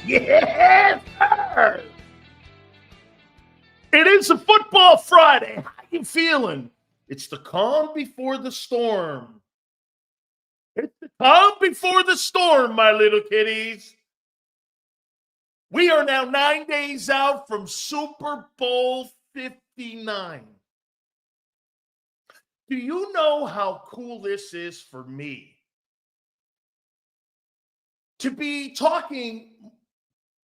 Yes, sir. It is a football Friday. How you feeling? It's the calm before the storm. It's the calm before the storm, my little kiddies. We are now 9 days out from Super Bowl 59. Do you know how cool this is for me? To be talking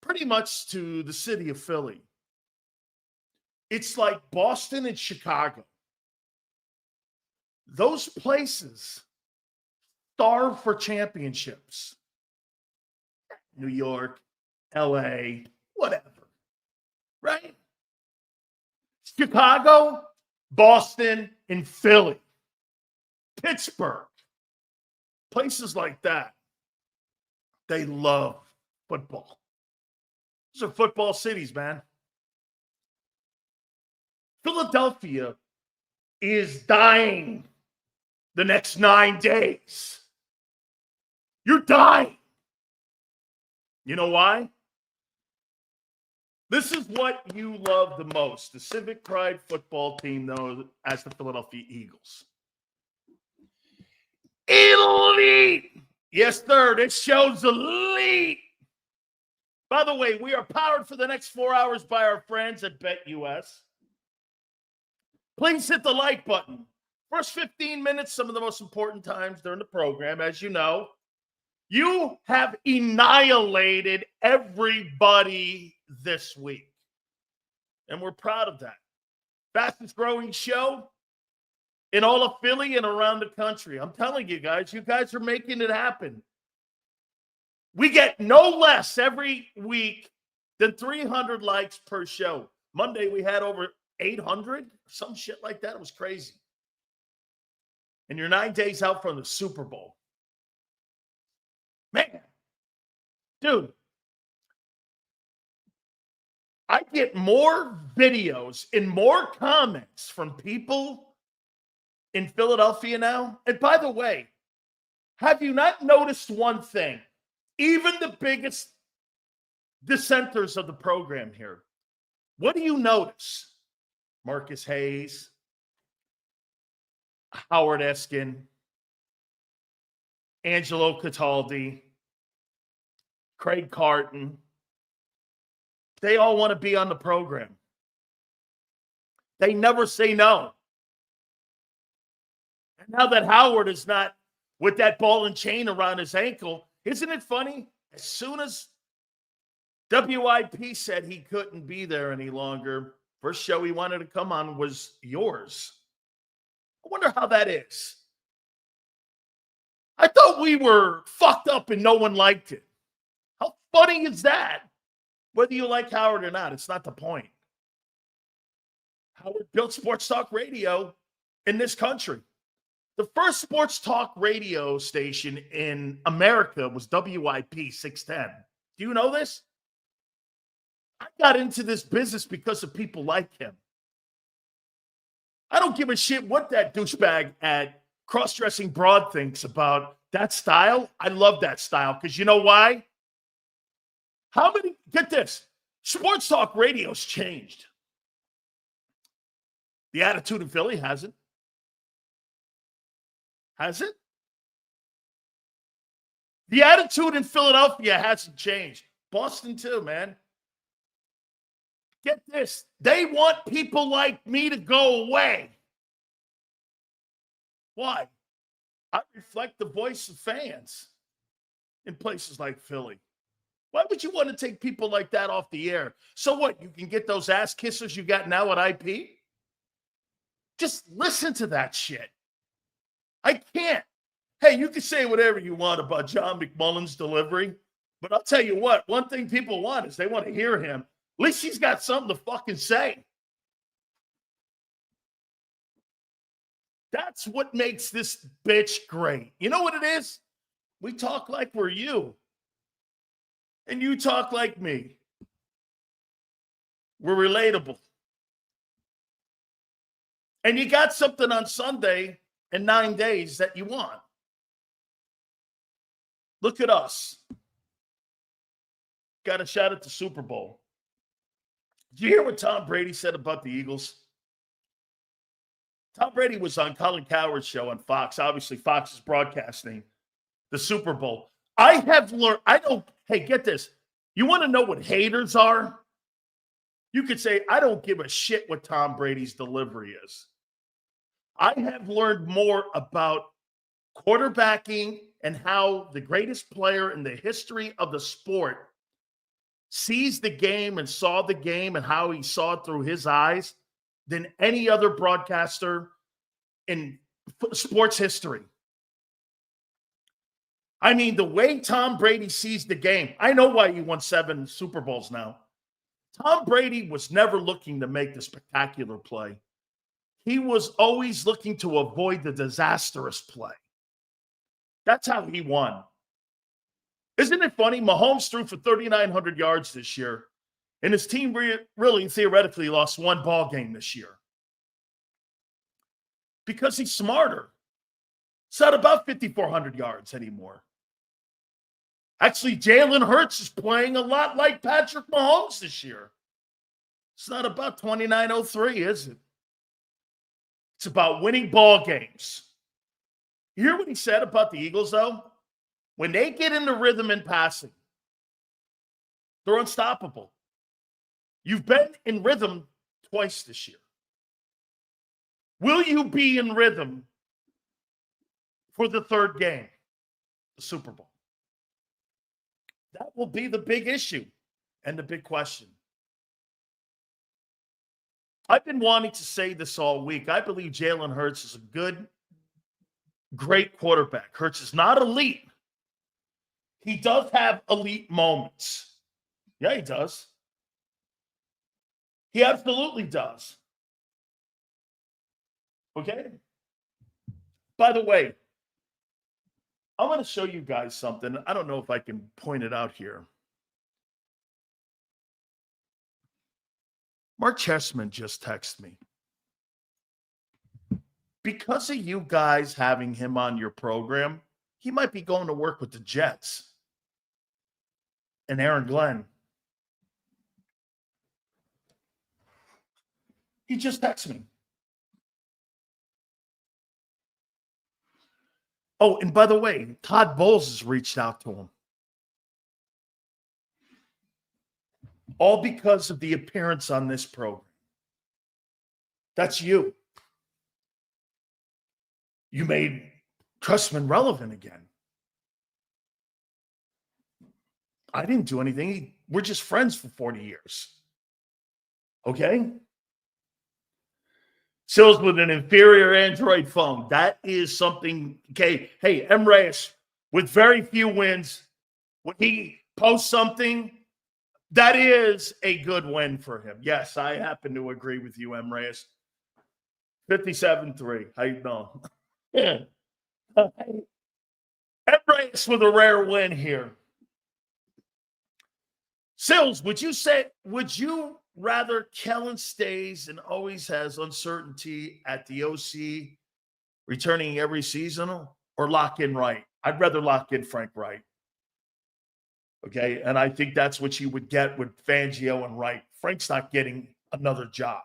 pretty much to the city of Philly. It's like Boston and Chicago. Those places starve for championships. New York, LA, whatever, right? Chicago, Boston, and Philly, Pittsburgh, places like that. They love football. These are football cities, man. Philadelphia is dying the next 9 days. You're dying. You know why? This is what you love the most. The Civic Pride football team known as the Philadelphia Eagles. Elite. Yes, sir. This show's elite. By the way, we are powered for the next 4 hours by our friends at BetUS. Please hit the like button. First 15 minutes, some of the most important times during the program, as you know. You have annihilated everybody this week. And we're proud of that. Fastest growing show in all of Philly and around the country. I'm telling you guys are making it happen. We get no less every week than 300 likes per show. Monday, we had over 800, some shit like that. It was crazy. And you're 9 days out from the Super Bowl. Man, dude, I get more videos and more comments from people in Philadelphia now. And by the way, have you not noticed one thing? Even the biggest dissenters of the program here, what do you notice? Marcus Hayes, Howard Eskin, Angelo Cataldi, Craig Carton. They all want to be on the program. They never say no. And now that Howard is not with that ball and chain around his ankle, isn't it funny? As soon as WIP said he couldn't be there any longer, first show he wanted to come on was yours. I wonder how that is. I thought we were fucked up and no one liked it. How funny is that? Whether you like Howard or not, it's not the point. Howard built sports talk radio in this country. The first sports talk radio station in America was WIP 610. Do you know this? I got into this business because of people like him. I don't give a shit what that douchebag at Cross-Dressing Broad thinks about that style. I love that style because you know why? Get this, sports talk radio's changed. The attitude in Philly hasn't. Has it? The attitude in Philadelphia hasn't changed. Boston too, man. Get this. They want people like me to go away. Why? I reflect the voice of fans in places like Philly. Why would you want to take people like that off the air? So what? You can get those ass kissers you got now at IP? Just listen to that shit. I can't. Hey, you can say whatever you want about John McMullen's delivery, but I'll tell you what, one thing people want is they want to hear him. At least he's got something to fucking say. That's what makes this bitch great. You know what it is? We talk like we're you. And you talk like me. We're relatable. And you got something on Sunday in 9 days that you want. Look at us. got a shot at the Super Bowl. Did you hear what Tom Brady said about the Eagles? Tom Brady was on Colin Cowherd's show on Fox. Obviously, Fox is broadcasting the Super Bowl. I have learned, hey, get this. You want to know what haters are? You could say, I don't give a shit what Tom Brady's delivery is. I have learned more about quarterbacking and how the greatest player in the history of the sport sees the game and saw the game and how he saw it through his eyes than any other broadcaster in sports history. I mean, the way Tom Brady sees the game, I know why he won 7 Super Bowls now. Tom Brady was never looking to make the spectacular play. He was always looking to avoid the disastrous play. That's how he won. Isn't it funny? Mahomes threw for 3,900 yards this year, and his team really theoretically lost 1 ball game this year. Because he's smarter. It's not about 5,400 yards anymore. Actually, Jalen Hurts is playing a lot like Patrick Mahomes this year. It's not about 2,903, is it? It's about winning ball games. You hear what he said about the Eagles, though? When they get into rhythm in passing, they're unstoppable. You've been in rhythm twice this year. Will you be in rhythm for the 3rd game, the Super Bowl? That will be the big issue and the big question. I've been wanting to say this all week. I believe Jalen Hurts is a good, great quarterback. Hurts is not elite. He does have elite moments. Yeah, he does. He absolutely does. Okay? By the way, I'm going to show you guys something. I don't know if I can point it out here. Mark Chessman just texted me. Because of you guys having him on your program, he might be going to work with the Jets and Aaron Glenn. He just texted me. Oh, and by the way, Todd Bowles has reached out to him. All because of the appearance on this program. That's you. You made Trustman relevant again. I didn't do anything. We're just friends for 40 years. Okay? Sills with an inferior Android phone. That is something. Okay. Hey, M. Reyes, with very few wins, when he posts something, that is a good win for him. Yes, I happen to agree with you, M. Reyes. 57-3. How you doing? Yeah. M. Reyes with a rare win here. Sills, would you rather Kellen stays and always has uncertainty at the OC returning every season, or lock in Wright? I'd rather lock in Frank Wright. Okay, and I think that's what you would get with Fangio and Wright. Frank's not getting another job.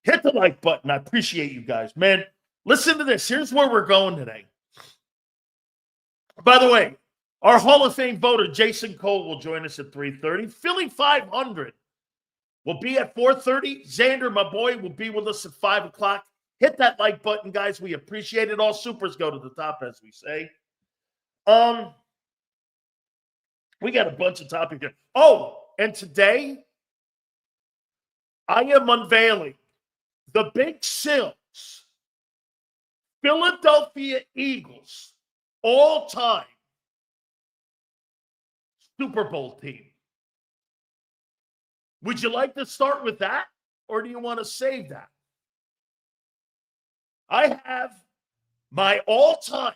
Hit the like button. I appreciate you guys. Man, listen to this. Here's where we're going today. By the way, our Hall of Fame voter, Jason Cole, will join us at 3:30. Philly 500 will be at 4:30. Xander, my boy, will be with us at 5 o'clock. Hit that like button, guys. We appreciate it. All supers go to the top, as we say. We got a bunch of topics here. Oh, and today, I am unveiling the Big Sills Philadelphia Eagles all-time Super Bowl team. Would you like to start with that, or do you want to save that? I have my all-time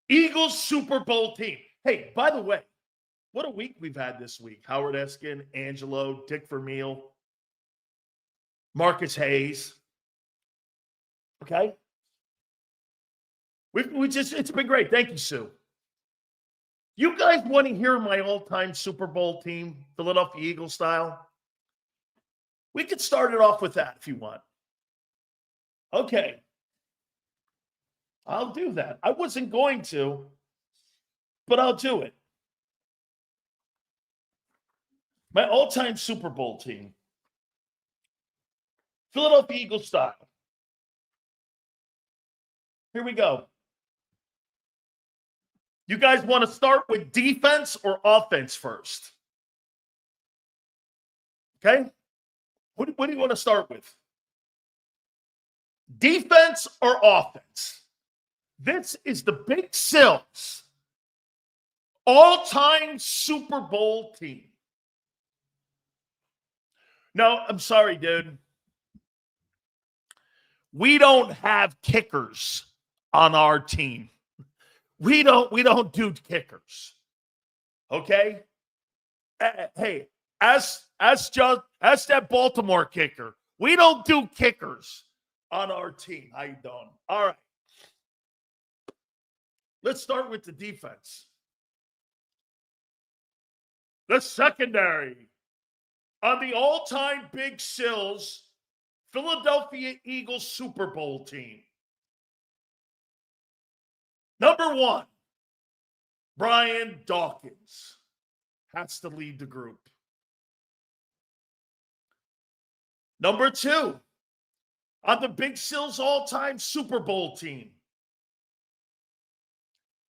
Eagles Super Bowl team. Hey, by the way, what a week we've had this week. Howard Eskin, Angelo, Dick Vermeil, Marcus Hayes. Okay? It's been great. Thank you, Sue. You guys want to hear my all-time Super Bowl team, Philadelphia Eagles style? We could start it off with that if you want. Okay. I'll do that. I wasn't going to, but I'll do it. My all-time Super Bowl team, Philadelphia Eagles style. Here we go. You guys want to start with defense or offense first? Okay? What do you want to start with? Defense or offense? This is the Big Sills all-time Super Bowl team. No, I'm sorry, dude. We don't have kickers on our team. We don't do kickers. Okay? Hey, ask that Baltimore kicker. We don't do kickers on our team. How you doing? All right. Let's start with the defense. The secondary on the all-time Big Sills Philadelphia Eagles Super Bowl team. Number 1, Brian Dawkins has to lead the group. Number 2, on the Big Sills all-time Super Bowl team,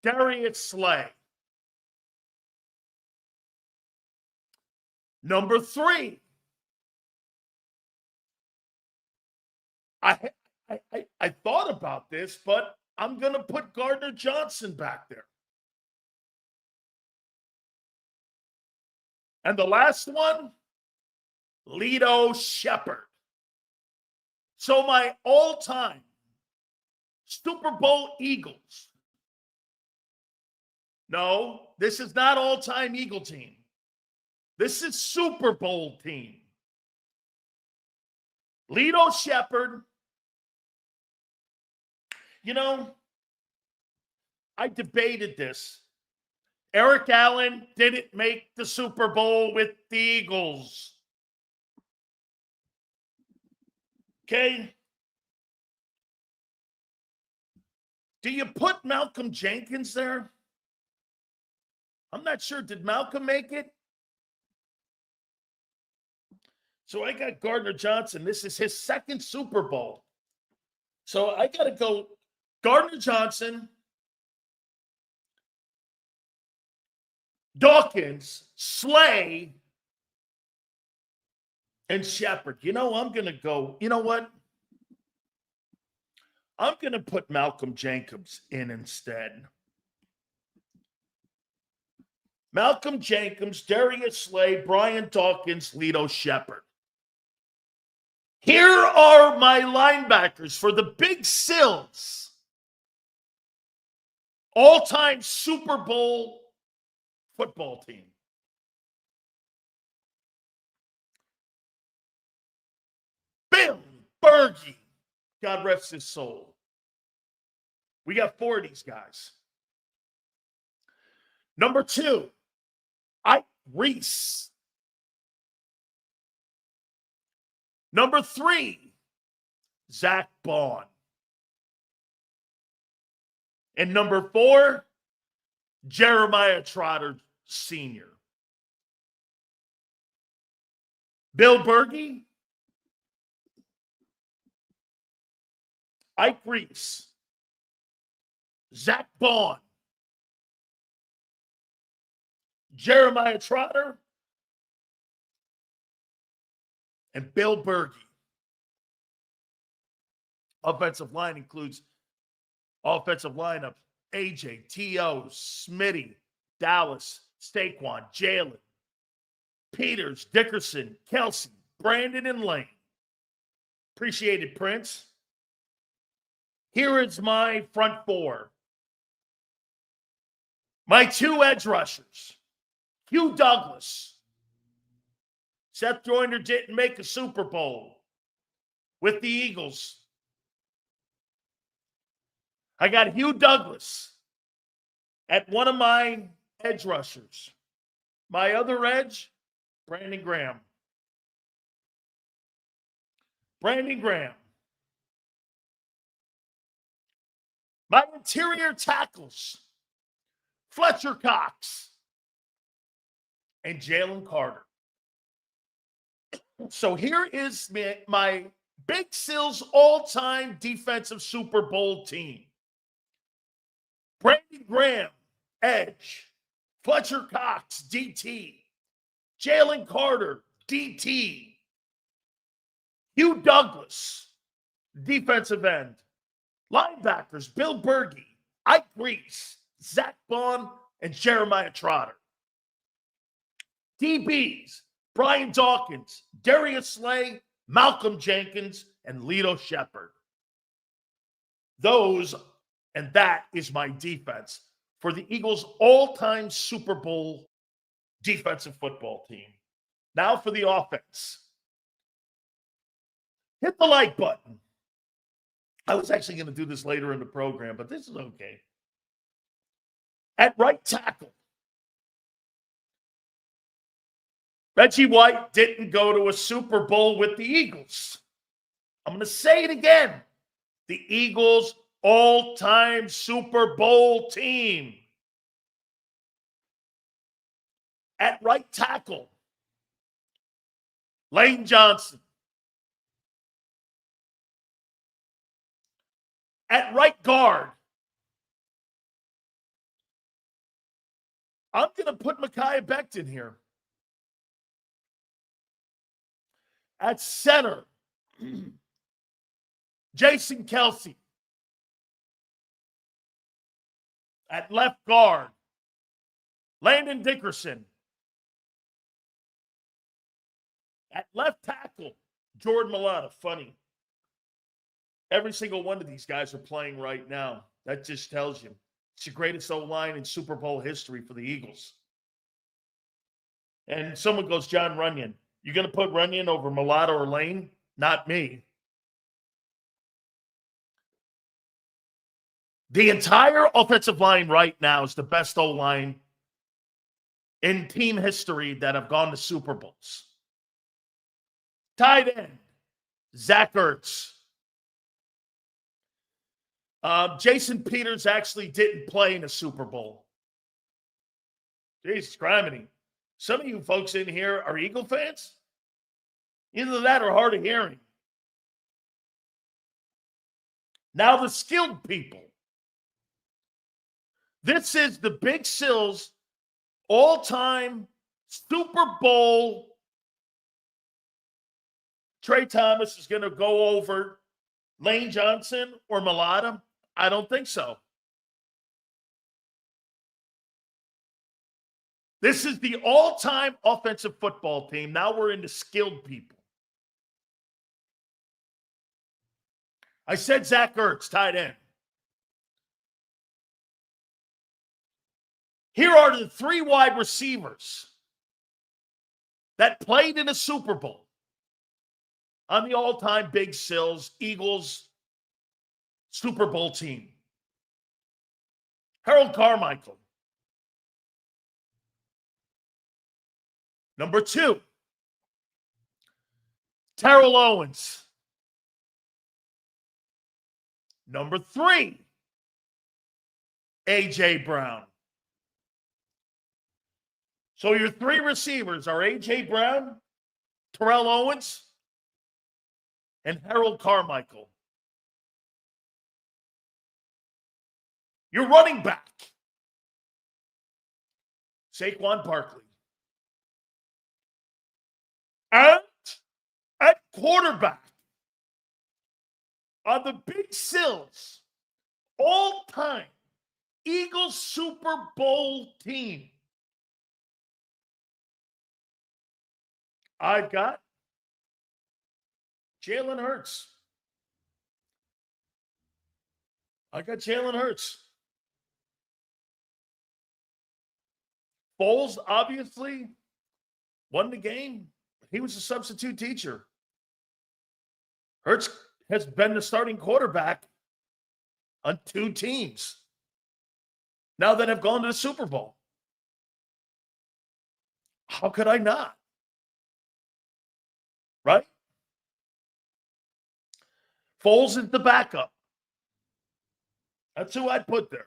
Darius Slay. Number 3, I thought about this, but I'm going to put Gardner Johnson back there. And the last one, Lito Shepherd. So my all-time Super Bowl Eagles. No, this is not all-time Eagle team. This is Super Bowl team. Lito Shepherd. You know, I debated this. Eric Allen didn't make the Super Bowl with the Eagles. Okay? Do you put Malcolm Jenkins there? I'm not sure. Did Malcolm make it? So I got Gardner Johnson. This is his second Super Bowl. So I got to go Gardner Johnson, Dawkins, Slay, and Shepard. You know, I'm going to go, you know what? I'm going to put Malcolm Jenkins in instead. Malcolm Jenkins, Darius Slay, Brian Dawkins, Lito Shepherd. Here are my linebackers for the Big Sills. All-time Super Bowl football team. Bill Bergey. God rest his soul. We got 4 of these guys. Number 2, Ike Reese. Number 3, Zach Bond. And number 4, Jeremiah Trotter Sr. Bill Bergey, Ike Reese, Zach Bond, Jeremiah Trotter, and Bill Bergey. Offensive line includes offensive lineup: AJ, T.O., Smitty, Dallas, Saquon, Jalen, Peters, Dickerson, Kelsey, Brandon, and Lane. Appreciate it, Prince. Here is my front 4. My 2 edge rushers: Hugh Douglas. Seth Joyner didn't make a Super Bowl with the Eagles. I got Hugh Douglas at one of my edge rushers. My other edge, Brandon Graham. Brandon Graham. My interior tackles, Fletcher Cox and Jalen Carter. So here is my Big Sil's all-time defensive Super Bowl team. Brandon Graham, edge. Fletcher Cox, DT. Jalen Carter, DT. Hugh Douglas, defensive end. Linebackers, Bill Berge, Ike Reese, Zach Bond, and Jeremiah Trotter. DBs, Brian Dawkins, Darius Slay, Malcolm Jenkins, and Lito Shepherd. That is my defense for the Eagles' all-time Super Bowl defensive football team. Now for the offense. Hit the like button. I was actually going to do this later in the program, but this is okay. At right tackle, Reggie White didn't go to a Super Bowl with the Eagles. I'm going to say it again. The Eagles' all-time Super Bowl team. At right tackle, Lane Johnson. At right guard, I'm going to put Micaiah Becton here. At center, Jason Kelsey. At left guard, Landon Dickerson. At left tackle, Jordan Mailata. Funny. Every single one of these guys are playing right now. That just tells you. It's the greatest O-line in Super Bowl history for the Eagles. And someone goes, John Runyon. You going to put Runyon over Mailata or Lane? Not me. The entire offensive line right now is the best O-line in team history that have gone to Super Bowls. Tight end, Zach Ertz. Jason Peters actually didn't play in a Super Bowl. Jeez, criminy. Some of you folks in here are Eagle fans. Either that or hard of hearing. Now the skilled people. This is the Big Sil's all-time Super Bowl. Trey Thomas is going to go over Lane Johnson or Mailata. I don't think so. This is the all-time offensive football team. Now we're into skilled people. I said Zach Ertz, tight end. Here are the three wide receivers that played in a Super Bowl on the all-time Big Sil's Eagles Super Bowl team. Harold Carmichael. Number 2, Terrell Owens. Number 3, A.J. Brown. So your three receivers are A.J. Brown, Terrell Owens, and Harold Carmichael. Your running back, Saquon Barkley. And at quarterback, on the Big Sil's all-time Eagles Super Bowl team, I've got Jalen Hurts. Jalen Hurts. Foles obviously won the game. He was a substitute teacher. Hurts has been the starting quarterback on 2 teams now that have gone to the Super Bowl. How could I not? Right? Foles is the backup. That's who I'd put there.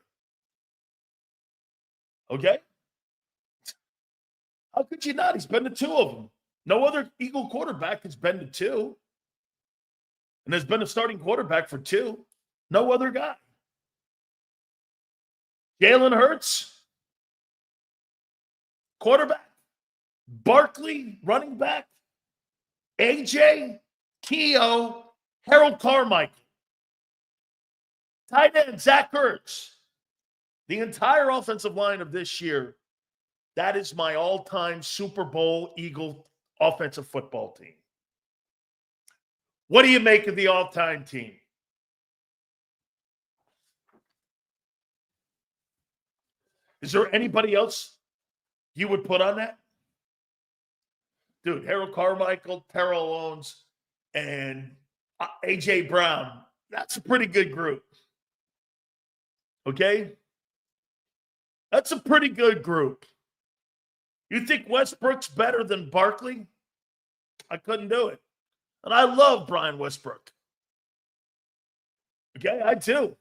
Okay? How could you not? He's been to two of them. No other Eagle quarterback has been to two. And has been a starting quarterback for two. No other guy. Jalen Hurts, quarterback. Barkley, running back. AJ, Keo, Harold Carmichael. Tight end, Zach Ertz. The entire offensive line of this year, that is my all-time Super Bowl Eagle offensive football team. What do you make of the all-time team? Is there anybody else you would put on that? Dude, Harold Carmichael, Terrell Owens, and A.J. Brown. That's a pretty good group. Okay? That's a pretty good group. You think Westbrook's better than Barkley? I couldn't do it. And I love Brian Westbrook. Okay, I do.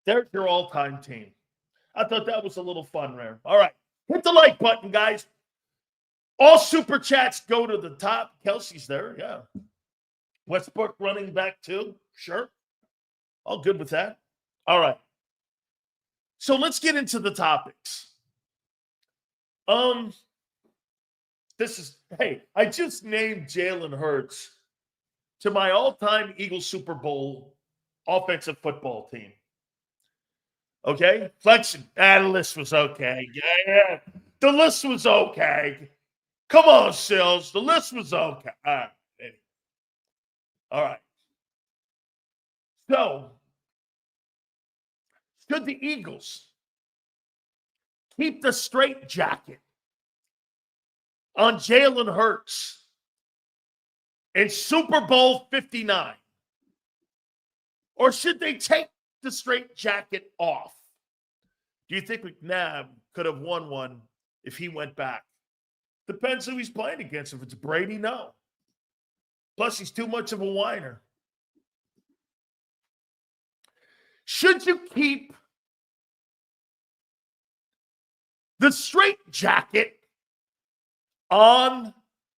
There's your all-time team. I thought that was a little fun there. All right. Hit the like button, guys. All super chats go to the top. Kelsey's there, yeah. Westbrook running back too. Sure. All good with that. All right. So let's get into the topics. I just named Jalen Hurts to my all-time Eagles Super Bowl offensive football team. Okay? Flexion. The list was okay. Yeah. The list was okay. Come on, Sills. The list was okay. All right. So, should the Eagles keep the straight jacket on Jalen Hurts in Super Bowl 59? Or should they take the straight jacket off? Do you think McNabb could have won one if he went back? Depends who he's playing against. If it's Brady, no. Plus, he's too much of a whiner. Should you keep the straight jacket on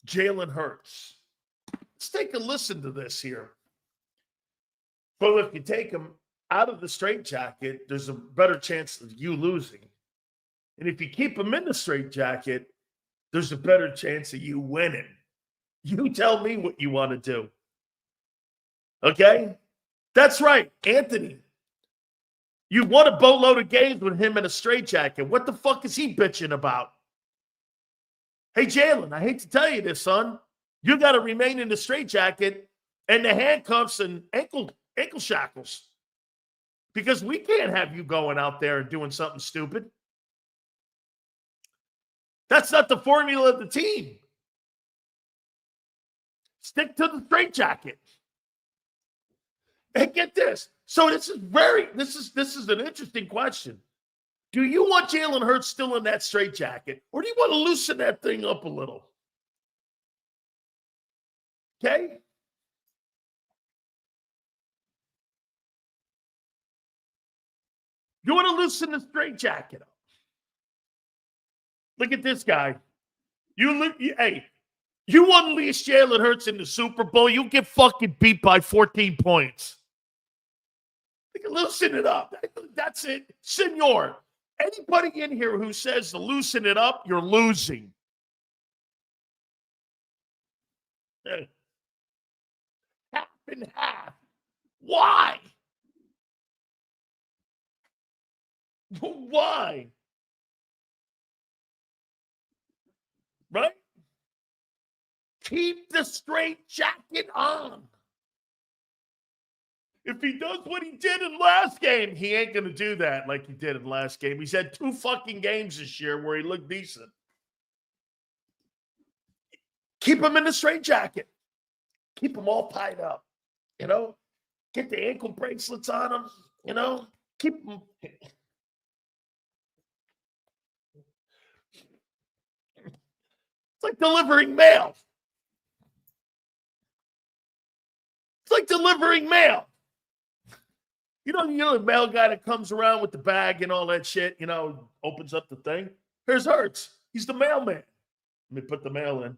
Jalen Hurts? Let's take a listen to this here. So if you take him out of the straight jacket, there's a better chance of you losing. And if you keep him in the straight jacket, there's a better chance of you winning. You tell me what you want to do. Okay? That's right, Anthony. You won a boatload of games with him in a straitjacket. What the fuck is he bitching about? Hey, Jalen, I hate to tell you this, son. You got to remain in the straitjacket and the handcuffs and ankle shackles. Because we can't have you going out there and doing something stupid. That's not the formula of the team. Stick to the straitjacket. And get this. So this is an interesting question. Do you want Jalen Hurts still in that straitjacket, or do you want to loosen that thing up a little? Okay? You want to loosen the straitjacket up. Look at this guy. You unleash Jalen Hurts in the Super Bowl, you'll get fucking beat by 14 points. Loosen it up. That's it. Senor, anybody in here who says to loosen it up, you're losing. Half and half. Why? Why? Right? Keep the straight jacket on. If he does what he did in last game, he ain't going to do that like he did in last game. He's had 2 fucking games this year where he looked decent. Keep him in the straitjacket. Keep him all tied up. You know? Get the ankle bracelets on him. You know? Keep him. like delivering mail. It's like delivering mail. You know the mail guy that comes around with the bag and all that shit, opens up the thing. Here's Hurts. He's the mailman. Let me put the mail in.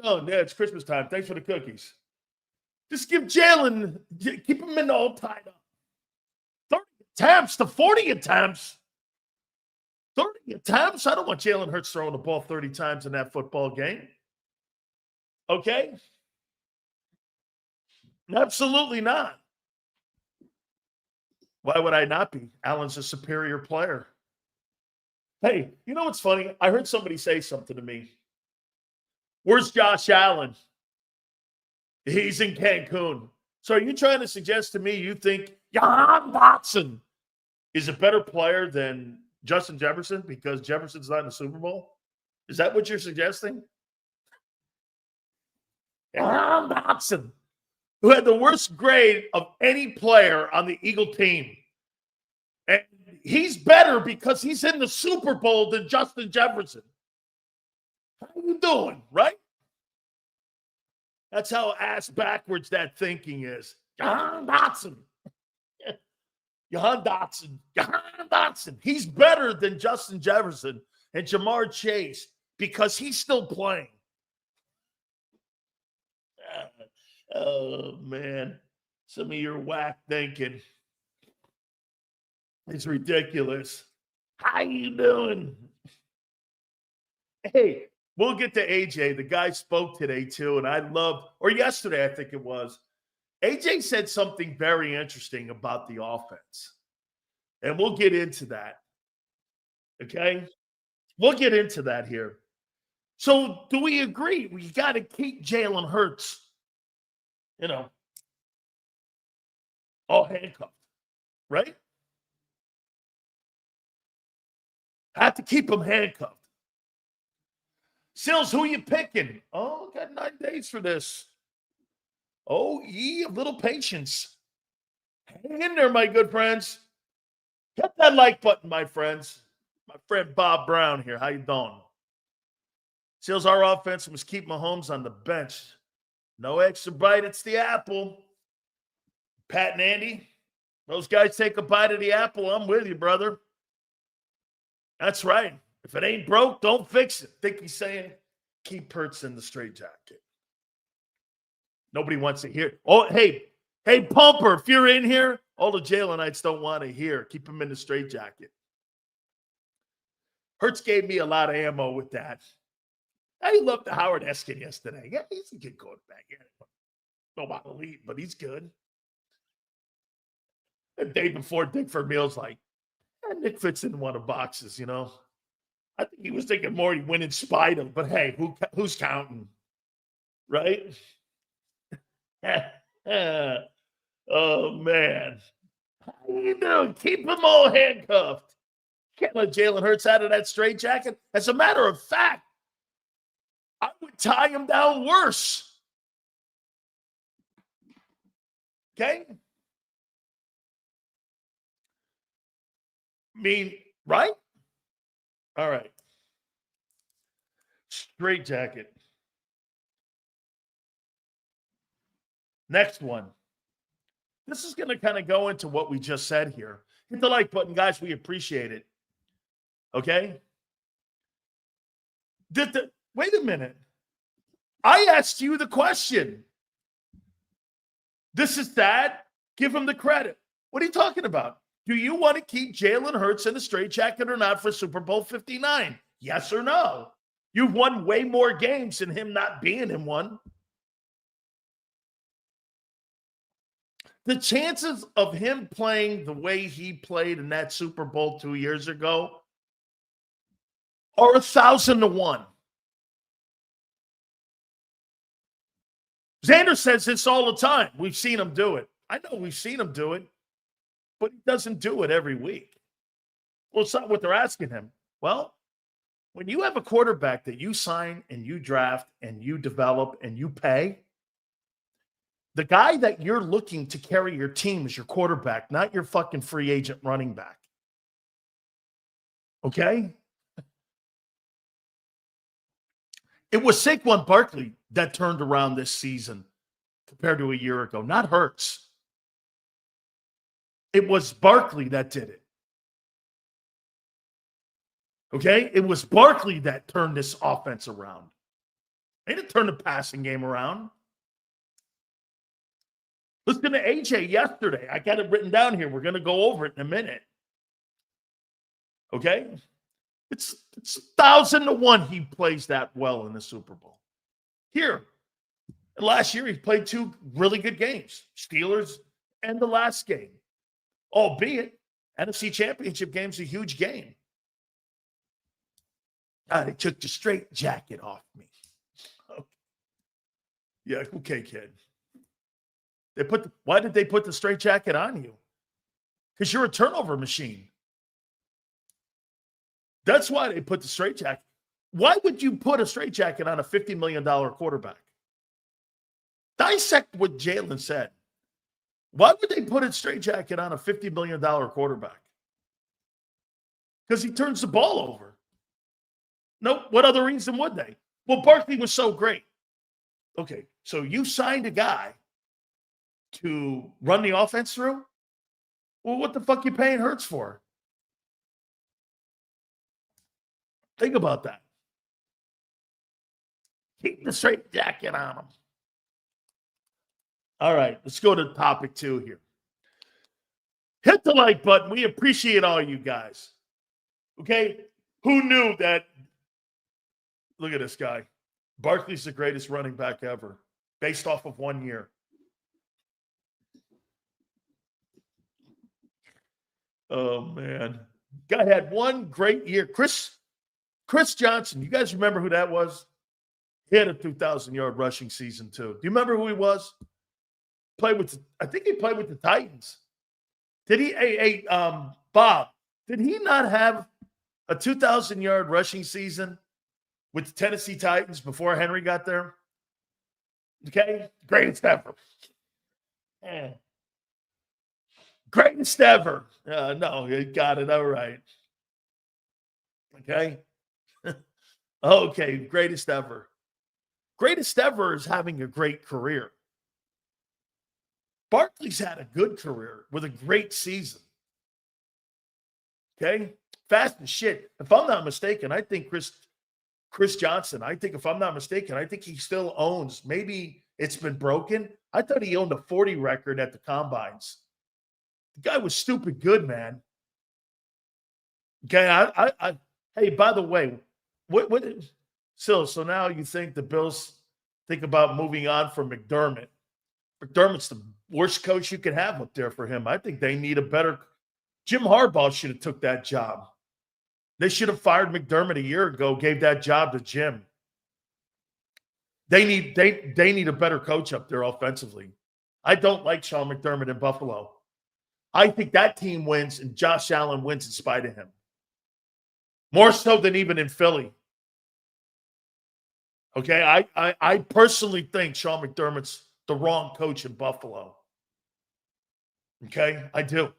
Oh, yeah, it's Christmas time. Thanks for the cookies. Just give Jalen, keep him in all tied up. 30 attempts to 40 attempts. 30 attempts? I don't want Jalen Hurts throwing the ball 30 times in that football game. Okay? Absolutely not. Why would I not be? Allen's a superior player. Hey, you know what's funny? I heard somebody say something to me. Where's Josh Allen? He's in Cancun. So are you trying to suggest to me you think Jahan Dotson is a better player than Justin Jefferson because Jefferson's not in the Super Bowl? Is that what you're suggesting? Jahan Dotson, who had the worst grade of any player on the Eagle team. And he's better because he's in the Super Bowl than Justin Jefferson. How you doing, right? That's how ass backwards that thinking is. Jahan Dotson. Jahan Dotson. Jahan Dotson. He's better than Justin Jefferson and Jamar Chase because he's still playing. Oh, man. Some of your whack thinking. It's ridiculous. How you doing? Hey, we'll get to AJ. The guy spoke today, too, and I loved, or yesterday, I think it was. AJ said something very interesting about the offense, and we'll get into that, okay? We'll get into that here. So do we agree we got to keep Jalen Hurts, all handcuffed, right? Have to keep him handcuffed. Sills, who you picking? Oh, got 9 days for this. Oh, a little patience. Hang in there, my good friends. Hit that like button, my friends. My friend Bob Brown here. How you doing? Sills, our offense must keep Mahomes on the bench. No extra bite. It's the apple. Pat and Andy, those guys take a bite of the apple. I'm with you, brother. That's right. If it ain't broke, don't fix it. Think he's saying, keep Hurts in the straitjacket. Nobody wants to hear. Oh, hey, Pumper, if you're in here, all the Jalenites don't want to hear. Keep him in the straitjacket. Hurts gave me a lot of ammo with that. I loved the Howard Eskin yesterday. Yeah, he's a good quarterback. Yeah. No about elite, but he's good. The day before, Dick Vermeil's like, Nick fits in one of the boxes, I think he was thinking more he'd win in spite of, but hey, who's counting? Right? Oh, man. How you doing? Keep them all handcuffed. Can't let Jalen Hurts out of that straitjacket. As a matter of fact, I would tie him down worse. Okay? Right? All right. Straitjacket. Next one. This is going to kind of go into what we just said here. Hit the like button, guys. We appreciate it. Okay? Wait a minute. I asked you the question. This is sad. Give him the credit. What are you talking about? Do you want to keep Jalen Hurts in the straitjacket or not for Super Bowl 59? Yes or no? You've won way more games than him not being in one. The chances of him playing the way he played in that Super Bowl 2 years ago are 1,000 to 1. Xander says this all the time. We've seen him do it. I know we've seen him do it, but he doesn't do it every week. Well, it's not what they're asking him. Well, when you have a quarterback that you sign and you draft and you develop and you pay, the guy that you're looking to carry your team is your quarterback, not your fucking free agent running back. Okay? It was Saquon Barkley that turned around this season compared to a year ago, not Hurts. It was Barkley that did it. Okay? It was Barkley that turned this offense around. They didn't turn the passing game around. Listen to AJ yesterday. I got it written down here. We're going to go over it in a minute. Okay? It's 1,000-1 he plays that well in the Super Bowl. Here, last year he played 2 really good games, Steelers and the last game. Albeit, NFC Championship game's a huge game. They took the straight jacket off me. Okay. Yeah, okay, kid. Why did they put the straight jacket on you? Because you're a turnover machine. That's why they put the straight jacket. Why would you put a straight jacket on a $50 million quarterback? Dissect what Jalen said. Why would they put a straight jacket on a $50 million quarterback? Because he turns the ball over. No, what other reason would they? Well, Barkley was so great. Okay, so you signed a guy to run the offense through? Well, what the fuck you paying Hurts for? Think about that. Keep the straight jacket on him. All right, let's go to topic 2 here. Hit the like button. We appreciate all you guys. Okay? Who knew that? Look at this guy. Barkley's the greatest running back ever, based off of 1 year. Oh, man. Guy had 1 great year. Chris Johnson, you guys remember who that was? He had a 2,000-yard rushing season, too. Do you remember who he was? I think he played with the Titans. Did he, Bob, did he not have a 2,000-yard rushing season with the Tennessee Titans before Henry got there? Okay? Greatest ever. Greatest ever. No, you got it. All right. Okay? Okay, greatest ever. Greatest ever is having a great career. Barkley's had a good career with a great season. Okay? Fast as shit. If I'm not mistaken, I think Chris Johnson, I think he still owns, maybe it's been broken. I thought he owned a 40 record at the combines. The guy was stupid good, man. Okay, hey, by the way, so now you think the Bills think about moving on from McDermott. McDermott's the worst coach you could have up there for him. I think they need a better. Jim Harbaugh should have took that job. They should have fired McDermott a year ago, gave that job to Jim. They need a better coach up there offensively. I don't like Sean McDermott in Buffalo. I think that team wins and Josh Allen wins in spite of him. More so than even in Philly. Okay, I personally think Sean McDermott's the wrong coach in Buffalo. Okay, I do.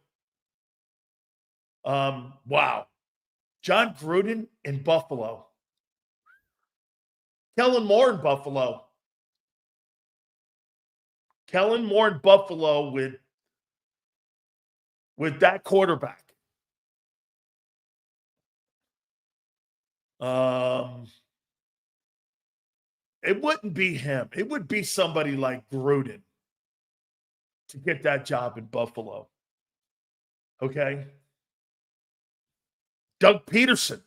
Wow. John Gruden in Buffalo. Kellen Moore in Buffalo. Kellen Moore in Buffalo with that quarterback. It wouldn't be him. It would be somebody like Gruden to get that job in Buffalo. Okay? Doug Peterson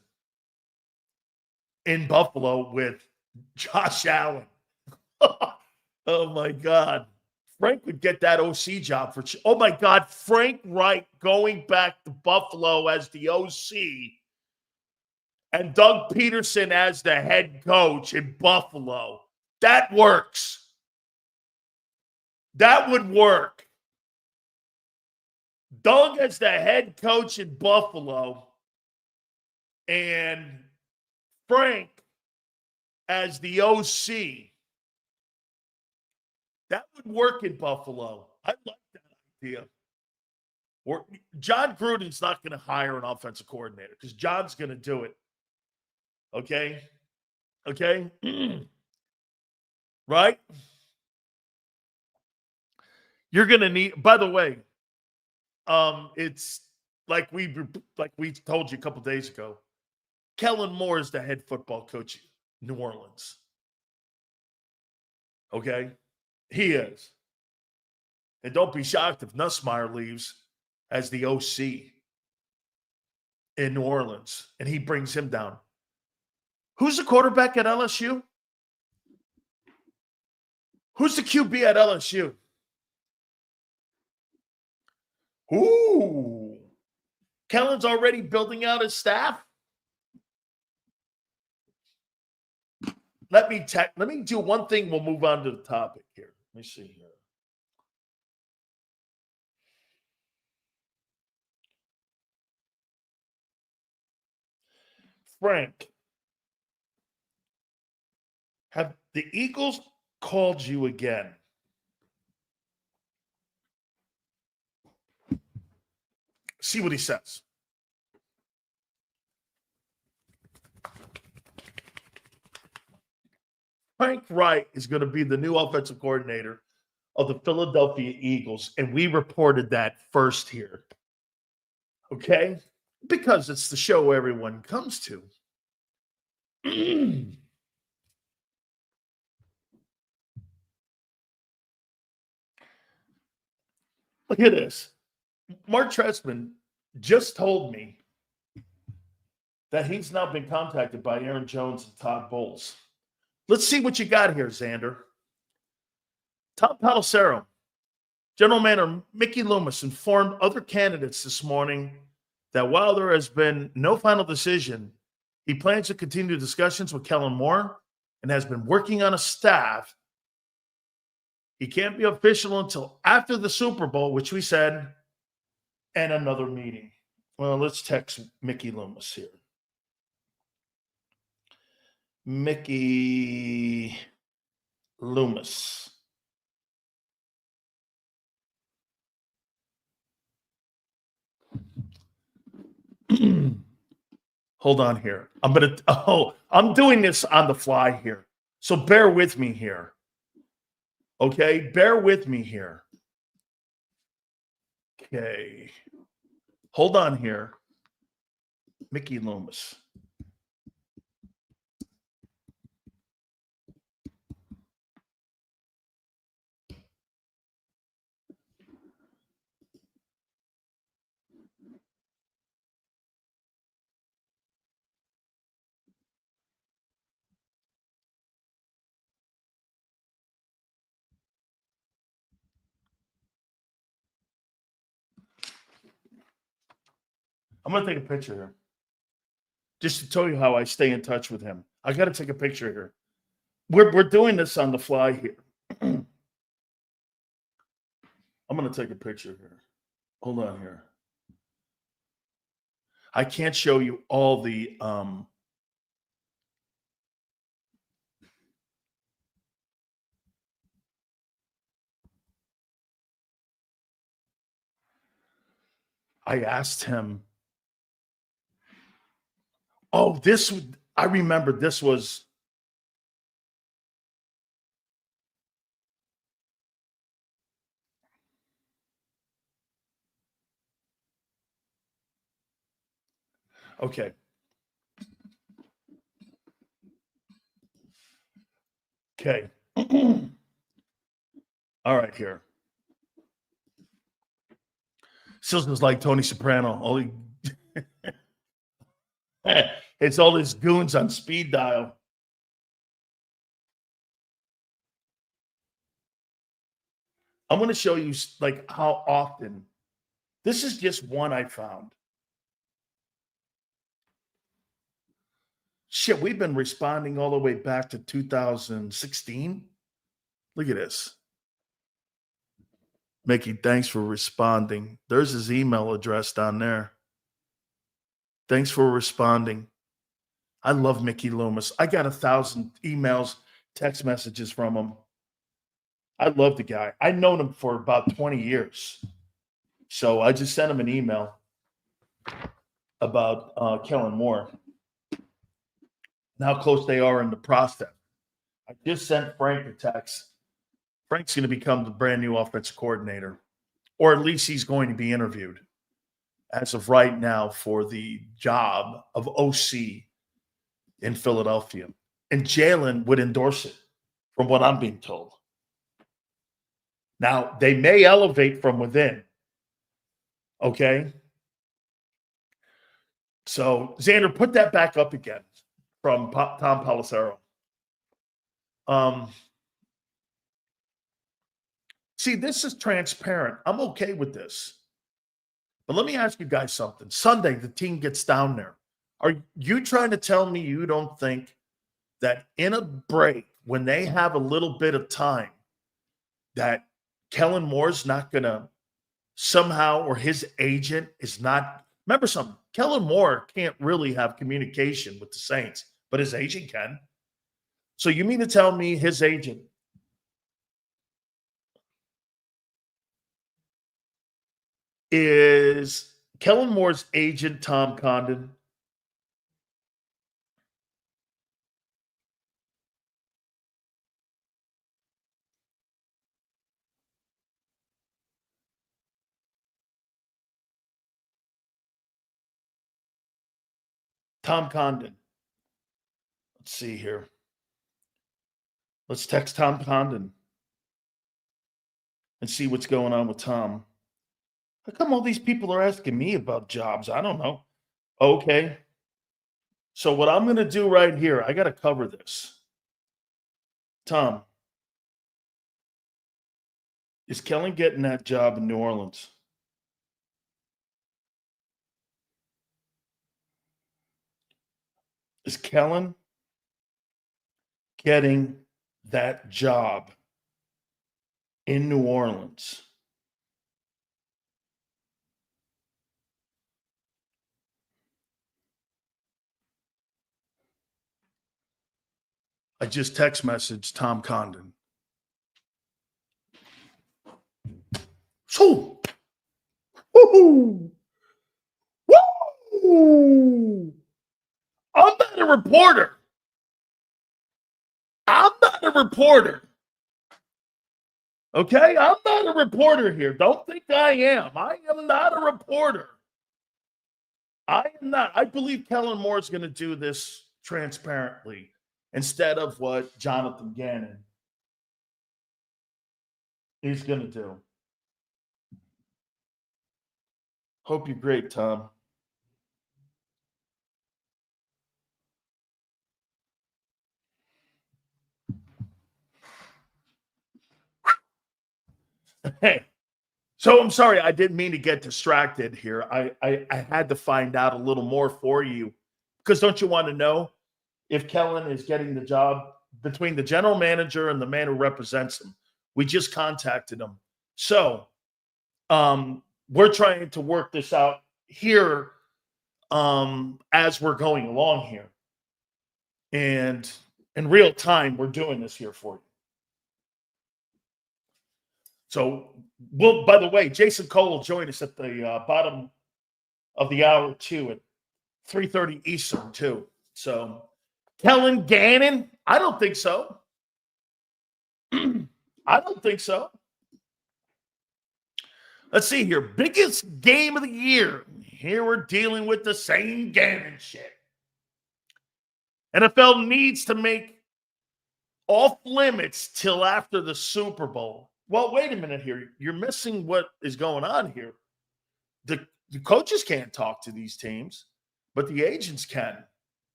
in Buffalo with Josh Allen. Oh, my God. Frank would get that OC job for. Oh, my God. Frank Reich going back to Buffalo as the OC and Doug Peterson as the head coach in Buffalo. That works. That would work. Doug as the head coach in Buffalo and Frank as the OC. That would work in Buffalo. I like that idea. John Gruden's not going to hire an offensive coordinator because John's going to do it. Okay? Okay? Right? You're going to need, by the way, it's like we told you a couple days ago. Kellen Moore is the head football coach of New Orleans. Okay? He is. And don't be shocked if Nussmeier leaves as the OC in New Orleans and he brings him down. Who's the quarterback at LSU? Who's the QB at LSU? Ooh. Kellen's already building out his staff. Let me do one thing. We'll move on to the topic here. Let me see here. Frank, have the Eagles called you again? See what he says. Frank Wright is going to be the new offensive coordinator of the Philadelphia Eagles, and we reported that first here. Okay? Because it's the show everyone comes to. Look at this. Mark Trestman just told me that he's now been contacted by Aaron Jones and Todd Bowles. Let's see what you got here, Xander. Tom Pelissero, General Manager Mickey Loomis informed other candidates this morning that while there has been no final decision, he plans to continue discussions with Kellen Moore and has been working on a staff. He can't be official until after the Super Bowl, which we said, and another meeting. Well, let's text Mickey Loomis here. Mickey Loomis. Hold on here. I'm doing this on the fly here. So bear with me here. Okay, bear with me here. Okay. Hold on here. Mickey Loomis. I'm going to take a picture here. Just to tell you how I stay in touch with him. I got to take a picture here. We're doing this on the fly here. I'm going to take a picture here. Hold on here. I can't show you all the I asked him. Oh, I remember this was. Okay. Okay. All right, here. Silver's like Tony Soprano. It's all his goons on speed dial. I'm going to show you like how often. This is just one I found. Shit, we've been responding all the way back to 2016. Look at this. Mickey, thanks for responding. There's his email address down there. Thanks for responding. I love Mickey Loomis. I got 1,000 emails, text messages from him. I love the guy. I've known him for about 20 years. So I just sent him an email about Kellen Moore. and how close they are in the process. I just sent Frank a text. Frank's going to become the brand new offensive coordinator, or at least he's going to be interviewed as of right now for the job of OC in Philadelphia. And Jalen would endorse it, from what I'm being told. Now, they may elevate from within. Okay? So, Xander, put that back up again from Tom Pelissero. See, this is transparent. I'm okay with this. But let me ask you guys something. Sunday, the team gets down there. Are you trying to tell me you don't think that in a break, when they have a little bit of time, that Kellen Moore's not going to somehow, or his agent is not – remember something, Kellen Moore can't really have communication with the Saints, but his agent can. So you mean to tell me his agent is Kellen Moore's agent Tom Condon? Tom Condon. Let's see here. Let's text Tom Condon and see what's going on with Tom. How come all these people are asking me about jobs? I don't know. Okay. So what I'm going to do right here, I got to cover this. Tom, is Kellen getting that job in New Orleans? Is Kellen getting that job in New Orleans? I just text messaged Tom Condon. So, woo-hoo! Woo! I'm not a reporter. I'm not a reporter. Okay? I'm not a reporter here. Don't think I am. I am not a reporter. I am not. I believe Kellen Moore is going to do this transparently instead of what Jonathan Gannon is going to do. Hope you're great, Tom. Hey, so I'm sorry. I didn't mean to get distracted here. I had to find out a little more for you because don't you want to know if Kellen is getting the job between the general manager and the man who represents him? We just contacted him. So we're trying to work this out here as we're going along here. And in real time, we're doing this here for you. So, well, by the way, Jason Cole will join us at the bottom of the hour, too, at 3:30 Eastern, too. So, Kellen Gannon? I don't think so. I don't think so. Let's see here. Biggest game of the year. Here we're dealing with the same Gannon shit. NFL needs to make off limits till after the Super Bowl. Well, wait a minute here. You're missing what is going on here. The coaches can't talk to these teams, but the agents can.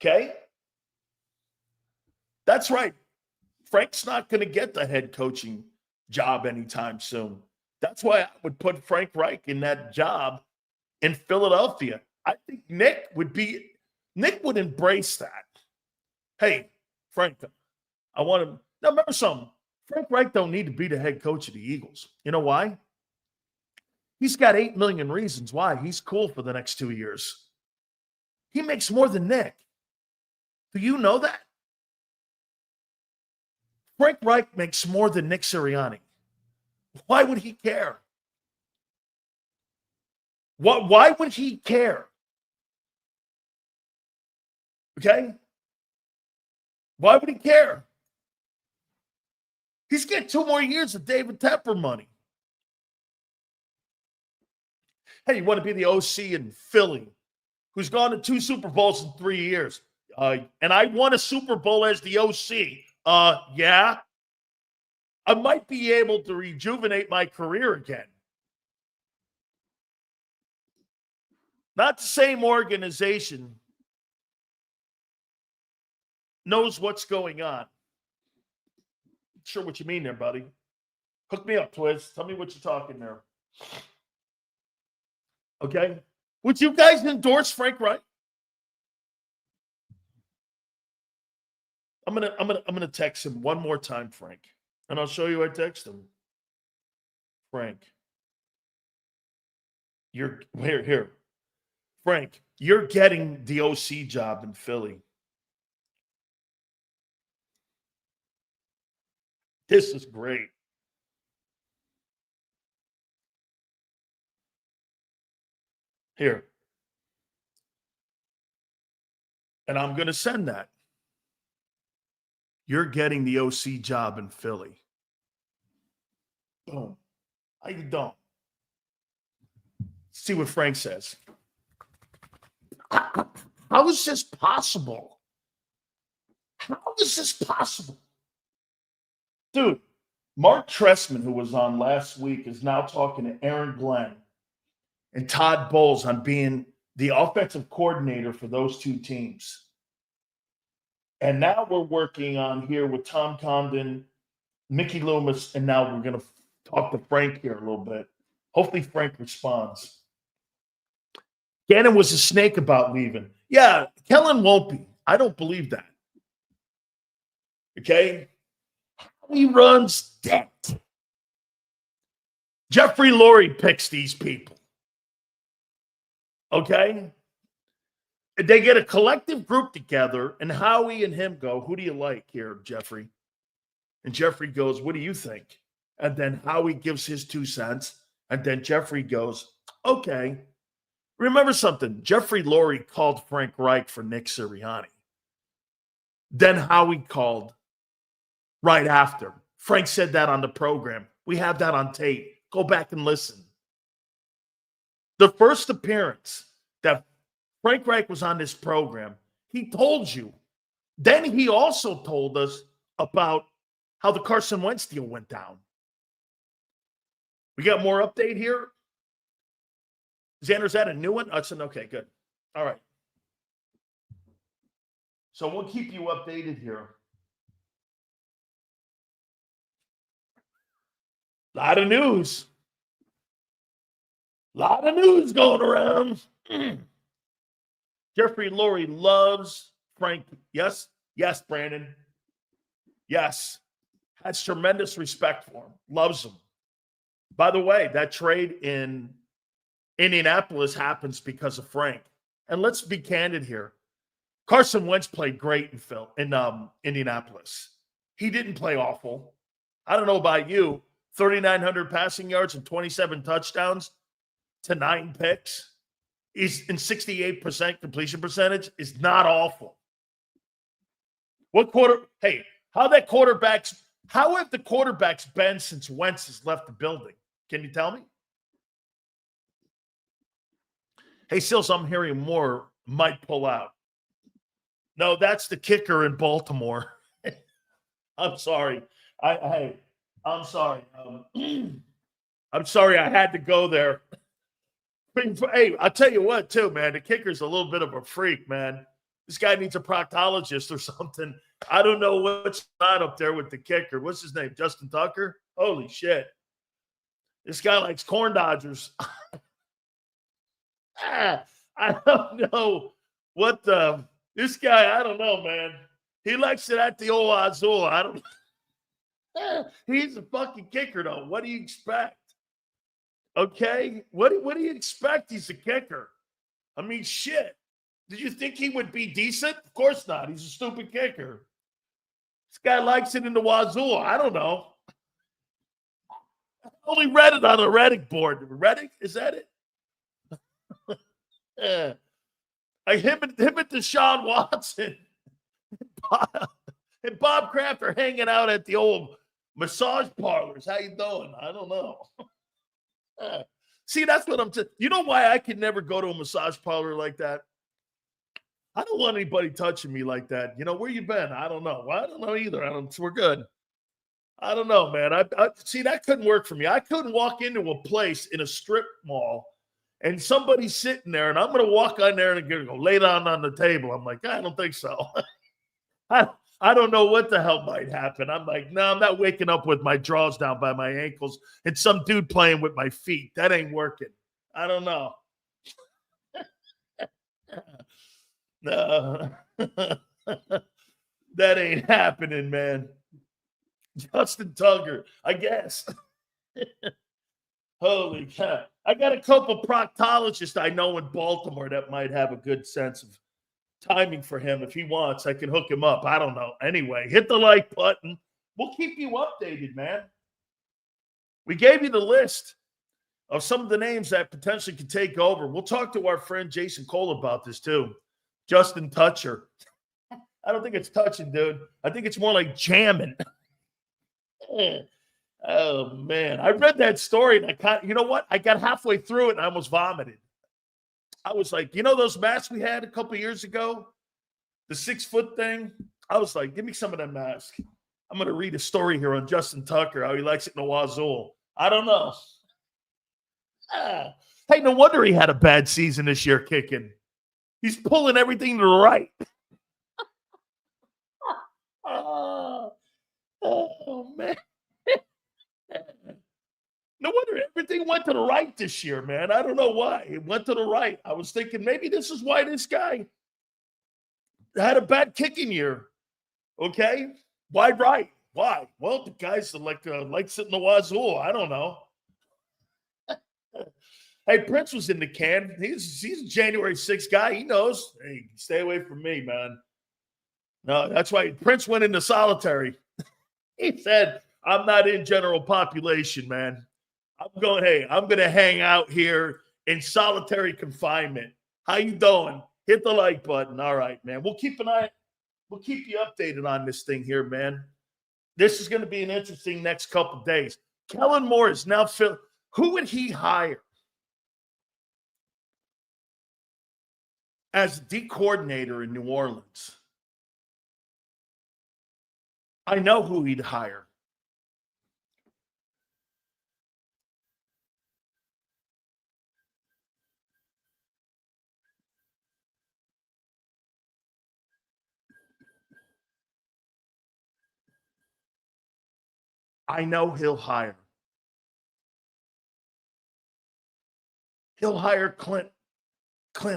Okay? That's right. Frank's not going to get the head coaching job anytime soon. That's why I would put Frank Reich in that job in Philadelphia. I think Nick would embrace that. Hey, Frank, I want him. Now, remember something. Frank Reich don't need to be the head coach of the Eagles. You know why? He's got 8 million reasons why he's cool for the next 2 years. He makes more than Nick. Do you know that? Frank Reich makes more than Nick Sirianni. Why would he care? Why would he care? Okay? Why would he care? He's getting 2 more years of David Tepper money. Hey, you want to be the OC in Philly, who's gone to 2 Super Bowls in 3 years. And I won a Super Bowl as the OC. Yeah. I might be able to rejuvenate my career again. Not the same organization knows what's going on. Not sure what you mean there, buddy. Hook me up, Twiz. Tell me what you're talking there. Okay? Would you guys endorse Frank Reich? I'm gonna text him one more time, Frank. And I'll show you I text him. Frank. You're here. Frank, you're getting the OC job in Philly. This is great. Here. And I'm going to send that. You're getting the OC job in Philly. Boom. How you doing? See what Frank says. How is this possible? How is this possible? Dude, Mark Trestman, who was on last week, is now talking to Aaron Glenn and Todd Bowles on being the offensive coordinator for those 2 teams. And now we're working on here with Tom Condon, Mickey Loomis, and now we're going to talk to Frank here a little bit. Hopefully Frank responds. Gannon was a snake about leaving. Yeah, Kellen won't be. I don't believe that. Okay? He runs debt. Jeffrey Lurie picks these people. Okay? They get a collective group together, and Howie and him go, who do you like here, Jeffrey? And Jeffrey goes, what do you think? And then Howie gives his 2 cents, and then Jeffrey goes, okay. Remember something. Jeffrey Lurie called Frank Reich for Nick Sirianni. Then Howie called right after. Frank said that on the program. We have that on tape. Go back and listen. The first appearance that Frank Reich was on this program, he told you. Then he also told us about how the Carson Wentz deal went down. We got more update here? Xander's that a new one? Hudson, okay, good. All right. So we'll keep you updated here. A lot of news. A lot of news going around. Jeffrey Lurie loves Frank. Yes? Yes, Brandon. Yes. Has tremendous respect for him. Loves him. By the way, that trade in Indianapolis happens because of Frank. And let's be candid here. Carson Wentz played great in Indianapolis. He didn't play awful. I don't know about you. 3,900 passing yards and 27 touchdowns to 9 picks is in 68% completion percentage is not awful. What quarter? Hey, how have the quarterbacks been since Wentz has left the building? Can you tell me? Hey, Sills, I'm hearing more might pull out. No, that's the kicker in Baltimore. I'm sorry. I'm sorry. I'm sorry I had to go there. Hey, I'll tell you what, too, man. The kicker's a little bit of a freak, man. This guy needs a proctologist or something. I don't know what's not up there with the kicker. What's his name? Justin Tucker? Holy shit. This guy likes corn dodgers. I don't know what this guy, I don't know, man. He likes it at the old Azul. I don't He's a fucking kicker, though. What do you expect? Okay? What do you expect? He's a kicker. I mean, shit. Did you think he would be decent? Of course not. He's a stupid kicker. This guy likes it in the Wazoo. I don't know. I only read it on a Reddit board. Reddit? Is that it? Yeah. him and Deshaun Watson and Bob Kraft are hanging out at the old massage parlors. How you doing? I don't know. See, that's what I'm saying. You know why I could never go to a massage parlor like that? I don't want anybody touching me like that. You know, where you been? I don't know. Well, I don't know either. We're good. I don't know, man. I see, that couldn't work for me. I couldn't walk into a place in a strip mall and somebody's sitting there and I'm going to walk on there and go lay down on the table. I'm like, I don't think so. I don't know what the hell might happen. I'm like, no, I'm not waking up with my drawers down by my ankles and some dude playing with my feet. That ain't working. I don't know. No. That ain't happening, man. Justin Tucker, I guess. Holy cow. I got a couple proctologists I know in Baltimore that might have a good sense of timing for him. If he wants, I can hook him up. I don't know. Anyway, hit the like button. We'll keep you updated, man. We gave you the list of some of the names that potentially could take over. We'll talk to our friend Jason Cole about this too. Justin Toucher. I don't think it's touching, dude. I think it's more like jamming. Oh, man. I read that story and you know what? I got halfway through it and I almost vomited. I was like, you know those masks we had a couple of years ago? The 6-foot thing? I was like, give me some of that mask. I'm going to read a story here on Justin Tucker, how he likes it in the Wazoo. I don't know. Hey, no wonder he had a bad season this year kicking. He's pulling everything to the right. Oh, man. No wonder everything went to the right this year, man. I don't know why. It went to the right. I was thinking maybe this is why this guy had a bad kicking year. Okay? Why right? Why? Well, the guy's like sitting in the Wazoo. I don't know. Hey, Prince was in the can. He's a January 6th guy. He knows. Hey, stay away from me, man. No, that's why Prince went into solitary. He said, I'm not in general population, man. I'm going to hang out here in solitary confinement. How you doing? Hit the like button. All right, man. We'll keep you updated on this thing here, man. This is going to be an interesting next couple days. Kellen Moore is now who would he hire as D coordinator in New Orleans? I know who he'd hire. I know he'll hire. He'll hire Clint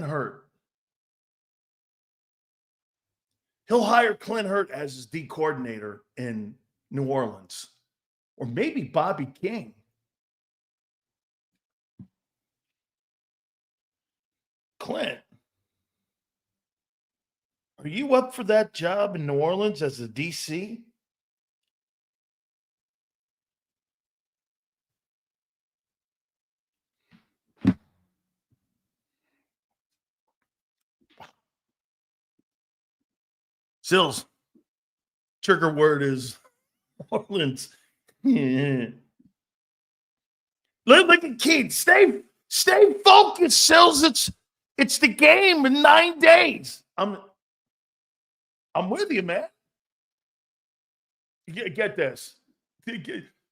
Hurt. He'll hire Clint Hurt as his D coordinator in New Orleans. Or maybe Bobby King. Clint, are you up for that job in New Orleans as a DC? Sills, trigger word is Orleans. Yeah. Look at Keith. Stay focused, Sills. It's the game in 9 days. I'm with you, man. Get this.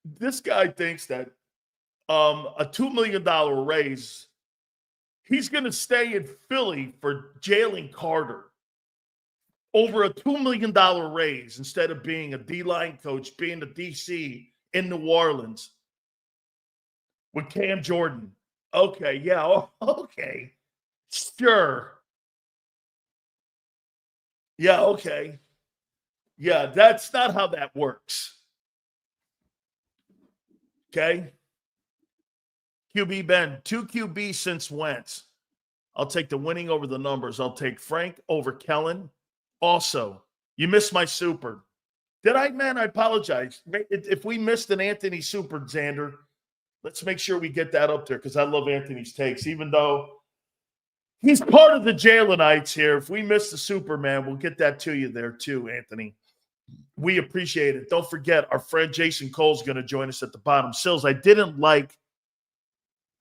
This guy thinks that a $2 million raise, he's going to stay in Philly for Jalen Carter over a $2 million raise instead of being a D-line coach, being the DC in New Orleans with Cam Jordan. Okay, yeah, okay. Sure. Yeah, okay. Yeah, that's not how that works. Okay? QB Ben, 2 QB since Wentz. I'll take the winning over the numbers. I'll take Frank over Kellen. Also, you missed my super. Did I, man? I apologize. If we missed an Anthony super, Xander, let's make sure we get that up there because I love Anthony's takes, even though He's part of the Jalenites here. If we miss the Superman, we'll get that to you there too, Anthony. We appreciate it. Don't forget, our friend Jason Cole's going to join us at the bottom. Sills, I didn't like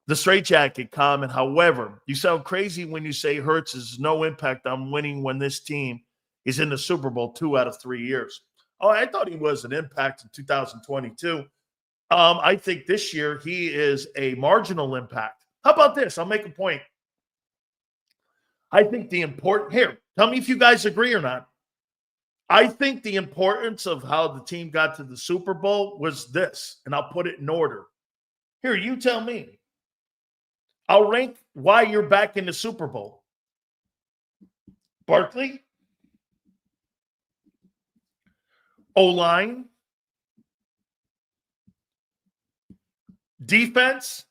the straitjacket comment. However, you sound crazy when you say Hurts has no impact on winning when this team is in the Super Bowl 2 out of 3 years. Oh, I thought he was an impact in 2022. I think this year he is a marginal impact. How about this? I'll make a point. I think here, tell me if you guys agree or not. I think the importance of how the team got to the Super Bowl was this, and I'll put it in order. Here, you tell me. I'll rank why you're back in the Super Bowl. Barkley, O-line, defense,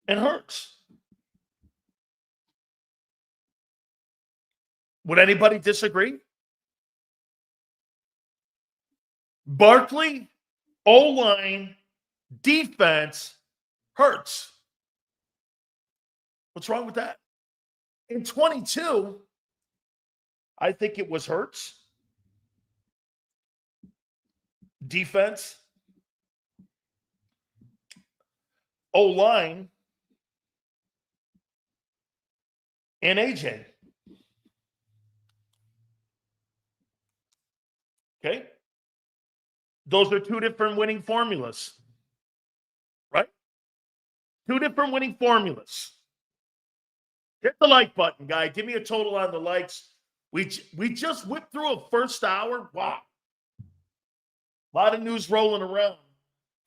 and Hurts. Would anybody disagree? Barkley, O-line, defense, Hurts. What's wrong with that? In 22, I think it was Hurts, defense, O-line, and AJ. Okay? Those are 2 different winning formulas. Right? 2 different winning formulas. Hit the like button, guy. Give me a total on the likes. We just whipped through a first hour. Wow. A lot of news rolling around.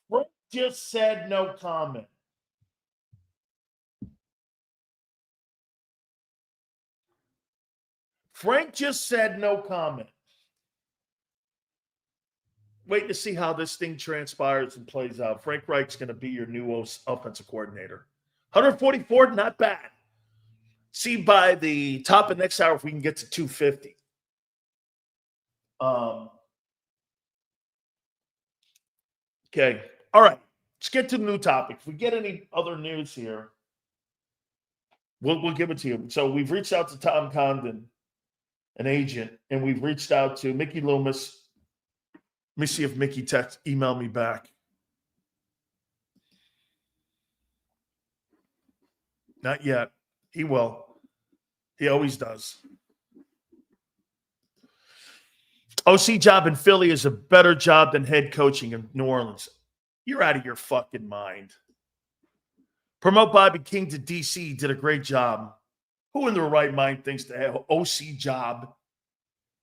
Frank just said no comment. Frank just said no comment. Wait to see how this thing transpires and plays out. Frank Reich's going to be your new offensive coordinator. 144, not bad. See by the top of next hour if we can get to 250. Okay. All right. Let's get to the new topic. If we get any other news here, we'll give it to you. So we've reached out to Tom Condon, an agent, and we've reached out to Mickey Loomis. Let me see if Mickey emailed me back. Not yet. He will. He always does. OC job in Philly is a better job than head coaching in New Orleans. You're out of your fucking mind. Promote Bobby King to DC. Did a great job. Who in their right mind thinks the OC job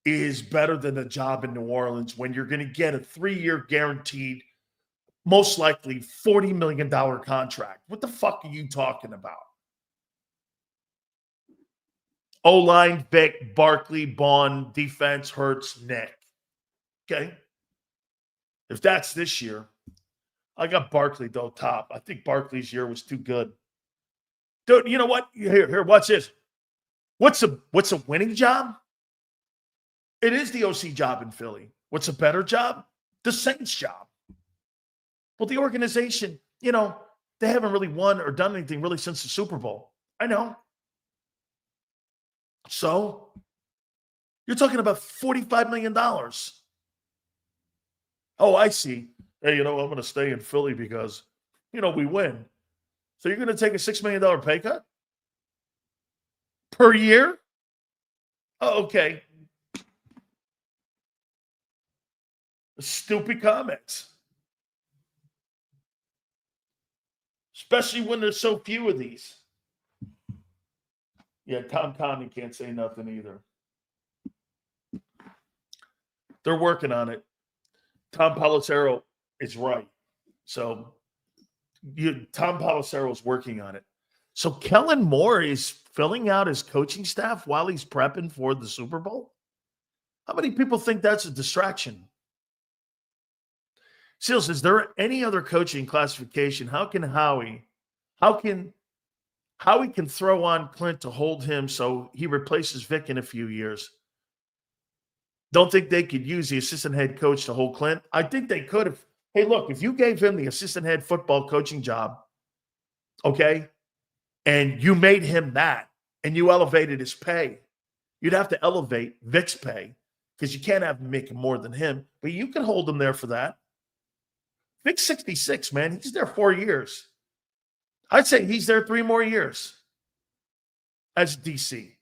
is better than a job in New Orleans when you're going to get a 3-year guaranteed, most likely $40 million contract? What the fuck are you talking about? O-line, Vic, Barkley, Bond, defense, Hurts, Nick. Okay? If that's this year, I got Barkley, though, top. I think Barkley's year was too good. Dude, you know what? Here, watch this. What's a winning job? It is the OC job in Philly. What's a better job? The Saints job. Well, the organization, they haven't really won or done anything really since the Super Bowl. I know. So, you're talking about $45 million. Oh, I see. Hey, I'm going to stay in Philly because, we win. So you're going to take a $6 million pay cut? Per year? Oh, okay. Stupid comments. Especially when there's so few of these. Yeah, Tom Condon can't say nothing either. They're working on it. Tom Pelissero is right. So Tom Pelissero is working on it. So Kellen Moore is filling out his coaching staff while he's prepping for the Super Bowl? How many people think that's a distraction? Seals, is there any other coaching classification? How can Howie can throw on Clint to hold him so he replaces Vic in a few years? Don't think they could use the assistant head coach to hold Clint? I think they could have. Hey, look, if you gave him the assistant head football coaching job okay, and you made him that, and you elevated his pay, you'd have to elevate Vic's pay because you can't have him making more than him, but you can hold him there for that. Vic's 66, man. He's there 4 years. I'd say he's there 3 more years as DC.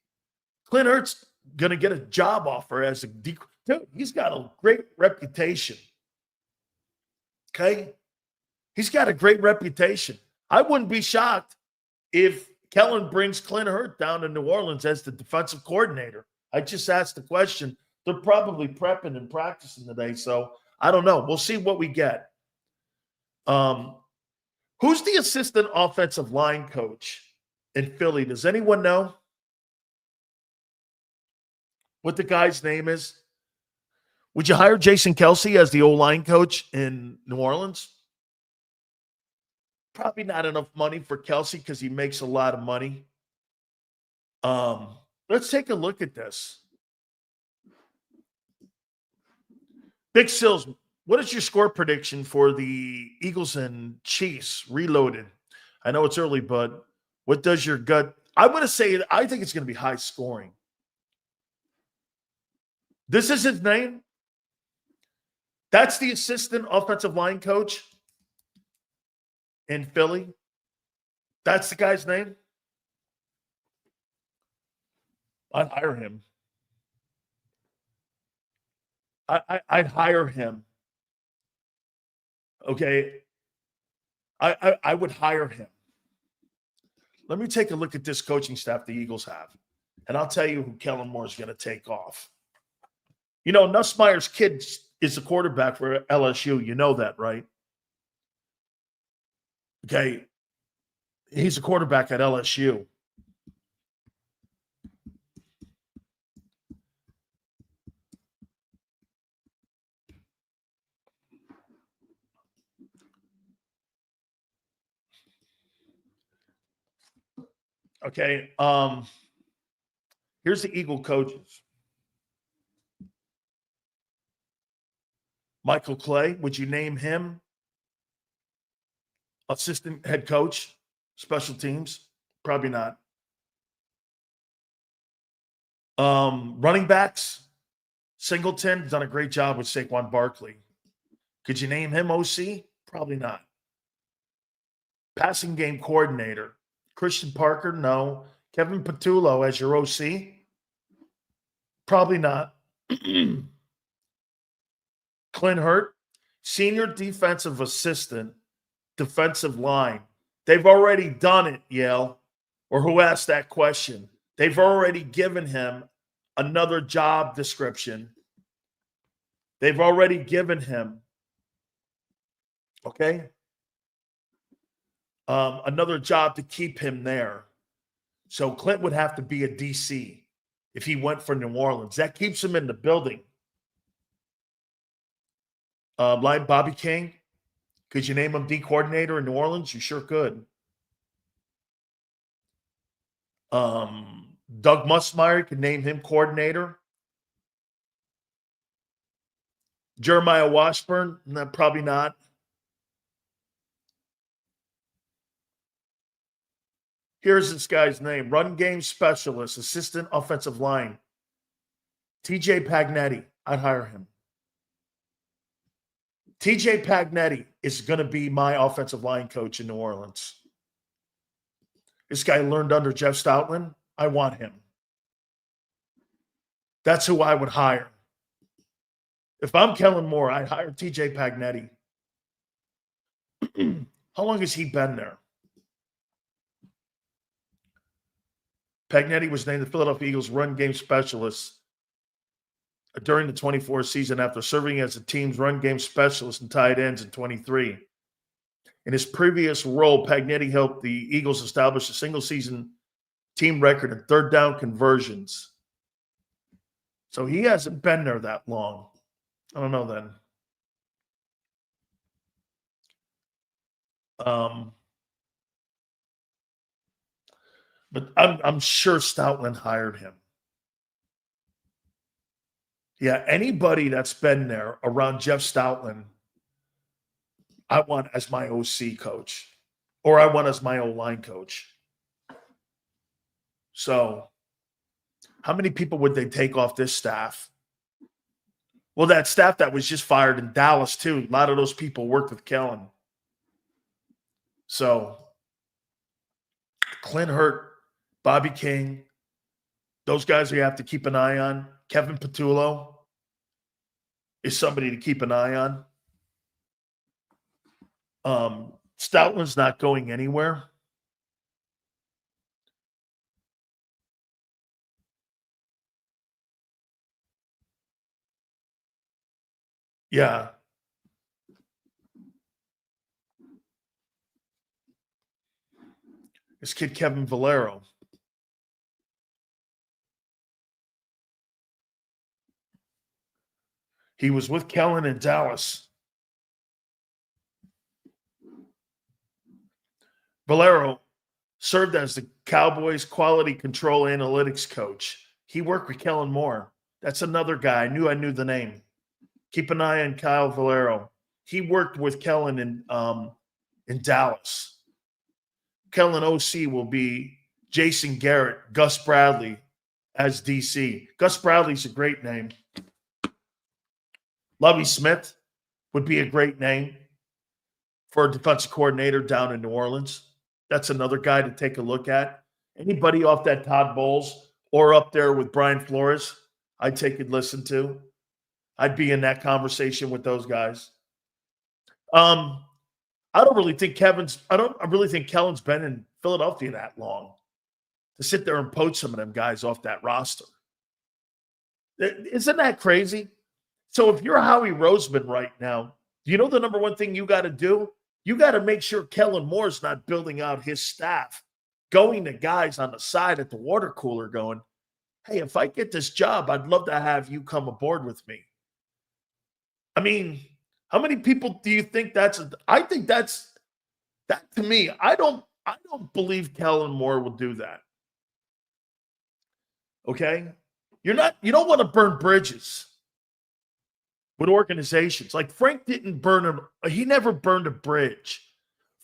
Clint Hurts going to get a job offer as a dude. He's got a great reputation. Okay? He's got a great reputation. I wouldn't be shocked if Kellen brings Clint Hurts down to New Orleans as the defensive coordinator. I just asked the question. They're probably prepping and practicing today, so I don't know. We'll see what we get. Who's the assistant offensive line coach in Philly? Does anyone know what the guy's name is? Would you hire Jason Kelce as the O-line coach in New Orleans? Probably not enough money for Kelce because he makes a lot of money. Let's take a look at this. Big Sills, what is your score prediction for the Eagles and Chiefs reloaded? I know it's early, but what does your gut? I'm going to say I think it's going to be high scoring. This is his name. That's the assistant offensive line coach in Philly. That's the guy's name. I'd hire him. I'd hire him. Okay. I would hire him. Let me take a look at this coaching staff the Eagles have, and I'll tell you who Kellen Moore is going to take off. You know, Nussmeier's kid is the quarterback for LSU. You know that, right? Okay. He's a quarterback at LSU. Okay. Here's the Eagle coaches. Michael Clay, would you name him assistant head coach, special teams? Probably not. Running backs, Singleton done a great job with Saquon Barkley. Could you name him OC? Probably not. Passing game coordinator, Christian Parker? No. Kevin Patullo as your OC? Probably not. Clint Hurt, senior defensive assistant, defensive line. They've already done it, Yale. Or who asked that question? They've already given him another job description. They've already given him, okay, another job to keep him there. So Clint would have to be a DC if he went for New Orleans. That keeps him in the building. Like Bobby King, could you name him D coordinator in New Orleans? You sure could. Doug Musmeyer could name him coordinator. Jeremiah Washburn? No, probably not. Here's this guy's name. Run game specialist, assistant offensive line. TJ Pagnetti. I'd hire him. TJ Pagnetti is going to be my offensive line coach in New Orleans. This guy learned under Jeff Stoutland. I want him. That's who I would hire. If I'm Kellen Moore, I'd hire TJ Pagnetti. How long has he been there? Pagnetti was named the Philadelphia Eagles run game specialist during the 24 season after serving as the team's run game specialist and tight ends in 23. In his previous role, Pagnetti helped the Eagles establish a single-season team record in third down conversions. So he hasn't been there that long. I don't know then. But I'm sure Stoutland hired him. Yeah, anybody that's been there around Jeff Stoutland, I want as my OC coach or I want as my O-line coach. So how many people would they take off this staff? Well, that staff that was just fired in Dallas, too, a lot of those people worked with Kellen. So Clint Hurt, Bobby King, those guys we have to keep an eye on. Kevin Patullo is somebody to keep an eye on. Stoutland's not going anywhere. Yeah. This kid, Kevin Valero. He was with Kellen in Dallas. Valero served as the Cowboys quality control analytics coach. He worked with Kellen Moore. That's another guy. I knew the name. Keep an eye on Kyle Valero. He worked with Kellen in Dallas. Kellen OC will be Jason Garrett, Gus Bradley as DC. Gus Bradley's a great name. Lovie Smith would be a great name for a defensive coordinator down in New Orleans. That's another guy to take a look at. Anybody off that Todd Bowles or up there with Brian Flores, I'd take a listen to. I'd be in that conversation with those guys. I really think Kellen's been in Philadelphia that long to sit there and poach some of them guys off that roster. Isn't that crazy? So if you're Howie Roseman right now, you know the number one thing you got to do? You got to make sure Kellen Moore's not building out his staff, going to guys on the side at the water cooler going, hey, if I get this job, I'd love to have you come aboard with me. I mean, how many people do you think I think that's that to me. I don't believe Kellen Moore will do that. Okay? You don't want to burn bridges with organizations. Like Frank didn't burn him. He never burned a bridge.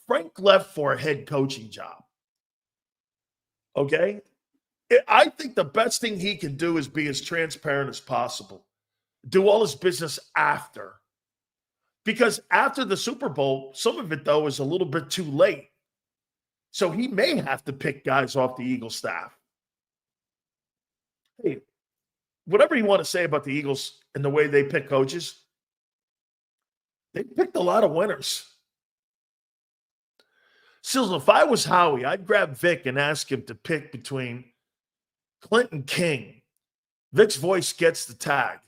Frank left for a head coaching job. Okay? I think the best thing he can do is be as transparent as possible. Do all his business after. Because after the Super Bowl, some of it, though, is a little bit too late. So he may have to pick guys off the Eagles staff. Hey, whatever you want to say about the Eagles and the way they pick coaches, they picked a lot of winners. Sills, if I was Howie, I'd grab Vic and ask him to pick between Clint and King. Vic's voice gets the tag.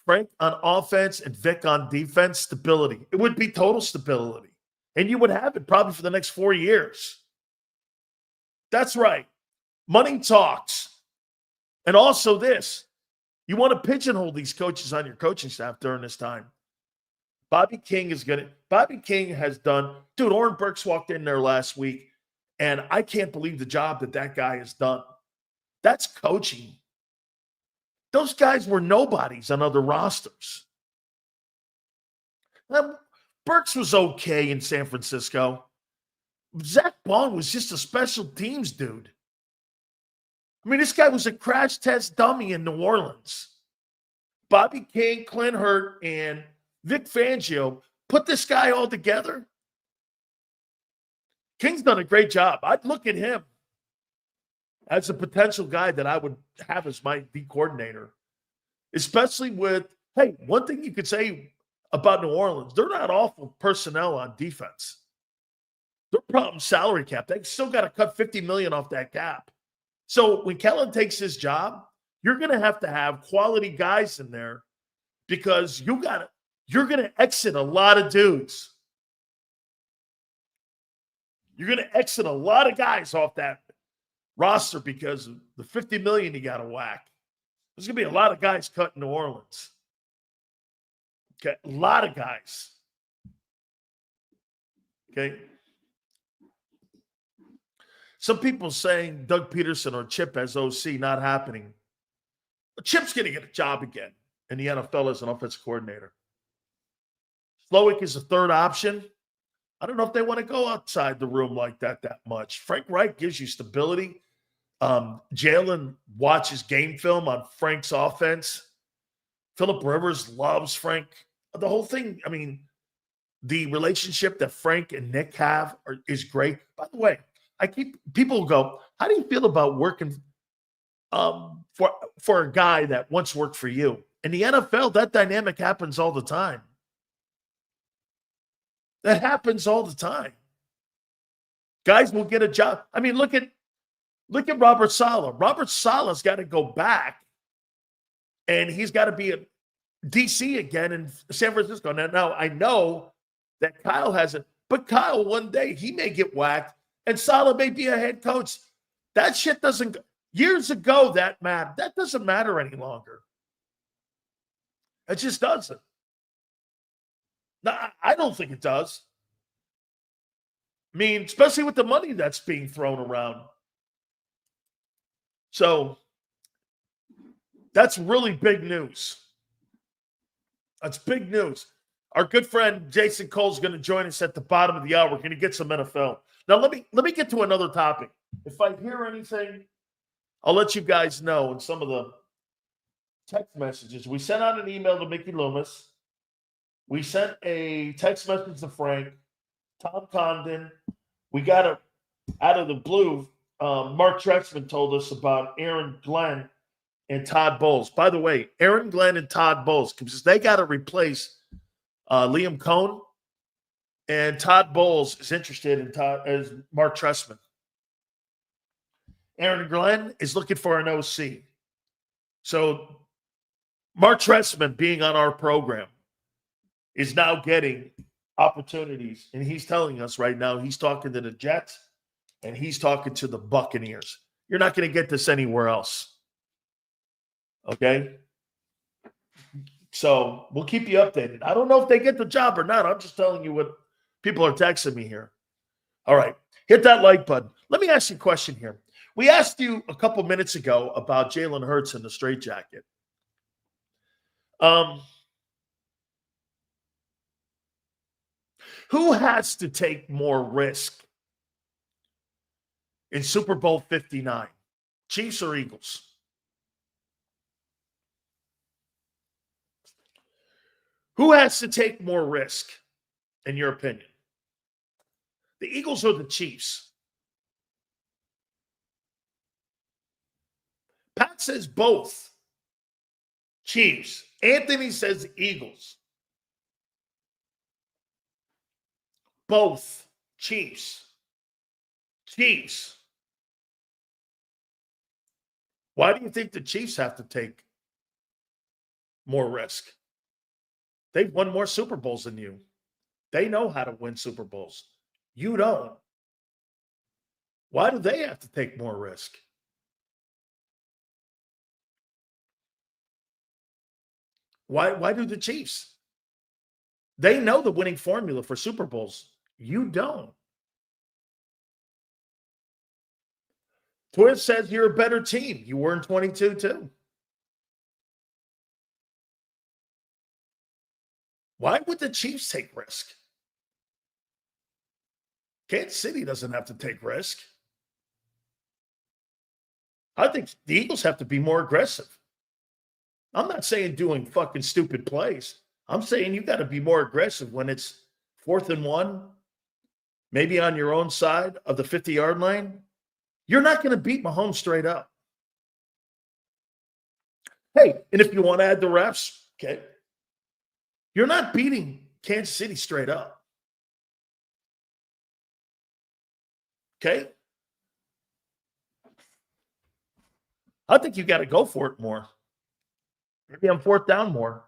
Frank on offense and Vic on defense, stability. It would be total stability. And you would have it probably for the next 4 years. That's right. Money talks. And also this, you want to pigeonhole these coaches on your coaching staff during this time. Bobby King has done, dude, Oren Burks walked in there last week, and I can't believe the job that guy has done. That's coaching. Those guys were nobodies on other rosters. Burks was okay in San Francisco. Zach Bond was just a special teams dude. I mean, this guy was a crash test dummy in New Orleans. Bobby King, Clint Hurt, and Vic Fangio put this guy all together. King's done a great job. I'd look at him as a potential guy that I would have as my D coordinator, especially with, hey, one thing you could say about New Orleans, they're not awful personnel on defense. Their problem salary cap. They still got to cut $50 million off that cap. So when Kellen takes his job, you're going to have quality guys in there because you're going to exit a lot of dudes. You're going to exit a lot of guys off that roster because of the $50 million you got to whack. There's going to be a lot of guys cut in New Orleans. Okay, a lot of guys. Okay. Some people saying Doug Peterson or Chip as OC, not happening. But Chip's going to get a job again in the NFL as an offensive coordinator. Slowick is a third option. I don't know if they want to go outside the room like that much. Frank Reich gives you stability. Jalen watches game film on Frank's offense. Phillip Rivers loves Frank. The whole thing, I mean, the relationship that Frank and Nick have is great. By the way, people go, how do you feel about working for a guy that once worked for you? In the NFL, that dynamic happens all the time. That happens all the time. Guys will get a job. I mean, look at Robert Saleh. Robert Saleh's got to go back, and he's got to be a DC again in San Francisco. Now I know that Kyle hasn't, but Kyle one day he may get whacked, and Saleh may be a head coach. That shit doesn't. Years ago, that doesn't matter any longer. It just doesn't. No, I don't think it does. I mean, especially with the money that's being thrown around. So that's really big news. That's big news. Our good friend Jason Cole's going to join us at the bottom of the hour. We're going to get some NFL. Now let me get to another topic. If I hear anything, I'll let you guys know in some of the text messages. We sent out an email to Mickey Loomis. We sent a text message to Frank, Tom Condon. We got out of the blue. Mark Trexman told us about Aaron Glenn and Todd Bowles. By the way, Aaron Glenn and Todd Bowles, because they got to replace Liam Cohn, and Todd Bowles is interested in as Mark Trexman. Aaron Glenn is looking for an OC. So Mark Trexman being on our program is now getting opportunities, and he's telling us right now he's talking to the Jets and he's talking to the Buccaneers. You're not going to get this anywhere else. Okay? So we'll keep you updated. I don't know if they get the job or not. I'm just telling you what people are texting me here. All right. Hit that like button. Let me ask you a question here. We asked you a couple minutes ago about Jalen Hurts and the straitjacket. Who has to take more risk in Super Bowl 59? Chiefs or Eagles? Who has to take more risk, in your opinion? The Eagles or the Chiefs? Pat says both. Chiefs. Anthony says Eagles. Both. Chiefs. Chiefs. Why do you think the Chiefs have to take more risk? They've won more Super Bowls than you. They know how to win Super Bowls. You don't. Why do they have to take more risk? Why do the Chiefs? They know the winning formula for Super Bowls. You don't. Twitter says you're a better team. You were in 22 too. Why would the Chiefs take risk? Kansas City doesn't have to take risk. I think the Eagles have to be more aggressive. I'm not saying doing fucking stupid plays. I'm saying you got to be more aggressive when it's 4th and 1, maybe on your own side of the 50-yard line. You're not going to beat Mahomes straight up. Hey, and if you want to add the refs, okay, you're not beating Kansas City straight up. Okay? I think you got to go for it more. Maybe on 4th down more.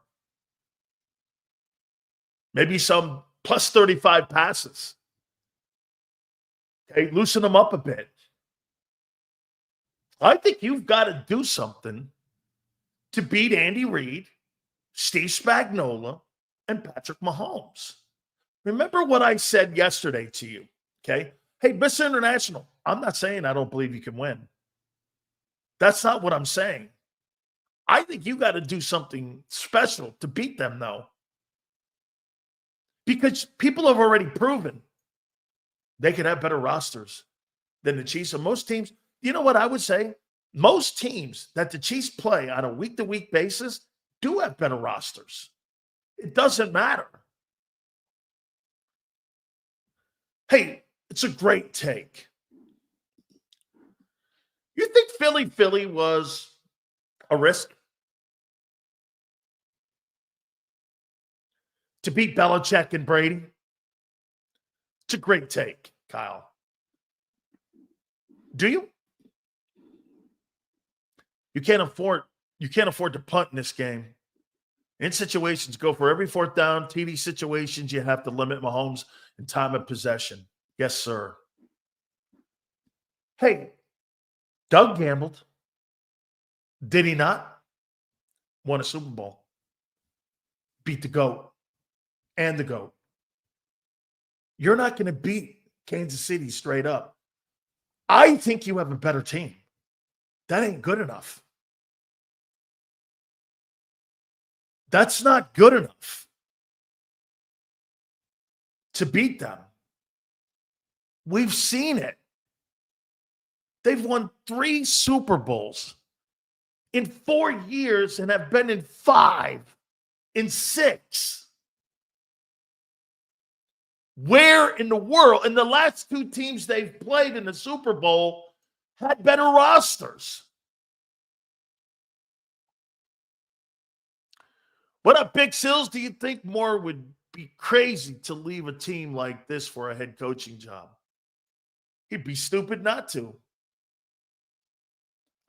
Maybe some plus 35 passes. Okay, loosen them up a bit. I think you've got to do something to beat Andy Reid, Steve Spagnuolo, and Patrick Mahomes. Remember what I said yesterday to you, okay? Hey, Mr. International, I'm not saying I don't believe you can win. That's not what I'm saying. I think you got to do something special to beat them, though. Because people have already proven they can have better rosters than the Chiefs. And most teams, you know what I would say? Most teams that the Chiefs play on a week-to-week basis do have better rosters. It doesn't matter. Hey, it's a great take. You think Philly was a risk to beat Belichick and Brady? It's a great take, Kyle. Do you? You can't afford to punt in this game. In situations, go for every fourth down. TD situations, you have to limit Mahomes in time of possession. Yes, sir. Hey, Doug gambled. Did he not? Won a Super Bowl. Beat the GOAT and the GOAT. You're not going to beat Kansas City straight up. I think you have a better team. That ain't good enough. That's not good enough to beat them. We've seen it. They've won 3 Super Bowls in 4 years and have been in 5 in 6. Where in the world, in the last 2 teams they've played in the Super Bowl, had better rosters? What up, Big Sills? Do you think Moore would be crazy to leave a team like this for a head coaching job? He'd be stupid not to.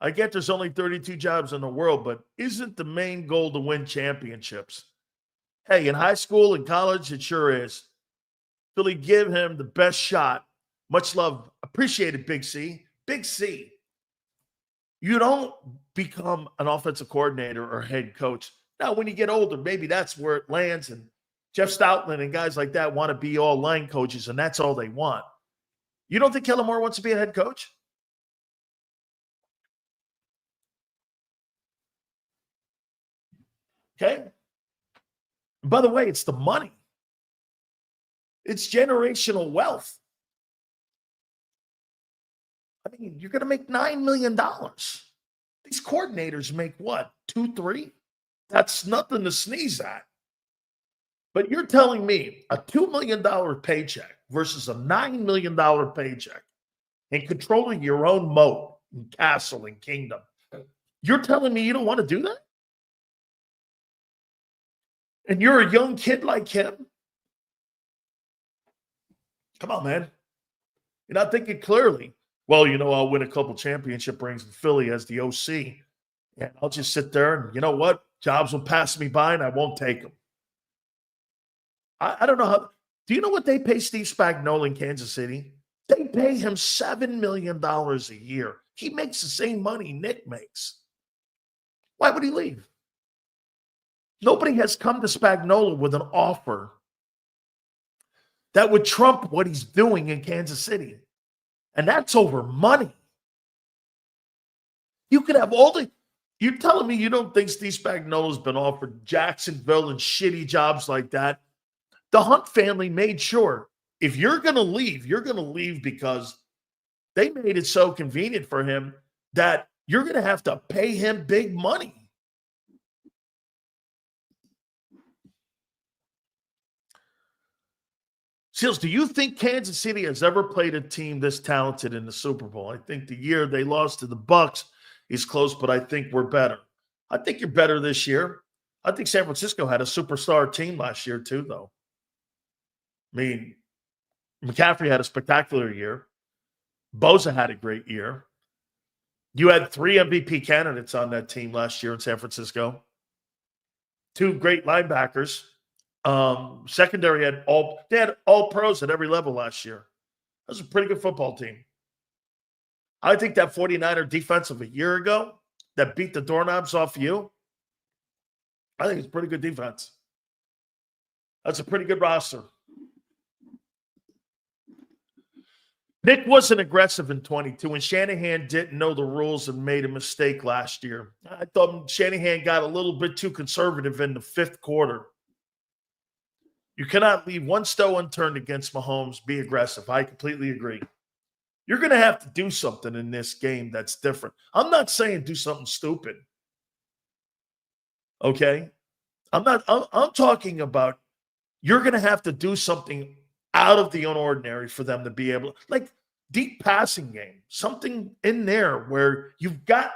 I get there's only 32 jobs in the world, but isn't the main goal to win championships? Hey, in high school and college, it sure is. Philly, give him the best shot. Much love. Appreciated, Big C. Big C. You don't become an offensive coordinator or head coach. Now, when you get older, maybe that's where it lands. And Jeff Stoutland and guys like that want to be all line coaches, and that's all they want. You don't think Kellen Moore wants to be a head coach? Okay. And by the way, it's the money. It's generational wealth. I mean, you're going to make $9 million. These coordinators make what? 2, 3? That's nothing to sneeze at. But you're telling me a $2 million paycheck versus a $9 million paycheck and controlling your own moat and castle and kingdom. You're telling me you don't want to do that? And you're a young kid like him? Come on, man. You're not thinking clearly. Well, I'll win a couple championship rings in Philly as the OC. And I'll just sit there and, you know what? Jobs will pass me by and I won't take them. I don't know how. Do you know what they pay Steve Spagnuolo in Kansas City? They pay him $7 million a year. He makes the same money Nick makes. Why would he leave? Nobody has come to Spagnuolo with an offer that would trump what he's doing in Kansas City. And that's over money. You could have all the. You're telling me you don't think Steve Spagnuolo's been offered Jacksonville and shitty jobs like that? The Hunt family made sure if you're going to leave because they made it so convenient for him that you're going to have to pay him big money. Seals, do you think Kansas City has ever played a team this talented in the Super Bowl? I think the year they lost to the Bucs is close, but I think we're better. I think you're better this year. I think San Francisco had a superstar team last year too, though. I mean, McCaffrey had a spectacular year. Bosa had a great year. You had 3 MVP candidates on that team last year in San Francisco. 2 great linebackers. Secondary had all pros at every level last year. That was a pretty good football team. I think that 49er defense of a year ago that beat the doorknobs off you, I think it's pretty good defense. That's a pretty good roster. Nick wasn't aggressive in 22, and Shanahan didn't know the rules and made a mistake last year. I thought Shanahan got a little bit too conservative in the 5th quarter. You cannot leave one stone unturned against Mahomes. Be aggressive. I completely agree. You're going to have to do something in this game that's different. I'm not saying do something stupid. Okay? I'm talking about you're going to have to do something out of the ordinary for them to be able, like deep passing game, something in there where you've got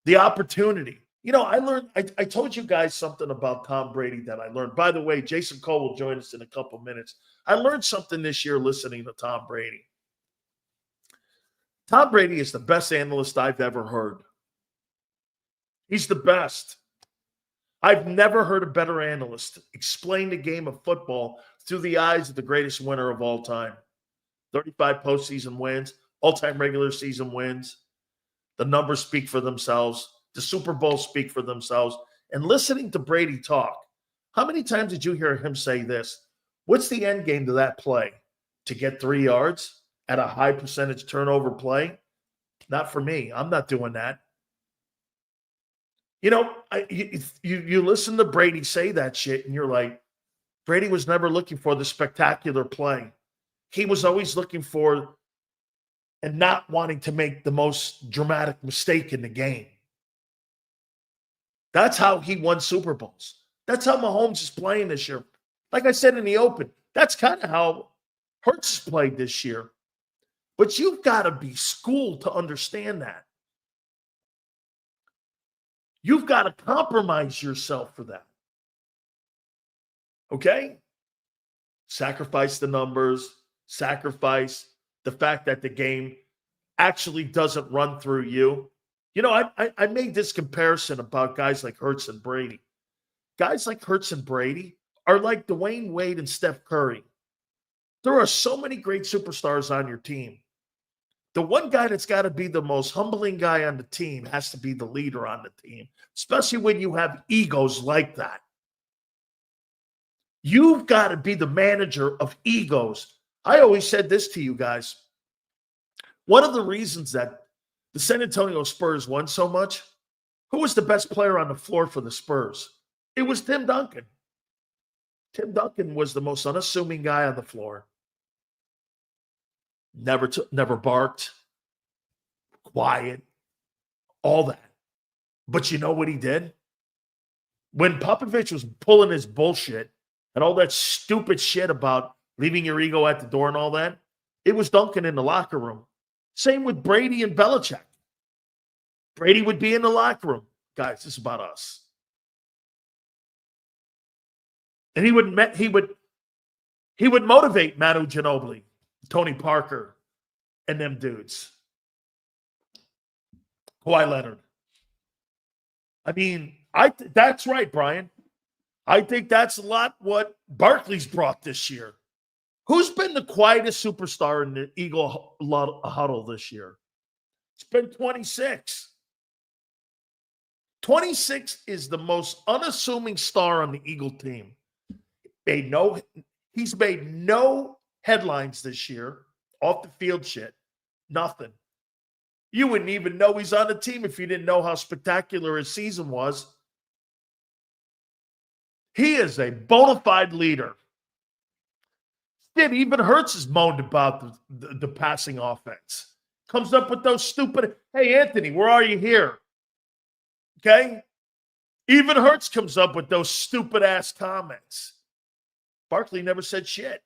the opportunity. You know, I told you guys something about Tom Brady that I learned. By the way, Jason Cole will join us in a couple minutes. I learned something this year listening to Tom Brady. Tom Brady is the best analyst I've ever heard. He's the best. I've never heard a better analyst explain the game of football through the eyes of the greatest winner of all time. 35 postseason wins, all-time regular season wins. The numbers speak for themselves. The Super Bowls speak for themselves. And listening to Brady talk, how many times did you hear him say this? What's the end game to that play? To get 3 yards at a high percentage turnover play? Not for me. I'm not doing that. You know, you listen to Brady say that shit, and you're like, Brady was never looking for the spectacular play. He was always looking for and not wanting to make the most dramatic mistake in the game. That's how he won Super Bowls. That's how Mahomes is playing this year. Like I said in the open, that's kind of how Hurts played this year. But you've got to be schooled to understand that. You've got to compromise yourself for that. Okay? Sacrifice the numbers, sacrifice the fact that the game actually doesn't run through you. You know, I made this comparison about guys like Hurts and Brady. Guys like Hurts and Brady are like Dwayne Wade and Steph Curry. There are so many great superstars on your team. The one guy that's got to be the most humbling guy on the team has to be the leader on the team, especially when you have egos like that. You've got to be the manager of egos. I always said this to you guys. One of the reasons that the San Antonio Spurs won so much, who was the best player on the floor for the Spurs? It was Tim Duncan. Tim Duncan was the most unassuming guy on the floor. Never barked, quiet, all that. But you know what he did? When Popovich was pulling his bullshit and all that stupid shit about leaving your ego at the door and all that, it was Duncan in the locker room. Same with Brady and Belichick. Brady would be in the locker room. Guys, this is about us. And he would motivate Manu Ginobili, Tony Parker, and them dudes. Kawhi Leonard. I mean, that's right, Brian. I think that's a lot what Barkley's brought this year. Who's been the quietest superstar in the Eagle huddle this year? It's been 26. 26 is the most unassuming star on the Eagle team. He's made no headlines this year, off the field shit. Nothing. You wouldn't even know he's on the team if you didn't know how spectacular his season was. He is a bona fide leader. Even Hurts has moaned about the passing offense. Comes up with those stupid, hey, Anthony, where are you here? Okay? Even Hurts comes up with those stupid-ass comments. Barkley never said shit.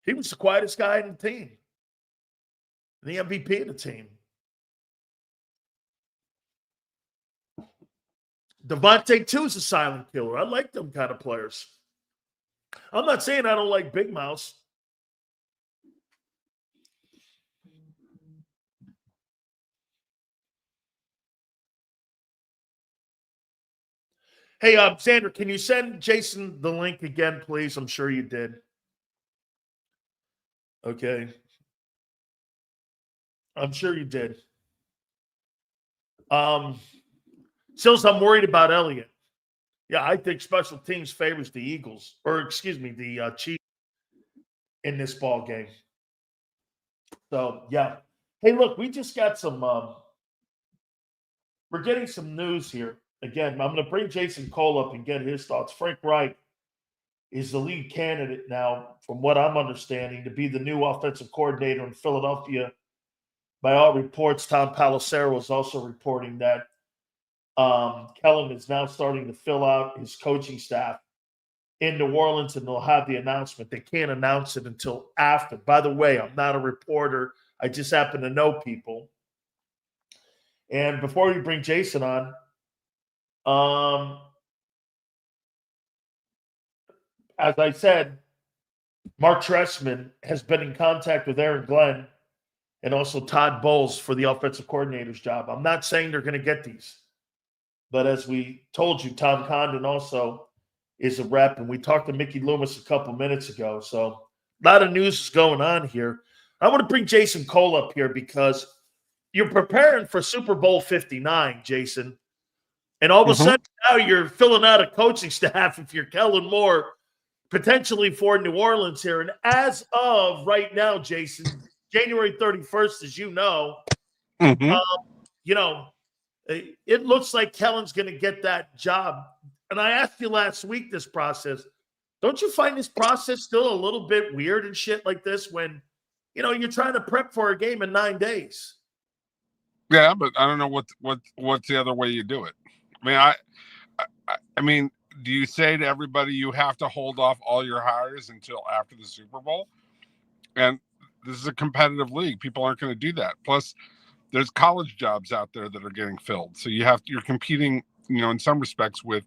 He was the quietest guy on the team. The MVP of the team. Devontae, too, is a silent killer. I like them kind of players. I'm not saying I don't like Big Mouse. Hey, Sandra, can you send Jason the link again, please? I'm sure you did. Okay. I'm sure you did. Sills, I'm worried about Elliott. Yeah, I think special teams favors the Eagles, or excuse me, the Chiefs in this ball game. So, yeah. Hey, look, we just got some we're getting some news here. Again, I'm going to bring Jason Cole up and get his thoughts. Frank Wright is the lead candidate now, from what I'm understanding, to be the new offensive coordinator in Philadelphia. By all reports, Tom Pelissero is also reporting that Kellen is now starting to fill out his coaching staff in New Orleans, and they'll have the announcement. They can't announce it until after. By the way, I'm not a reporter. I just happen to know people. And before we bring Jason on, as I said, Mark Trestman has been in contact with Aaron Glenn and also Todd Bowles for the offensive coordinator's job. I'm not saying they're going to get these, but as we told you, Tom Condon also is a rep, and we talked to Mickey Loomis a couple minutes ago. So a lot of news is going on here. I want to bring Jason Cole up here because you're preparing for Super Bowl 59, Jason. And all of a sudden now you're filling out a coaching staff if you're Kellen Moore, potentially for New Orleans here. And as of right now, Jason, January 31st, as you know, it looks like Kellen's going to get that job. And I asked you last week this process. Don't you find this process still a little bit weird and shit like this when, you're trying to prep for a game in 9 days? Yeah, but I don't know what's the other way you do it. I mean, do you say to everybody you have to hold off all your hires until after the Super Bowl? And this is a competitive league. People aren't going to do that. Plus, there's college jobs out there that are getting filled. So you're competing, in some respects with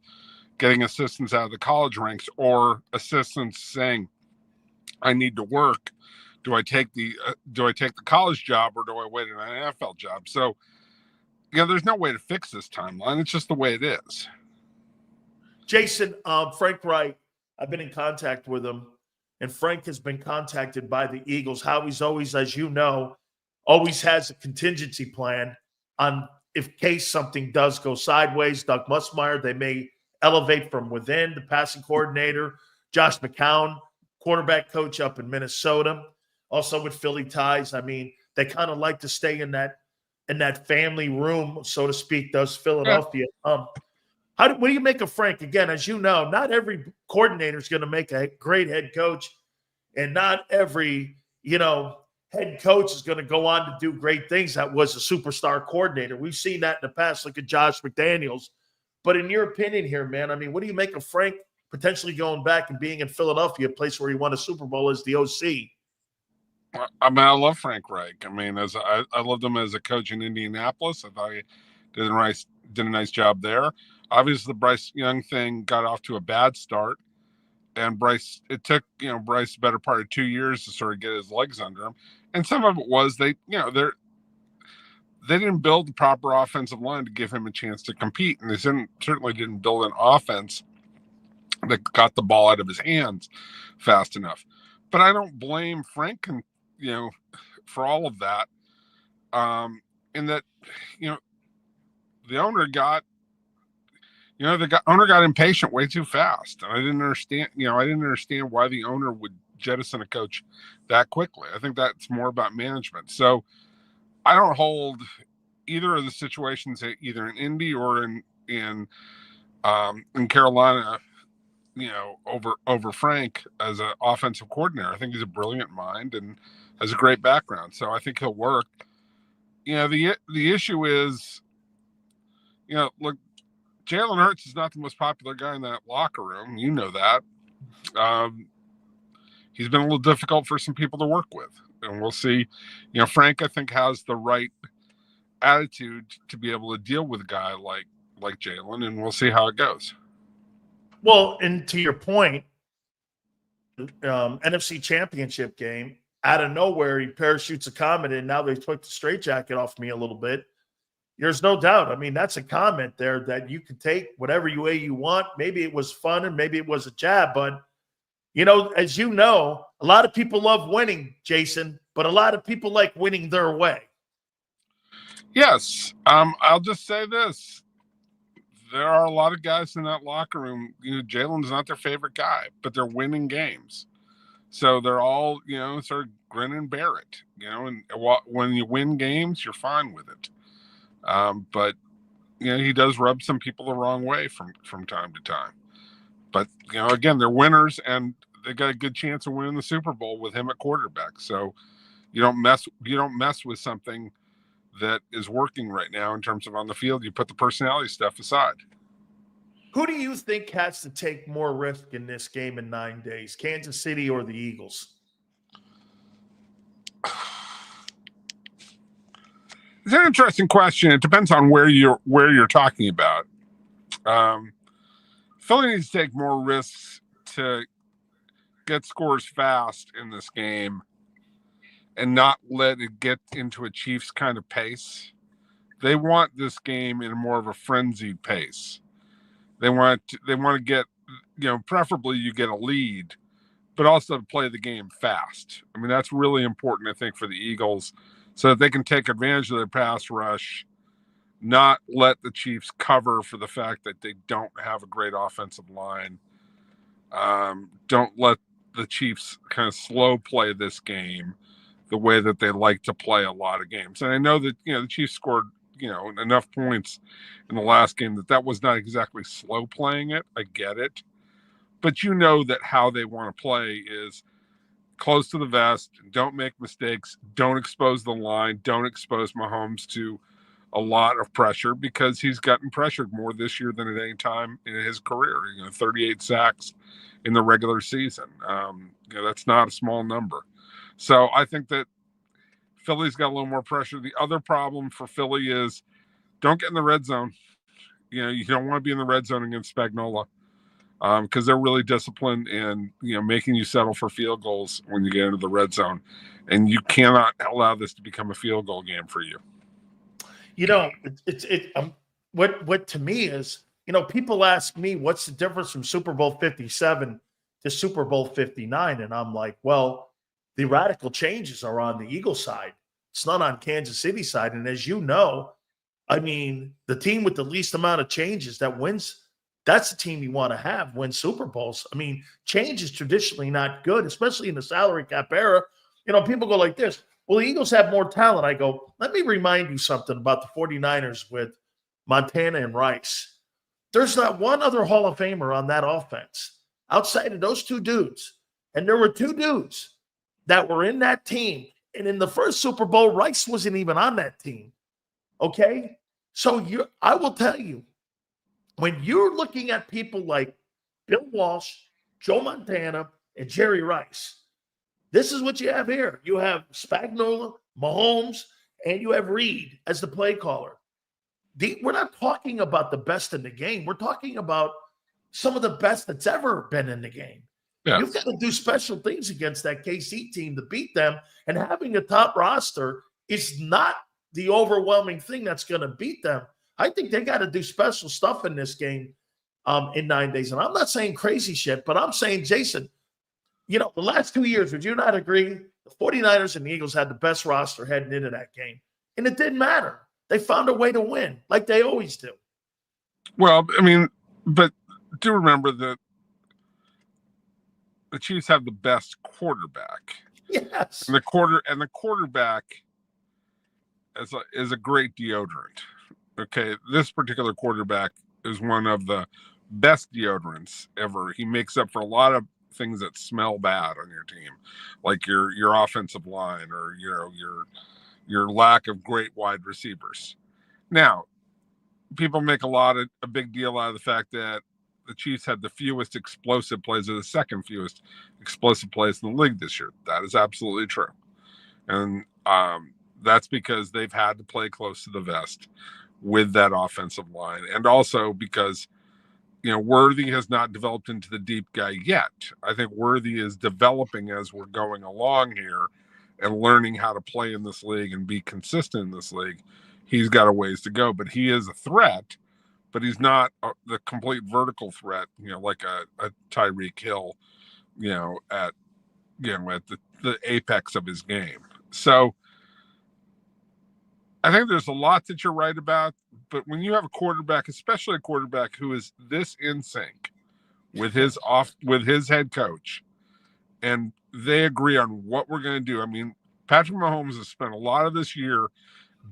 getting assistants out of the college ranks or assistants saying, I need to work. Do I take the college job or do I wait an NFL job? So, there's no way to fix this timeline. It's just the way it is. Jason, Frank Wright, I've been in contact with him, and Frank has been contacted by the Eagles. Howie's always, as you know, always has a contingency plan on if case something does go sideways. Doug Musmeyer, they may elevate from within, the passing coordinator. Josh McCown, quarterback coach up in Minnesota, also with Philly ties. I mean, they kind of like to stay in that family room, so to speak, does Philadelphia. Yeah. What do you make of Frank? Again, as you know, not every coordinator is going to make a great head coach, and not every, head coach is going to go on to do great things. That was a superstar coordinator. We've seen that in the past. Look at Josh McDaniels. But in your opinion here, man, I mean, what do you make of Frank potentially going back and being in Philadelphia, a place where he won a Super Bowl as the OC? I mean, I love Frank Reich. I mean, I loved him as a coach in Indianapolis. I thought he did a nice job there. Obviously, the Bryce Young thing got off to a bad start, and it took Bryce the better part of 2 years to sort of get his legs under him. And some of it was they didn't build the proper offensive line to give him a chance to compete, and they certainly didn't build an offense that got the ball out of his hands fast enough. But I don't blame Frank for all of that. In that, the owner got impatient way too fast. And I didn't understand why the owner would jettison a coach that quickly. I think that's more about management. So I don't hold either of the situations either in Indy or in Carolina, over Frank as an offensive coordinator. I think he's a brilliant mind and has a great background. So I think he'll work. The issue is, look, Jalen Hurts is not the most popular guy in that locker room. You know that. He's been a little difficult for some people to work with. And we'll see. Frank, I think, has the right attitude to be able to deal with a guy like Jalen, and we'll see how it goes. Well, and to your point, NFC Championship game, out of nowhere, he parachutes a comment, and now they took the straitjacket off me a little bit. There's no doubt. I mean, that's a comment there that you can take whatever way you want. Maybe it was fun and maybe it was a jab, but, as you know, a lot of people love winning, Jason, but a lot of people like winning their way. Yes. I'll just say this. There are a lot of guys in that locker room. Jalen's not their favorite guy, but they're winning games. So they're all, sort of grin and bear it, and when you win games, you're fine with it. But, he does rub some people the wrong way from time to time. But again, they're winners, and they got a good chance of winning the Super Bowl with him at quarterback. So you don't mess with something that is working right now in terms of on the field. You put the personality stuff aside. Who do you think has to take more risk in this game in 9 days, Kansas City or the Eagles? It's an interesting question. It depends on where you're talking about. Philly needs to take more risks to get scores fast in this game and not let it get into a Chiefs kind of pace. They want this game in more of a frenzied pace. They want to get, preferably you get a lead, but also to play the game fast. I mean, that's really important, I think, for the Eagles, so that they can take advantage of their pass rush, not let the Chiefs cover for the fact that they don't have a great offensive line. Don't let the Chiefs kind of slow play this game the way that they like to play a lot of games. And I know that, the Chiefs scored, enough points in the last game that was not exactly slow playing it. I get it. But that how they want to play is close to the vest, don't make mistakes, don't expose the line, don't expose Mahomes to a lot of pressure, because he's gotten pressured more this year than at any time in his career. 38 sacks in the regular season. That's not a small number. So I think that Philly's got a little more pressure. The other problem for Philly is don't get in the red zone. You don't want to be in the red zone against Spagnuolo, because they're really disciplined in making you settle for field goals when you get into the red zone, and you cannot allow this to become a field goal game for you. What to me is, people ask me what's the difference from Super Bowl 57 to Super Bowl 59, and I'm like, well, the radical changes are on the Eagles side. It's not on Kansas City side. And as you know, I mean, the team with the least amount of changes that wins, that's the team you want to have win Super Bowls. I mean, change is traditionally not good, especially in the salary cap era. People go like this, well, the Eagles have more talent. I go, let me remind you something about the 49ers with Montana and Rice. There's not one other Hall of Famer on that offense outside of those two dudes. And there were two dudes that were in that team. And in the first Super Bowl, Rice wasn't even on that team. Okay? So I will tell you, when you're looking at people like Bill Walsh, Joe Montana, and Jerry Rice, this is what you have here. You have Spagnuolo, Mahomes, and you have Reed as the play caller. We're not talking about the best in the game. We're talking about some of the best that's ever been in the game. Yeah. You've got to do special things against that KC team to beat them, and having a top roster is not the overwhelming thing that's going to beat them. I think they got to do special stuff in this game in 9 days. And I'm not saying crazy shit, but I'm saying, Jason, the last 2 years, would you not agree? The 49ers and the Eagles had the best roster heading into that game. And it didn't matter. They found a way to win, like they always do. Well, I mean, but do remember that the Chiefs have the best quarterback. Yes. And the quarterback is a great deodorant. Okay, this particular quarterback is one of the best deodorants ever. He makes up for a lot of things that smell bad on your team, like your offensive line or your lack of great wide receivers. Now, people make a big deal out of the fact that the Chiefs had the fewest explosive plays, or the second fewest explosive plays in the league this year. That is absolutely true. And that's because they've had to play close to the vest with that offensive line. And also because, Worthy has not developed into the deep guy yet. I think Worthy is developing as we're going along here and learning how to play in this league and be consistent in this league. He's got a ways to go, but he is a threat. But he's not the complete vertical threat, like a Tyreek Hill, at the apex of his game. So I think there's a lot that you're right about, but when you have a quarterback, especially a quarterback who is this in sync with his head coach, and they agree on what we're going to do. I mean, Patrick Mahomes has spent a lot of this year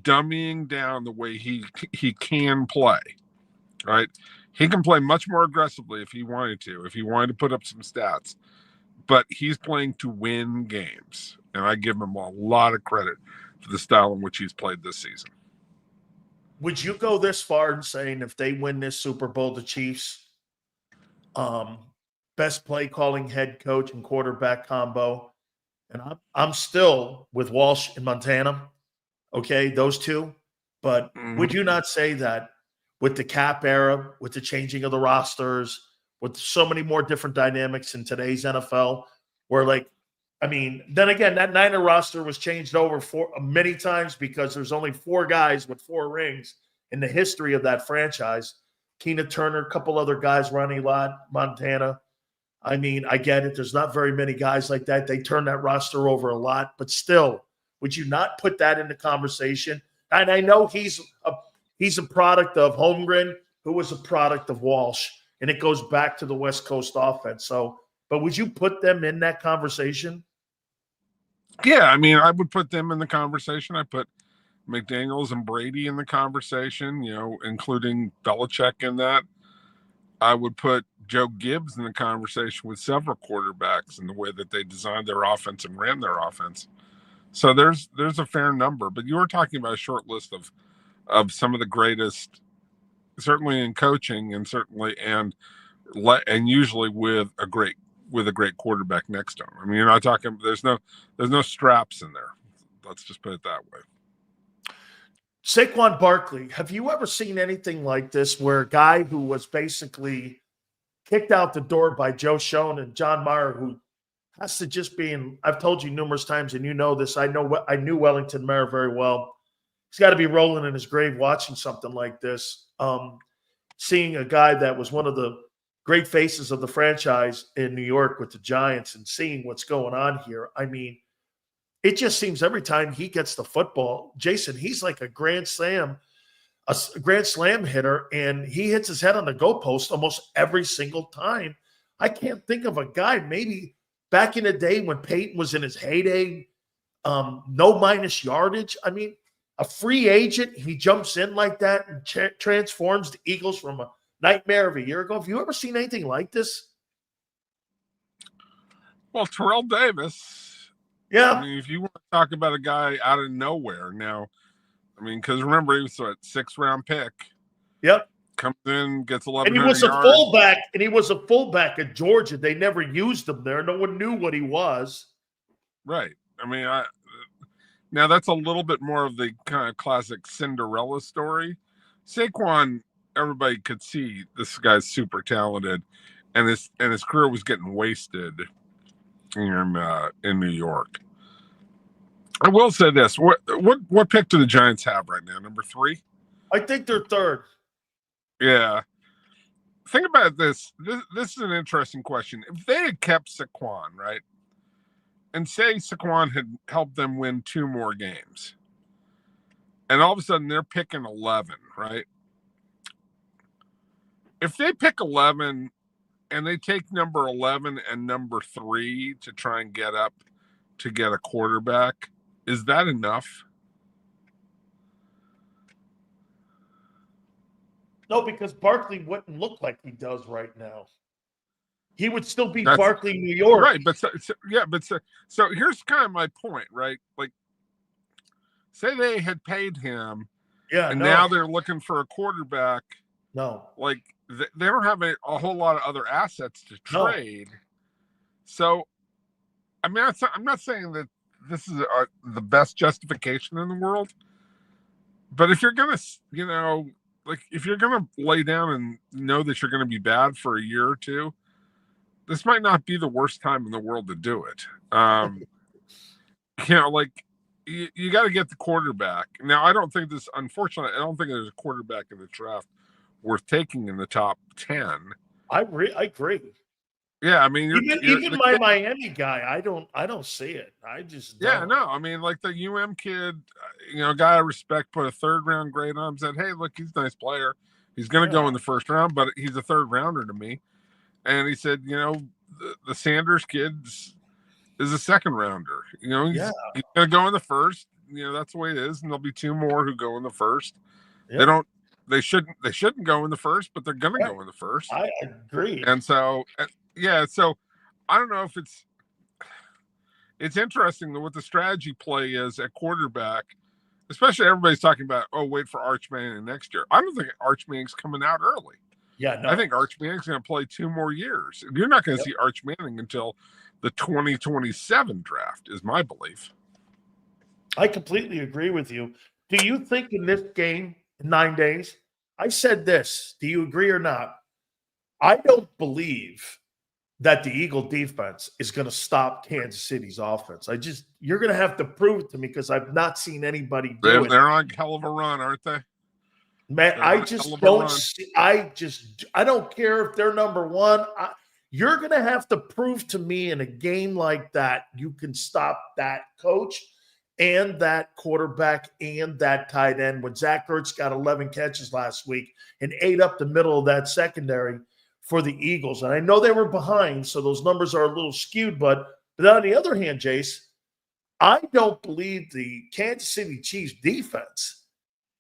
dummying down the way he can play. Right? He can play much more aggressively if he wanted to put up some stats. But he's playing to win games. And I give him a lot of credit for the style in which he's played this season. Would you go this far in saying if they win this Super Bowl, the Chiefs, best play calling head coach and quarterback combo? And I'm still with Walsh and Montana. Okay, those two. But would you not say that with the cap era, with the changing of the rosters, with so many more different dynamics in today's NFL, where then again, that Niner roster was changed over many times because there's only 4 guys with 4 rings in the history of that franchise. Keena Turner, a couple other guys, Ronnie Lott, Montana. I get it. There's not very many guys like that. They turn that roster over a lot, but still, would you not put that into conversation? And I know he's a product of Holmgren, who was a product of Walsh, and it goes back to the West Coast offense. So, but would you put them in that conversation? Yeah, I would put them in the conversation. I put McDaniels and Brady in the conversation, including Belichick in that. I would put Joe Gibbs in the conversation with several quarterbacks in the way that they designed their offense and ran their offense. So there's a fair number, but you were talking about a short list of some of the greatest, certainly in coaching and usually with a great quarterback next to him. You're not talking. There's no straps in there. Let's just put it that way. Saquon Barkley, have you ever seen anything like this where a guy who was basically kicked out the door by Joe Schoen and John Mayer, who has to just be in, I've told you numerous times, and you know this, I knew Wellington Mayer very well. He's got to be rolling in his grave watching something like this. Seeing a guy that was one of the great faces of the franchise in New York with the Giants and seeing what's going on here. It just seems every time he gets the football, Jason, he's like a grand slam hitter, and he hits his head on the goalpost almost every single time. I can't think of a guy, maybe back in the day when Peyton was in his heyday, no minus yardage. A free agent, he jumps in like that and transforms the Eagles from a nightmare of a year ago. Have you ever seen anything like this? Well, Terrell Davis. Yeah. If you want to talk about a guy out of nowhere now, because remember, he was a 6th-round pick. Yep. Comes in, gets 11. And he was a fullback, at Georgia. They never used him there. No one knew what he was. Right. Now that's a little bit more of the kind of classic Cinderella story. Saquon, everybody could see this guy's super talented, and his career was getting wasted in New York. I will say this: what pick do the Giants have right now? Number 3? I think they're 3rd. Yeah. Think about this. This is an interesting question. If they had kept Saquon, right, and say Saquon had helped them win 2 more games, and all of a sudden they're picking 11, right? If they pick 11 and they take number 11 and number 3 to try and get up to get a quarterback, is that enough? No, because Barkley wouldn't look like he does right now. He would still be Barkley, New York. Right, but so here's kind of my point, right? Like, say they had paid him, now they're looking for a quarterback. No. Like, they don't have a whole lot of other assets to trade. No. So, I'm not saying that this is the best justification in the world, but if you're going to, if you're going to lay down and know that you're going to be bad for a year or two, this might not be the worst time in the world to do it. You got to get the quarterback. Now, unfortunately, I don't think there's a quarterback in the draft worth taking in the top 10. I agree. Yeah, even my Miami guy, I don't see it. I just don't. Yeah, no, the UM kid, guy I respect, put a 3rd-round grade on him, said, hey, look, he's a nice player. He's going to go in the 1st round, but he's a 3rd-rounder to me. And he said, the Sanders kid is a 2nd-rounder. He's going to go in the 1st. That's the way it is. And there'll be 2 more who go in the 1st. Yeah. they shouldn't go in the first, but they're going to go in the first. I agree. And so, yeah, so I don't know if it's interesting what the strategy play is at quarterback, especially everybody's talking about, oh, wait for Arch Manning next year. I don't think Arch Manning's coming out early. Yeah, no. I think Arch Manning's going to play 2 more years. You're not going to see Arch Manning until the 2027 draft, is my belief. I completely agree with you. Do you think in this game, in 9 days, I said this, do you agree or not? I don't believe that the Eagle defense is going to stop Kansas City's offense. You're going to have to prove it to me because I've not seen anybody do it. They're on a hell of a run, aren't they? Man, I just don't see. I don't care if they're number one. You're going to have to prove to me in a game like that you can stop that coach and that quarterback and that tight end. When Zach Ertz got 11 catches last week and ate up the middle of that secondary for the Eagles. And I know they were behind, so those numbers are a little skewed. But on the other hand, Jace, I don't believe the Kansas City Chiefs defense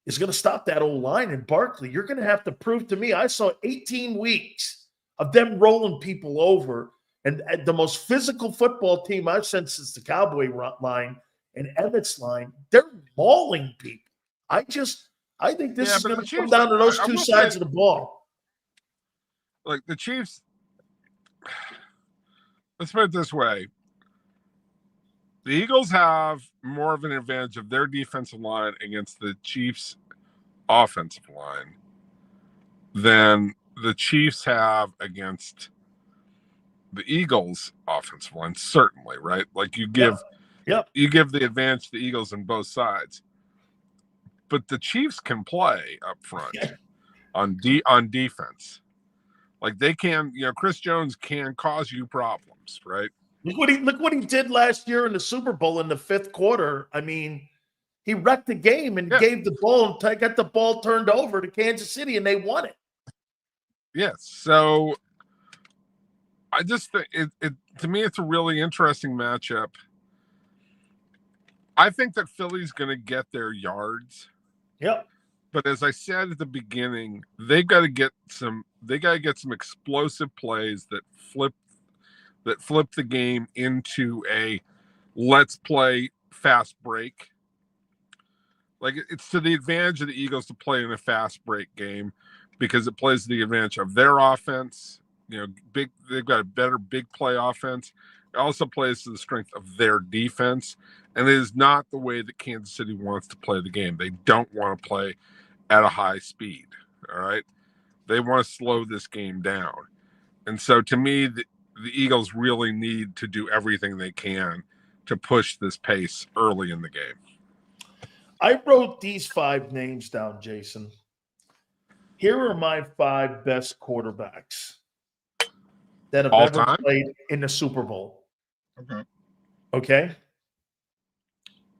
is going to stop that old line in Barkley. You're going to have to prove to me. I saw 18 weeks of them rolling people over, and the most physical football team I've seen since the Cowboy line and Emmett's line, they're mauling people. I think this is going to come down to those two sides of the ball. Like the Chiefs, let's put it this way. The Eagles have more of an advantage of their defensive line against the Chiefs' offensive line than the Chiefs have against the Eagles' offensive line, certainly, right? Like you give the advantage to the Eagles on both sides. But the Chiefs can play up front on defense. Like they can, Chris Jones can cause you problems, right? Look what he did last year in the Super Bowl in the 5th quarter. I mean, he wrecked the game and gave the ball and got the ball turned over to Kansas City, and they won it. Yes. So I just think it to me, it's a really interesting matchup. I think that Philly's going to get their yards. Yep. But as I said at the beginning, they got to get some explosive plays that flip the game into a let's play fast break. Like it's to the advantage of the Eagles to play in a fast break game because it plays to the advantage of their offense. They've got a better big play offense. It also plays to the strength of their defense. And it is not the way that Kansas City wants to play the game. They don't want to play at a high speed. All right. They want to slow this game down. And so to me, the Eagles really need to do everything they can to push this pace early in the game. I wrote these 5 names down, Jason. Here are my 5 best quarterbacks that have ever played in the Super Bowl. Okay.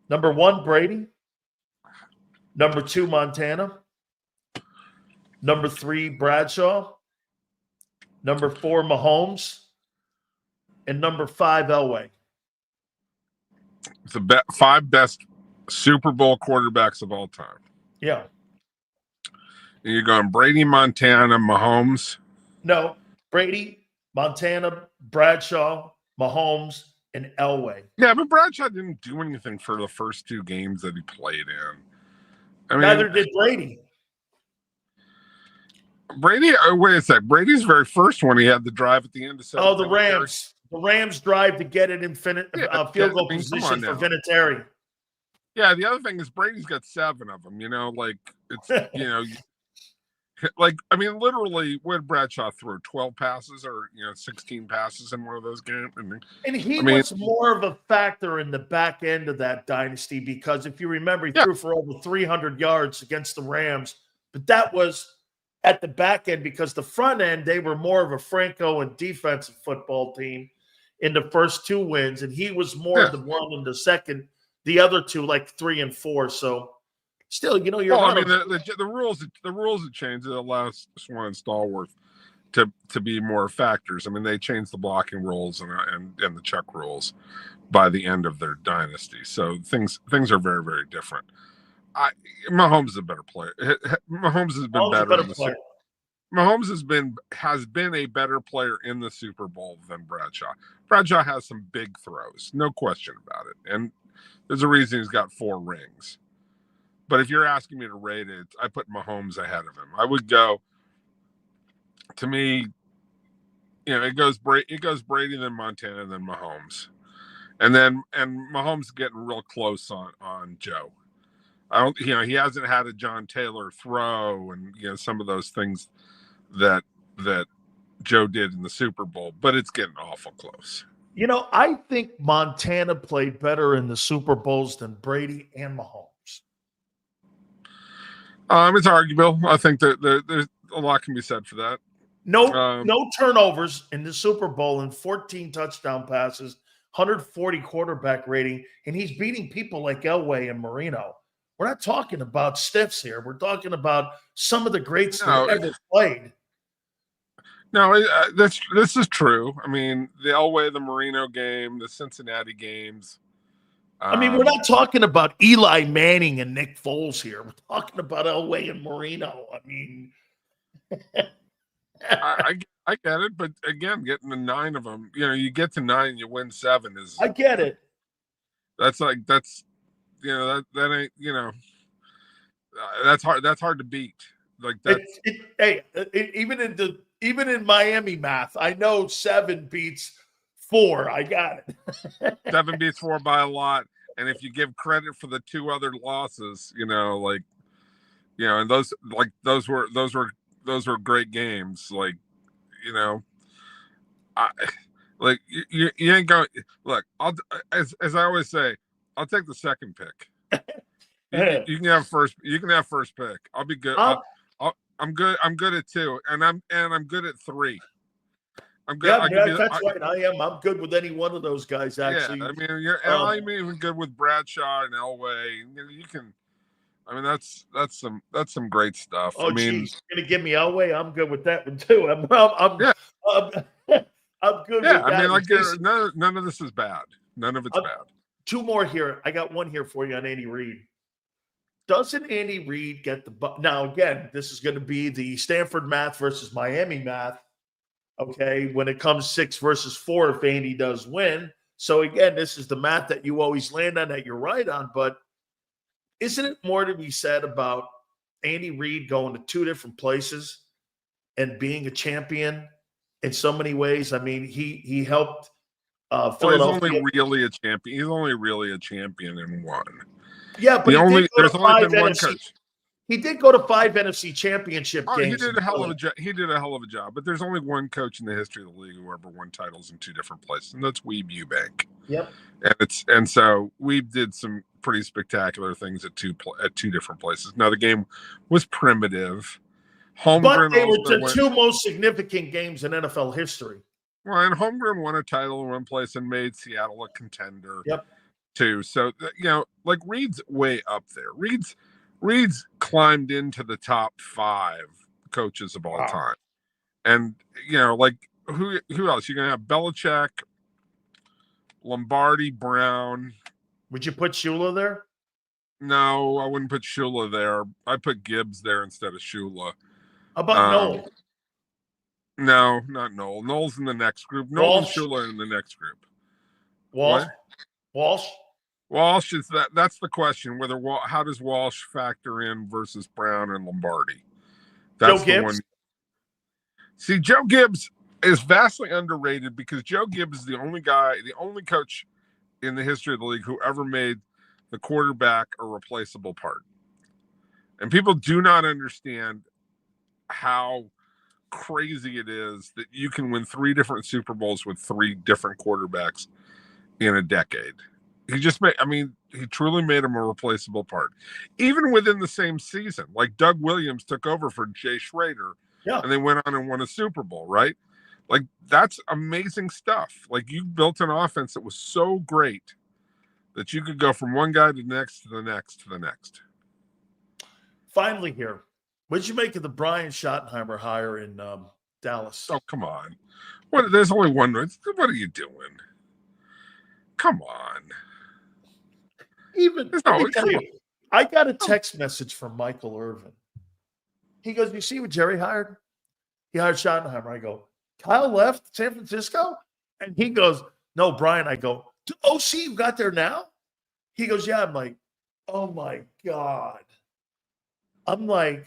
Number 1, Brady. Number 2, Montana. Number 3, Bradshaw. Number 4, Mahomes. And number 5, Elway. It's the 5 best Super Bowl quarterbacks of all time. Yeah. And you're going Brady, Montana, Mahomes? No. Brady, Montana, Bradshaw, Mahomes, and Elway. Yeah, but Bradshaw didn't do anything for the first 2 games that he played in. I mean, neither did Brady. Wait a sec. Brady's very first one, he had the drive at the end of the Rams. The Rams drive to get it in field goal position for Vinatieri. Yeah, the other thing is Brady's got 7 of them. Literally, what did Bradshaw throw? 12 passes or 16 passes in one of those games. And he was more of a factor in the back end of that dynasty because if you remember, he threw for over 300 yards against the Rams, but that was at the back end because the front end, they were more of a Franco and defensive football team in the first 2 wins, and he was more the one in the second, the other 2 like 3 and 4. So still, you're the rules have changed. It allows Swan and Stallworth to be more factors. I mean, they changed the blocking rules and the check rules by the end of their dynasty. So things are very, very different. Mahomes is a better player. Mahomes has been better in the Super Bowl. Mahomes has been a better player in the Super Bowl than Bradshaw. Bradshaw has some big throws, no question about it. And there's a reason he's got 4 rings. But if you're asking me to rate it, I put Mahomes ahead of him. I would go, to me, it goes Brady, then Montana, then Mahomes. And Mahomes getting real close on Joe. He hasn't had a John Taylor throw and some of those things that Joe did in the Super Bowl, but it's getting awful close. I think Montana played better in the Super Bowls than Brady and Mahomes. It's arguable. I think that there's a lot can be said for that. No turnovers in the Super Bowl and 14 touchdown passes, 140 quarterback rating, and he's beating people like Elway and Marino. We're not talking about stiffs here. We're talking about some of the greats that ever played. No, this is true. I mean, the Elway, the Marino game, the Cincinnati games. We're not talking about Eli Manning and Nick Foles here. We're talking about Elway and Marino. I get it, but again, getting to 9 of them, you get to 9, you win 7 is. I get it. That's ain't that's hard. That's hard to beat. Like that. Even in Miami math, I know 7 beats 4. I got it. 7 beats 4 by a lot. And if you give credit for the 2 other losses, and those were great games. You ain't going. Look, as I always say, I'll take the second pick. You can have first. You can have first pick. I'll be good. I'm good. I'm good at 2, and I'm good at 3. I'm good. That's right. I am. I'm good with any one of those guys. Actually, yeah. I'm even good with Bradshaw and Elway. You can. That's some great stuff. Oh, geez, you're gonna give me Elway? I'm good with that one too. I'm good. Yeah, with that. none of this is bad. None of it's bad. 2 more here. I got one here for you on Andy Reid. Doesn't Andy Reid get the now? Again, this is going to be the Stanford math versus Miami math. Okay, when it comes 6 versus 4, if Andy does win. So again, this is the math that you always land on, that you're right on. But isn't it more to be said about Andy Reid going to 2 different places and being a champion in so many ways? He helped Philadelphia. He's only really a champion. He's only really a champion in 1. Yeah, but there's only been 1 coach. He did go to 5 NFC championship games. He did a hell of a job. But there's only 1 coach in the history of the league who ever won titles in 2 different places, and that's Weeb Eubank. Yep. And so Weeb did some pretty spectacular things at 2 different places. Now the game was primitive. But they were the 2 most significant games in NFL history. Well, and Holmgren won a title in 1 place and made Seattle a contender. Yep. Too. So Reid's way up there. Reid's climbed into the top 5 coaches of all time. And who else? You're gonna have Belichick, Lombardi, Brown. Would you put Shula there? No, I wouldn't put Shula there. I put Gibbs there instead of Shula. How about Noel? No, not Noel. Noel's in the next group. Noel and Shula are in the next group. Walsh? Walsh is that's the question. How does Walsh factor in versus Brown and Lombardi? That's Joe Gibbs? One. See, Joe Gibbs is vastly underrated because Joe Gibbs is the only coach in the history of the league who ever made the quarterback a replaceable part. And people do not understand how crazy it is that you can win 3 different Super Bowls with 3 different quarterbacks in a decade. He truly made him a replaceable part. Even within the same season, like Doug Williams took over for Jay Schrader, and they went on and won a Super Bowl, right? Like, that's amazing stuff. Like, you built an offense that was so great that you could go from one guy to the next, to the next, to the next. Finally here, what did you make of the Brian Schottenheimer hire in Dallas? Oh, come on. There's only one. What are you doing? Come on. I got a text message from Michael Irvin. He goes, "You see what Jerry hired? He hired Schottenheimer." I go, "Kyle left San Francisco?" And he goes, "No, Brian." I go, "Oh, see, you got there now?" He goes, "Yeah." I'm like, "Oh my God." I'm like,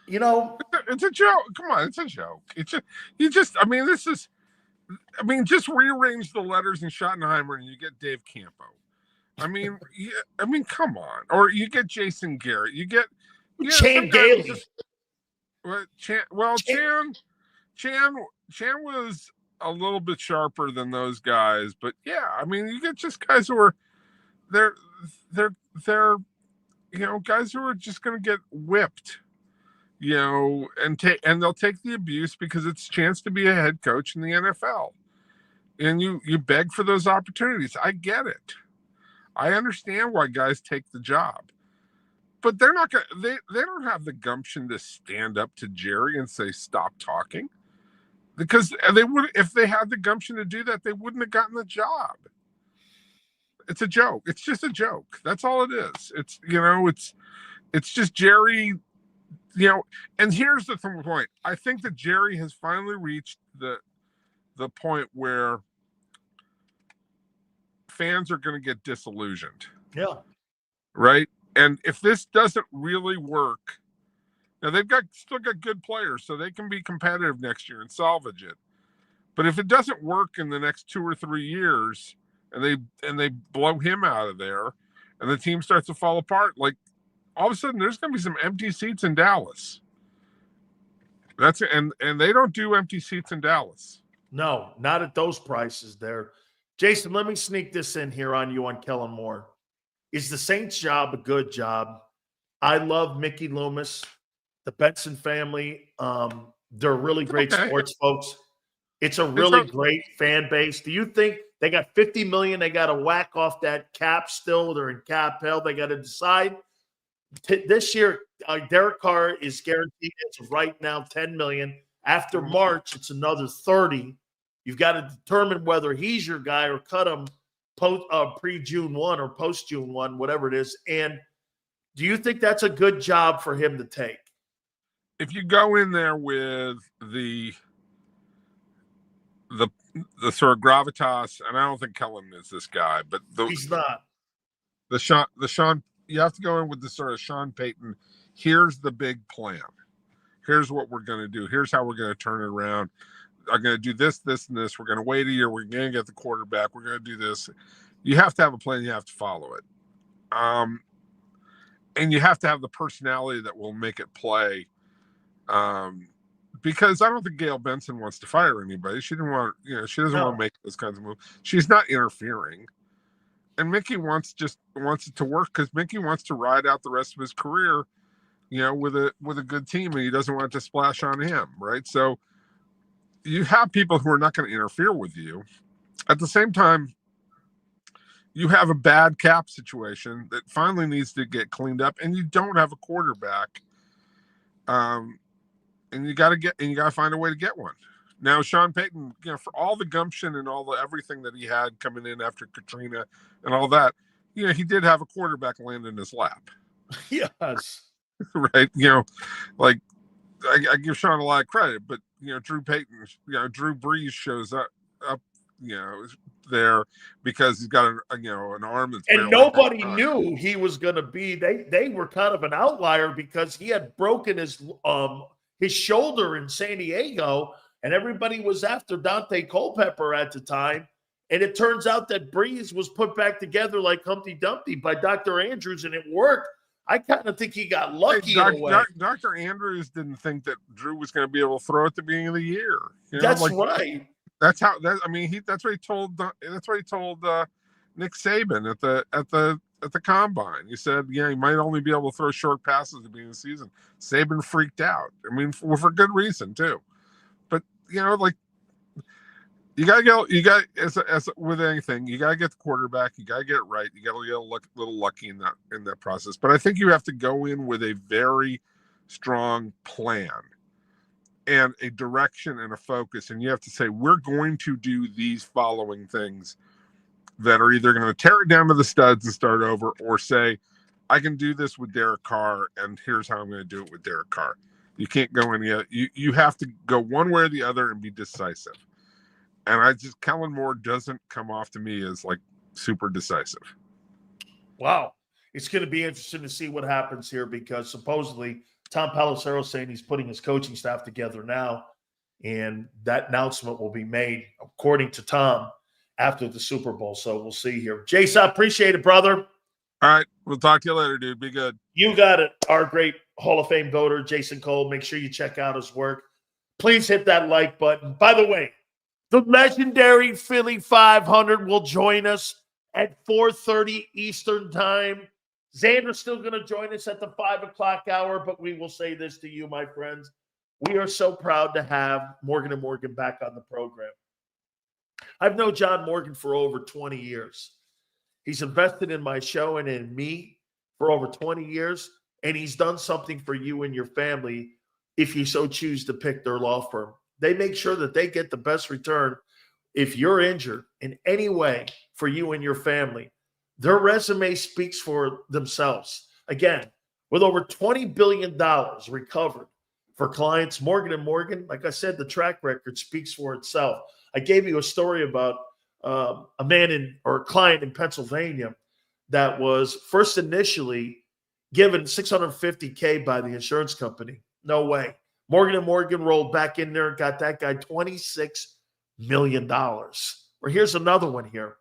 It's a joke. Come on, it's a joke. Just rearrange the letters in Schottenheimer and you get Dave Campo. Come on. Or you get Jason Garrett. You get Chan Gailey. Chan was a little bit sharper than those guys, but yeah, you get just guys who are they're guys who are just going to get whipped, and they'll take the abuse because it's a chance to be a head coach in the NFL, and you beg for those opportunities. I get it. I understand why guys take the job, but they're not going. They don't have the gumption to stand up to Jerry and say stop talking, because they would, if they had the gumption to do that, they wouldn't have gotten the job. It's a joke. It's just a joke. That's all it is. It's just Jerry, and here's the point. I think that Jerry has finally reached the point where fans are going to get disillusioned. Yeah. Right? And if this doesn't really work, now they've still got good players, so they can be competitive next year and salvage it. But if it doesn't work in the next 2 or 3 years, and they blow him out of there, and the team starts to fall apart, like all of a sudden there's going to be some empty seats in Dallas. And they don't do empty seats in Dallas. No, not at those prices there. Jason, let me sneak this in here on you on Kellen Moore. Is the Saints' job a good job? I love Mickey Loomis, the Benson family. They're really great sports folks. It's a really great fan base. Do you think they got $50 million? They got to whack off that cap still. They're in cap hell. They got to decide. This year, Derek Carr is guaranteed as of right now $10 million. After March, it's another $30. You've got to determine whether he's your guy or cut him pre-June 1 or post-June 1, whatever it is. And do you think that's a good job for him to take? If you go in there with the sort of gravitas, and I don't think Kellen is this guy, but he's not. The Sean, you have to go in with the sort of Sean Payton. Here's the big plan. Here's what we're going to do. Here's how we're going to turn it around. I'm going to do this, this, and this. We're going to wait a year. We're going to get the quarterback. We're going to do this. You have to have a plan. You have to follow it. And you have to have the personality that will make it play. Because I don't think Gail Benson wants to fire anybody. She didn't want, she doesn't want to make those kinds of moves. She's not interfering. And Mickey wants it to work because Mickey wants to ride out the rest of his career, with a good team, and he doesn't want it to splash on him, right? So you have people who are not going to interfere with you. At the same time, you have a bad cap situation that finally needs to get cleaned up, and you don't have a quarterback. And you got to find a way to get one. Now, Sean Payton, for all the gumption and all the everything that he had coming in after Katrina and all that, he did have a quarterback land in his lap. Yes. Right. Like I give Sean a lot of credit, but Drew Payton, Drew Brees shows up, there because he's got an arm that's, and nobody knew he was going to be. They were kind of an outlier because he had broken his shoulder in San Diego, and everybody was after Dante Culpepper at the time. And it turns out that Brees was put back together like Humpty Dumpty by Dr. Andrews, and it worked. I kind of think he got lucky in a way. Dr. Andrews didn't think that Drew was going to be able to throw at the beginning of the year. That's right. That's how. That's what he told. That's what he told Nick Saban at the combine. He said, he might only be able to throw short passes at the beginning of the season. Saban freaked out. For good reason too. But you got as with anything, you got to get the quarterback. You got to get it right. You got to get a little lucky in that process. But I think you have to go in with a very strong plan and a direction and a focus, and you have to say, we're going to do these following things that are either going to tear it down to the studs and start over, or say, I can do this with Derek Carr, and here's how I'm going to do it with Derek Carr. You can't go any other. You have to go one way or the other and be decisive. And Kellen Moore doesn't come off to me as like super decisive. Wow. It's going to be interesting to see what happens here because supposedly Tom Pelissero saying he's putting his coaching staff together now, and that announcement will be made, according to Tom, after the Super Bowl. So we'll see here. Jason, I appreciate it, brother. All right. We'll talk to you later, dude. Be good. You got it. Our great Hall of Fame voter, Jason Cole. Make sure you check out his work. Please hit that like button. By the way, the legendary Philly 500 will join us at 4:30 Eastern time. Xander's still going to join us at the 5 o'clock hour, but we will say this to you, my friends. We are so proud to have Morgan & Morgan back on the program. I've known John Morgan for over 20 years. He's invested in my show and in me for over 20 years, and he's done something for you and your family if you so choose to pick their law firm. They make sure that they get the best return if you're injured in any way for you and your family. Their resume speaks for themselves. Again, with over $20 billion recovered for clients, Morgan & Morgan, like I said, the track record speaks for itself. I gave you a story about a client in Pennsylvania that was first initially given $650K by the insurance company. No way. Morgan & Morgan rolled back in there and got that guy $26 million. Or here's another one here.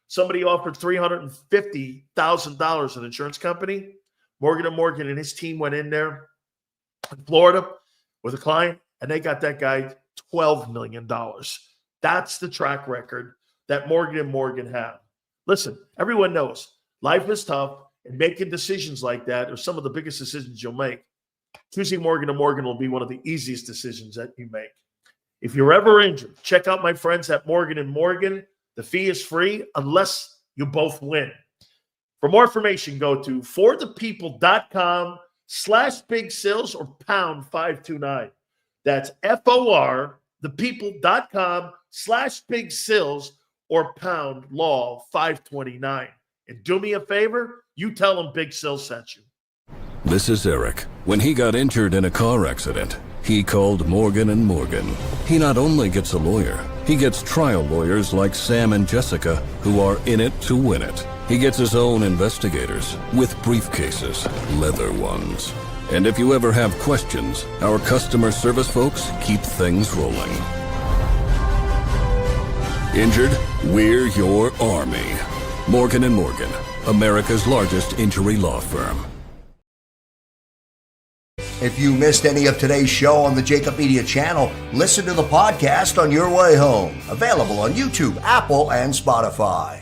Somebody offered $350,000 an insurance company. Morgan & Morgan and his team went in there in Florida with a client, and they got that guy $12 million. That's the track record that Morgan & Morgan have. Listen, everyone knows life is tough, and making decisions like that are some of the biggest decisions you'll make. Choosing Morgan & Morgan will be one of the easiest decisions that you make. If you're ever injured, check out my friends at Morgan & Morgan. The fee is free unless you both win. For more information, go to forthepeople.com/big sales or pound 529. That's forthepeople.com/big sales or pound law 529. And do me a favor, you tell them Big Sales sent you. This is Eric. When he got injured in a car accident, he called Morgan & Morgan. He not only gets a lawyer, he gets trial lawyers like Sam and Jessica, who are in it to win it. He gets his own investigators with briefcases, leather ones. And if you ever have questions, our customer service folks keep things rolling. Injured? We're your army. Morgan & Morgan, America's largest injury law firm. If you missed any of today's show on the JAKIB Media channel, listen to the podcast on your way home. Available on YouTube, Apple, and Spotify.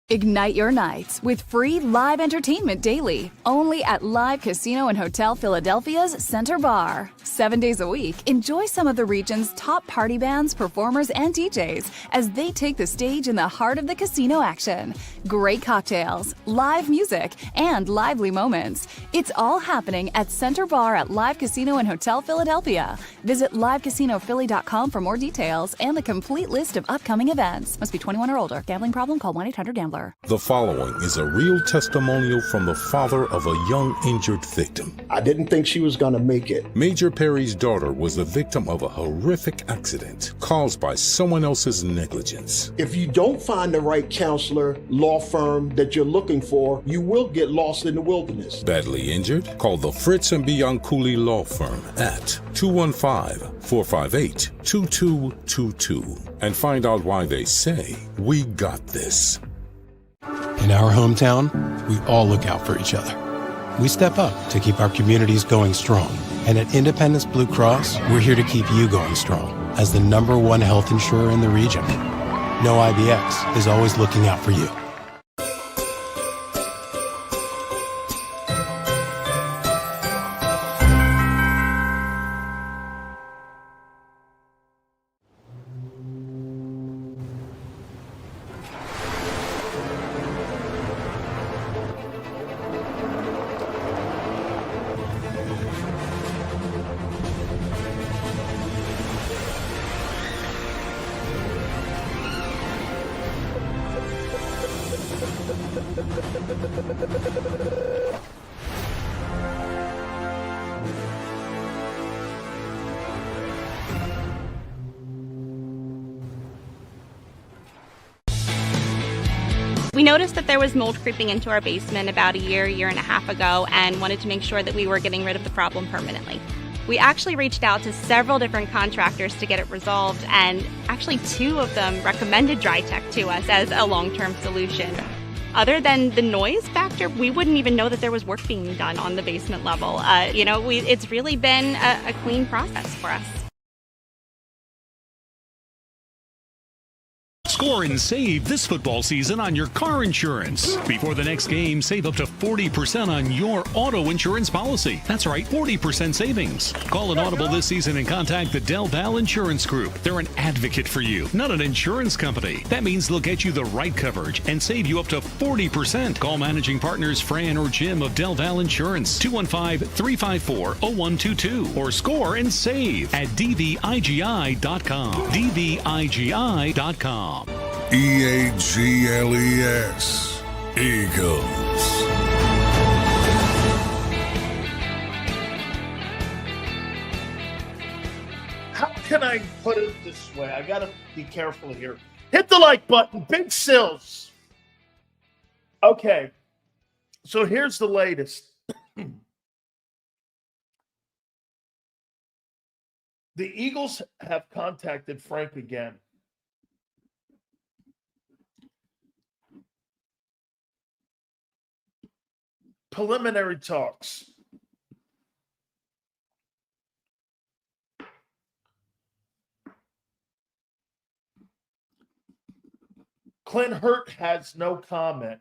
Ignite your nights with free live entertainment daily, only at Live Casino and Hotel Philadelphia's Center Bar. 7 days a week, enjoy some of the region's top party bands, performers, and DJs as they take the stage in the heart of the casino action. Great cocktails, live music, and lively moments. It's all happening at Center Bar at Live Casino and Hotel Philadelphia. Visit livecasinophilly.com for more details and the complete list of upcoming events. Must be 21 or older. Gambling problem? Call 1-800-GAMBLER. The following is a real testimonial from the father of a young injured victim. I didn't think she was going to make it. Major Perry's daughter was the victim of a horrific accident caused by someone else's negligence. If you don't find the right counselor, law firm that you're looking for, you will get lost in the wilderness. Badly injured? Call the Fritz and Bianculli Law Firm at 215-458-2222 and find out why they say, "We got this." In our hometown, we all look out for each other. We step up to keep our communities going strong. And at Independence Blue Cross, we're here to keep you going strong as the #1 health insurer in the region. No IBX is always looking out for you. We noticed that there was mold creeping into our basement about a year and a half ago, and wanted to make sure that we were getting rid of the problem permanently. We actually reached out to several different contractors to get it resolved, and actually 2 of them recommended DryTech to us as a long-term solution. Other than the noise factor, we wouldn't even know that there was work being done on the basement level. It's really been a clean process for us. Score and save this football season on your car insurance. Before the next game, save up to 40% on your auto insurance policy. That's right, 40% savings. Call an Audible this season and contact the Del Val Insurance Group. They're an advocate for you, not an insurance company. That means they'll get you the right coverage and save you up to 40%. Call managing partners Fran or Jim of Del Val Insurance, 215-354-0122, or score and save at dvigi.com. dvigi.com. EAGLES. Eagles. How can I put it this way? I got to be careful here. Hit the like button. Big Sills. Okay. So here's the latest. The Eagles have contacted Frank again. Preliminary talks. Clint Hurt has no comment.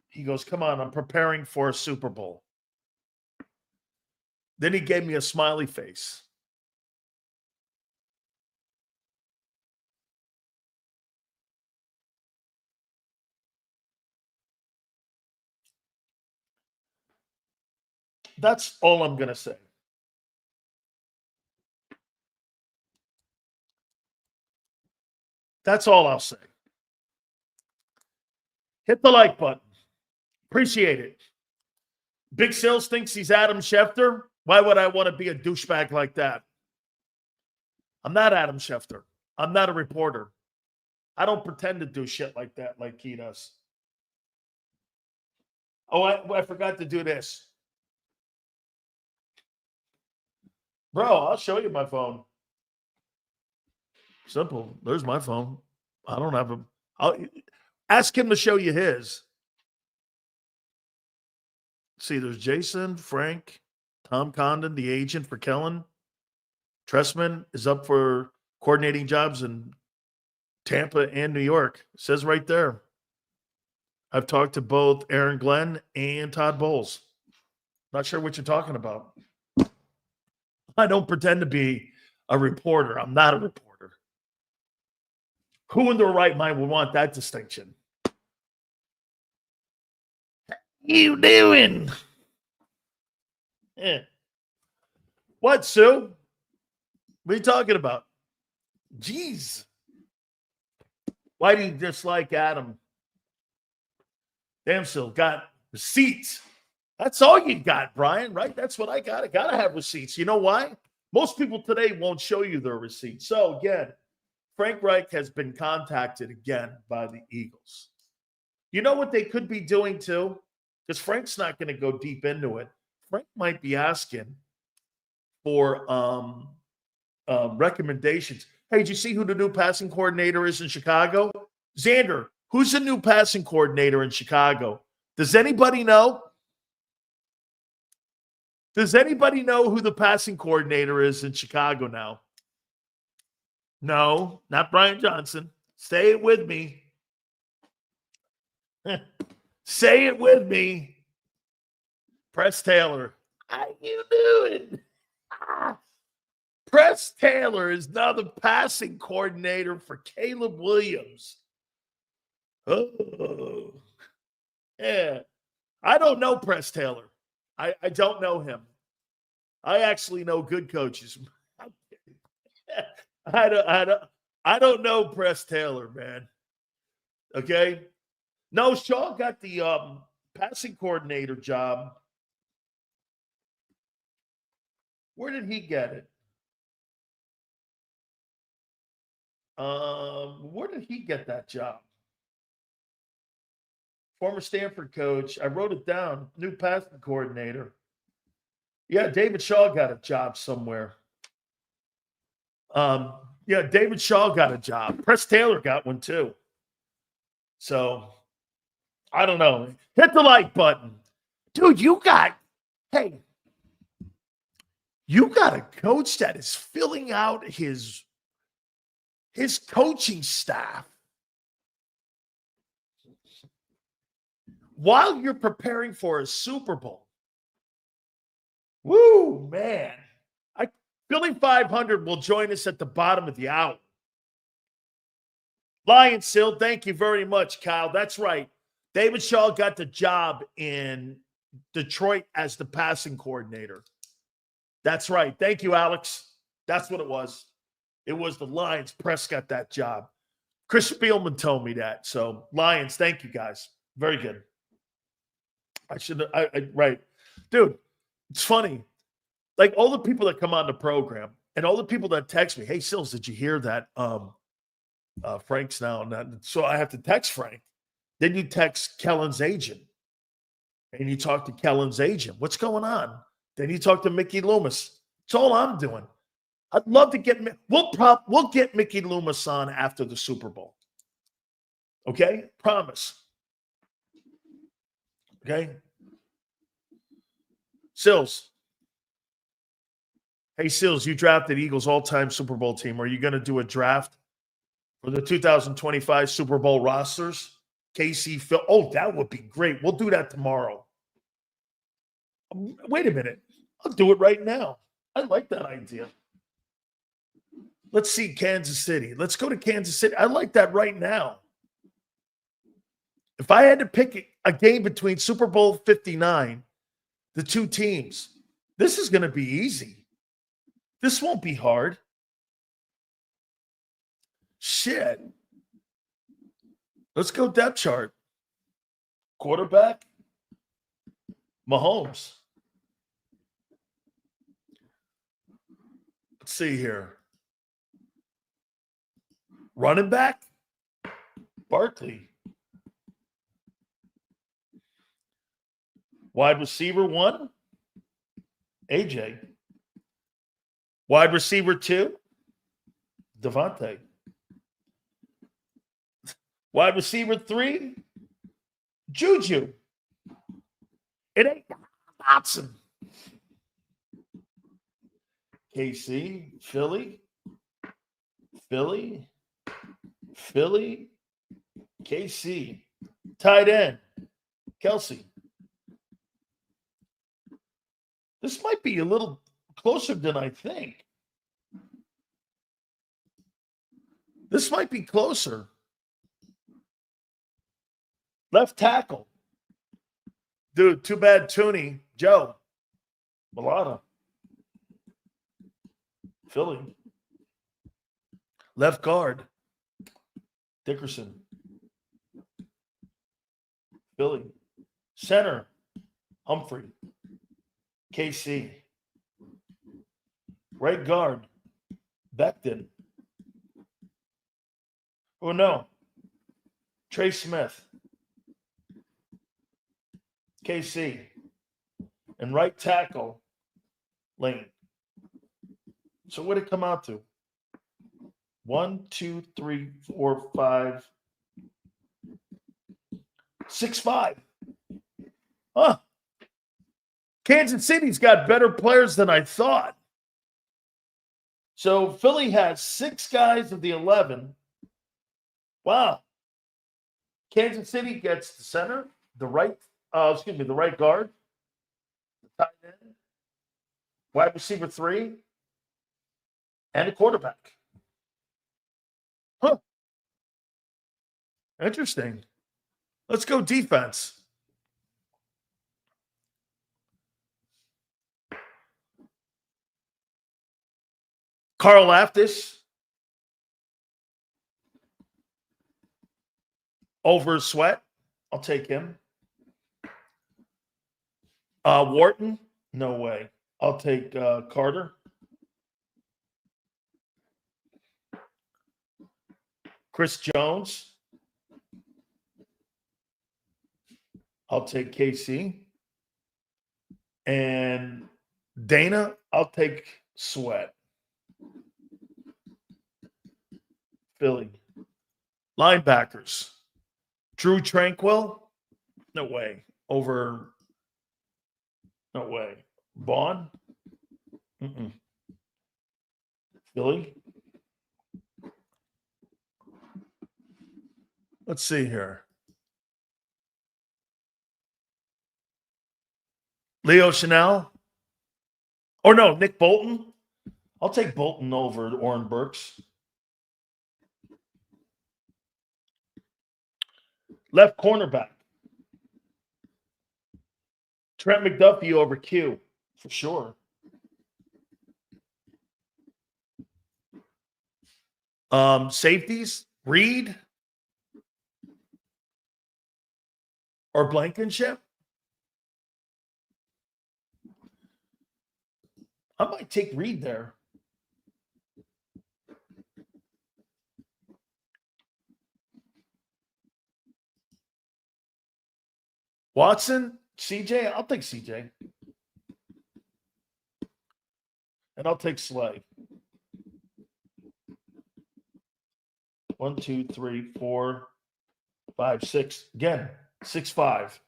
He goes, come on, I'm preparing for a Super Bowl. Then he gave me a smiley face. That's all I'm going to say. That's all I'll say. Hit the like button. Appreciate it. Big Sills thinks he's Adam Schefter. Why would I want to be a douchebag like that? I'm not Adam Schefter. I'm not a reporter. I don't pretend to do shit like that like he does. Oh, I forgot to do this. Bro, I'll show you my phone. Simple. There's my phone. I don't have him. I'll ask him to show you his. See, there's Jason, Frank, Tom Condon, the agent for Kellen. Tressman is up for coordinating jobs in Tampa and New York. It says right there. I've talked to both Aaron Glenn and Todd Bowles. Not sure what you're talking about. I don't pretend to be a reporter. I'm not a reporter. Who in their right mind would want that distinction? You doing? Yeah. What, Sue? What are you talking about? Jeez. Why do you dislike Adam? Damn, still got receipts. That's all you got, Brian, right? That's what I got. I got to have receipts. You know why? Most people today won't show you their receipts. So, again, Frank Reich has been contacted again by the Eagles. You know what they could be doing, too? Because Frank's not going to go deep into it. Frank might be asking for recommendations. Hey, did you see who the new passing coordinator is in Chicago? Xander, who's the new passing coordinator in Chicago? Does anybody know? Does anybody know who the passing coordinator is in Chicago now? No, not Brian Johnson. Say it with me. Say it with me. Press Taylor. How you doing? Press Taylor is now the passing coordinator for Caleb Williams. Oh, yeah. I don't know Press Taylor. I don't know him. I actually know good coaches. I don't know Press Taylor, man. Okay. No, Shaw got the passing coordinator job. Where did he get it? Where did he get that job? Former Stanford coach. I wrote it down. New passing coordinator. Yeah, David Shaw got a job somewhere. Yeah, David Shaw got a job. Press Taylor got one too. So, I don't know. Hit the like button. Dude, you got a coach that is filling out his coaching staff while you're preparing for a Super Bowl. Woo, man. Philly 500 will join us at the bottom of the hour. Lion Sill, thank you very much, Kyle. That's right. David Shaw got the job in Detroit as the passing coordinator. That's right. Thank you, Alex. That's what it was. It was the Lions. Press got that job. Chris Spielman told me that. So, Lions, thank you, guys. Very good. Right. Dude, it's funny. Like all the people that come on the program and all the people that text me, hey, Sills, did you hear that? Frank's now. So I have to text Frank. Then you text Kellen's agent. And you talk to Kellen's agent. What's going on? Then you talk to Mickey Loomis. That's all I'm doing. I'd love to get we'll get Mickey Loomis on after the Super Bowl. Okay? Promise. Okay? Sills. Hey, Sills, you drafted Eagles all-time Super Bowl team. Are you going to do a draft for the 2025 Super Bowl rosters? KC, Phil. Oh, that would be great. We'll do that tomorrow. Wait a minute. I'll do it right now. I like that idea. Let's see Kansas City. Let's go to Kansas City. I like that right now. If I had to pick a game between Super Bowl 59, the two teams, this is going to be easy. This won't be hard. Shit. Let's go depth chart. Quarterback, Mahomes. Let's see here. Running back, Barkley. Wide receiver 1, AJ. Wide receiver 2, Devontae. Wide receiver 3, Juju. It ain't Watson. KC, Philly, KC. Tight end, Kelsey. This might be a little closer than I think. This might be closer. Left tackle. Dude, too bad Tooney. Joe. Mulata. Philly. Left guard. Dickerson. Philly. Center. Humphrey. KC. Right guard. Becton. Oh, no. Trey Smith. KC. And right tackle, Lane. So what did it come out to? 1, 2, 3, 4, 5, 6, 5. Huh. Kansas City's got better players than I thought. So Philly has 6 guys of the 11. Wow. Kansas City gets the center, the right guard, the tight end, wide receiver 3, and a quarterback. Huh. Interesting. Let's go defense. Carl Aftis over Sweat. I'll take him. Wharton? No way. I'll take Carter. Chris Jones. I'll take KC. And Dana, I'll take Sweat. Philly. Linebackers. Drew Tranquil. No way. No way. Vaughn. Philly. Let's see here. Leo Chanel. Or no, Nick Bolton. I'll take Bolton over Oren Burks. Left cornerback. Trent McDuffie over Q, for sure. Safeties, Reed or Blankenship. I might take Reed there. Watson, CJ, I'll take CJ. And I'll take Slay. 1, 2, 3, 4, 5, 6. Again, 6'5".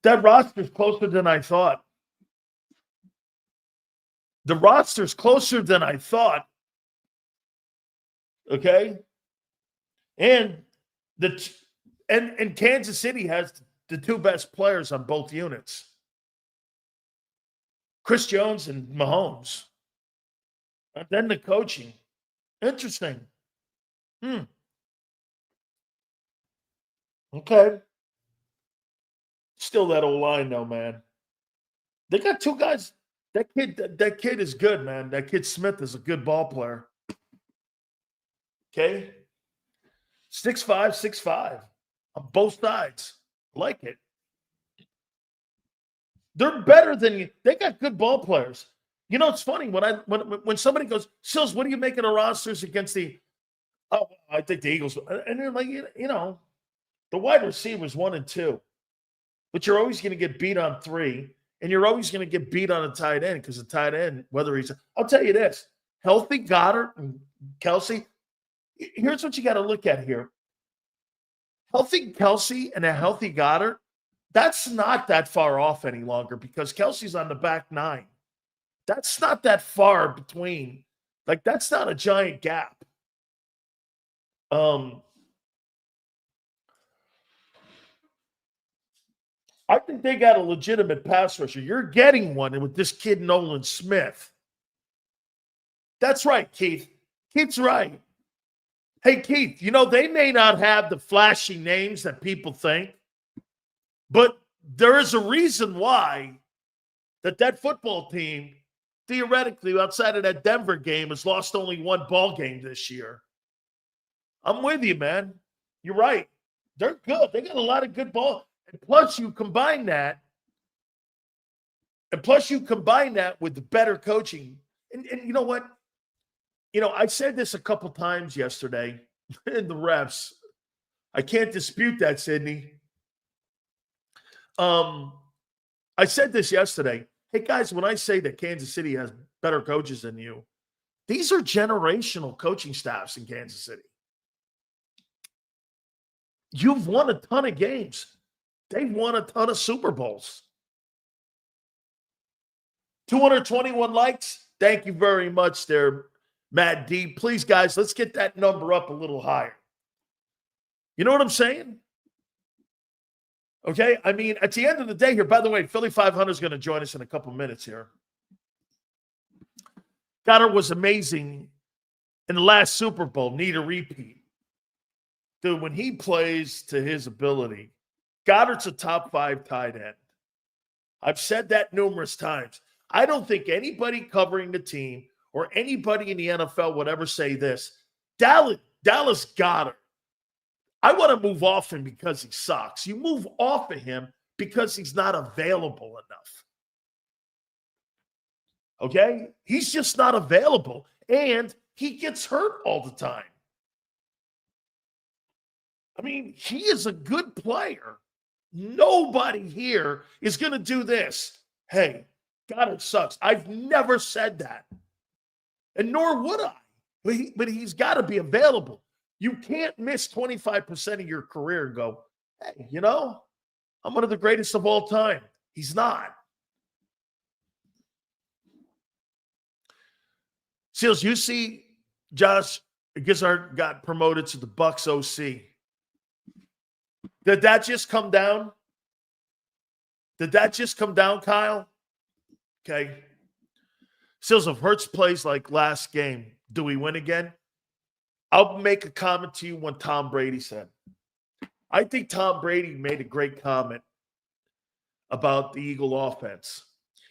That roster's closer than I thought. The roster's closer than I thought. Okay? And Kansas City has the two best players on both units. Chris Jones and Mahomes. And then the coaching. Interesting. Okay. Still that old line, though, man. They got two guys. That kid is good, man. That kid Smith is a good ball player. Okay? 6'5", 6'5". On both sides. Like it. They're better than you. They got good ball players. You know, it's funny when somebody goes, Sills, what do you make of the rosters against the I think the Eagles. And they're like, you know, the wide receivers 1 and 2. But you're always going to get beat on 3. And you're always going to get beat on a tight end because the tight end, whether he's – I'll tell you this. Healthy Goddard and Kelsey, here's what you got to look at here. Healthy Kelsey and a healthy Goddard, that's not that far off any longer because Kelsey's on the back 9. That's not that far between. Like, that's not a giant gap. I think they got a legitimate pass rusher. You're getting one with this kid, Nolan Smith. That's right, Keith. Keith's right. Hey, Keith, you know, they may not have the flashy names that people think, but there is a reason why that football team, theoretically, outside of that Denver game, has lost only one ball game this year. I'm with you, man. You're right. They're good. They got a lot of good ball. And plus you combine that with the better coaching. And you know what? You know, I said this a couple times yesterday in the refs. I can't dispute that, Sydney. I said this yesterday. Hey, guys, when I say that Kansas City has better coaches than you, these are generational coaching staffs in Kansas City. You've won a ton of games. They've won a ton of Super Bowls. 221 likes. Thank you very much there, Matt D. Please, guys, let's get that number up a little higher. You know what I'm saying? Okay? I mean, at the end of the day here, by the way, Philly 500 is going to join us in a couple minutes here. Goddard was amazing in the last Super Bowl. Need a repeat. Dude, when he plays to his ability, Goddard's a top 5 tight end. I've said that numerous times. I don't think anybody covering the team or anybody in the NFL would ever say this. Dallas Goddard, I want to move off him because he sucks. You move off of him because he's not available enough. Okay? He's just not available. And he gets hurt all the time. I mean, he is a good player. Nobody here is going to do this. Hey, God, it sucks. I've never said that. And nor would I. But he's got to be available. You can't miss 25% of your career and go, hey, I'm one of the greatest of all time. He's not. Seals, you see Josh Gizzard got promoted to the Bucs OC. Did that just come down? Kyle? Okay. Seals, if Hurts plays like last game, do we win again? I'll make a comment to you when Tom Brady said. I think Tom Brady made a great comment about the Eagle offense.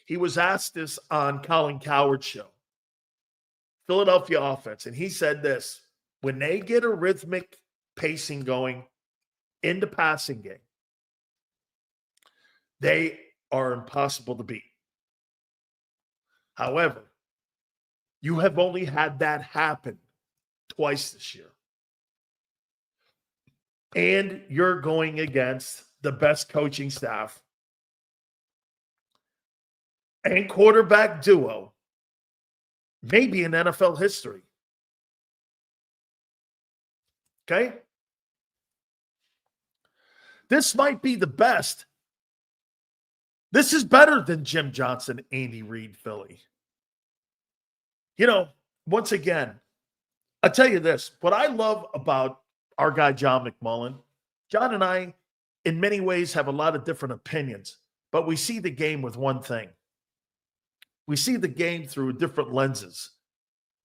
He was asked this on Colin Cowherd's show. Philadelphia offense. And he said this, when they get a rhythmic pacing going in the passing game, they are impossible to beat. However, you have only had that happen twice this year. And you're going against the best coaching staff and quarterback duo maybe in NFL history. Okay? This might be the best. This is better than Jim Johnson, Andy Reid, Philly. Once again, I'll tell you this. What I love about our guy, John McMullen, John and I, in many ways, have a lot of different opinions, but we see the game with one thing. We see the game through different lenses.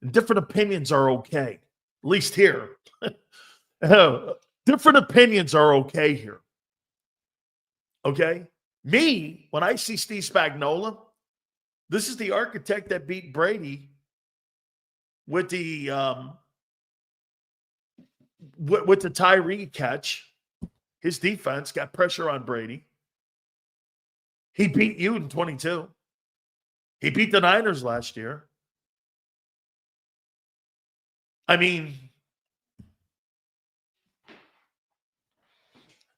And different opinions are okay, at least here. Different opinions are okay here. Okay? Me, when I see Steve Spagnuolo, this is the architect that beat Brady with the Tyree catch. His defense got pressure on Brady. He beat you in 22. He beat the Niners last year. I mean,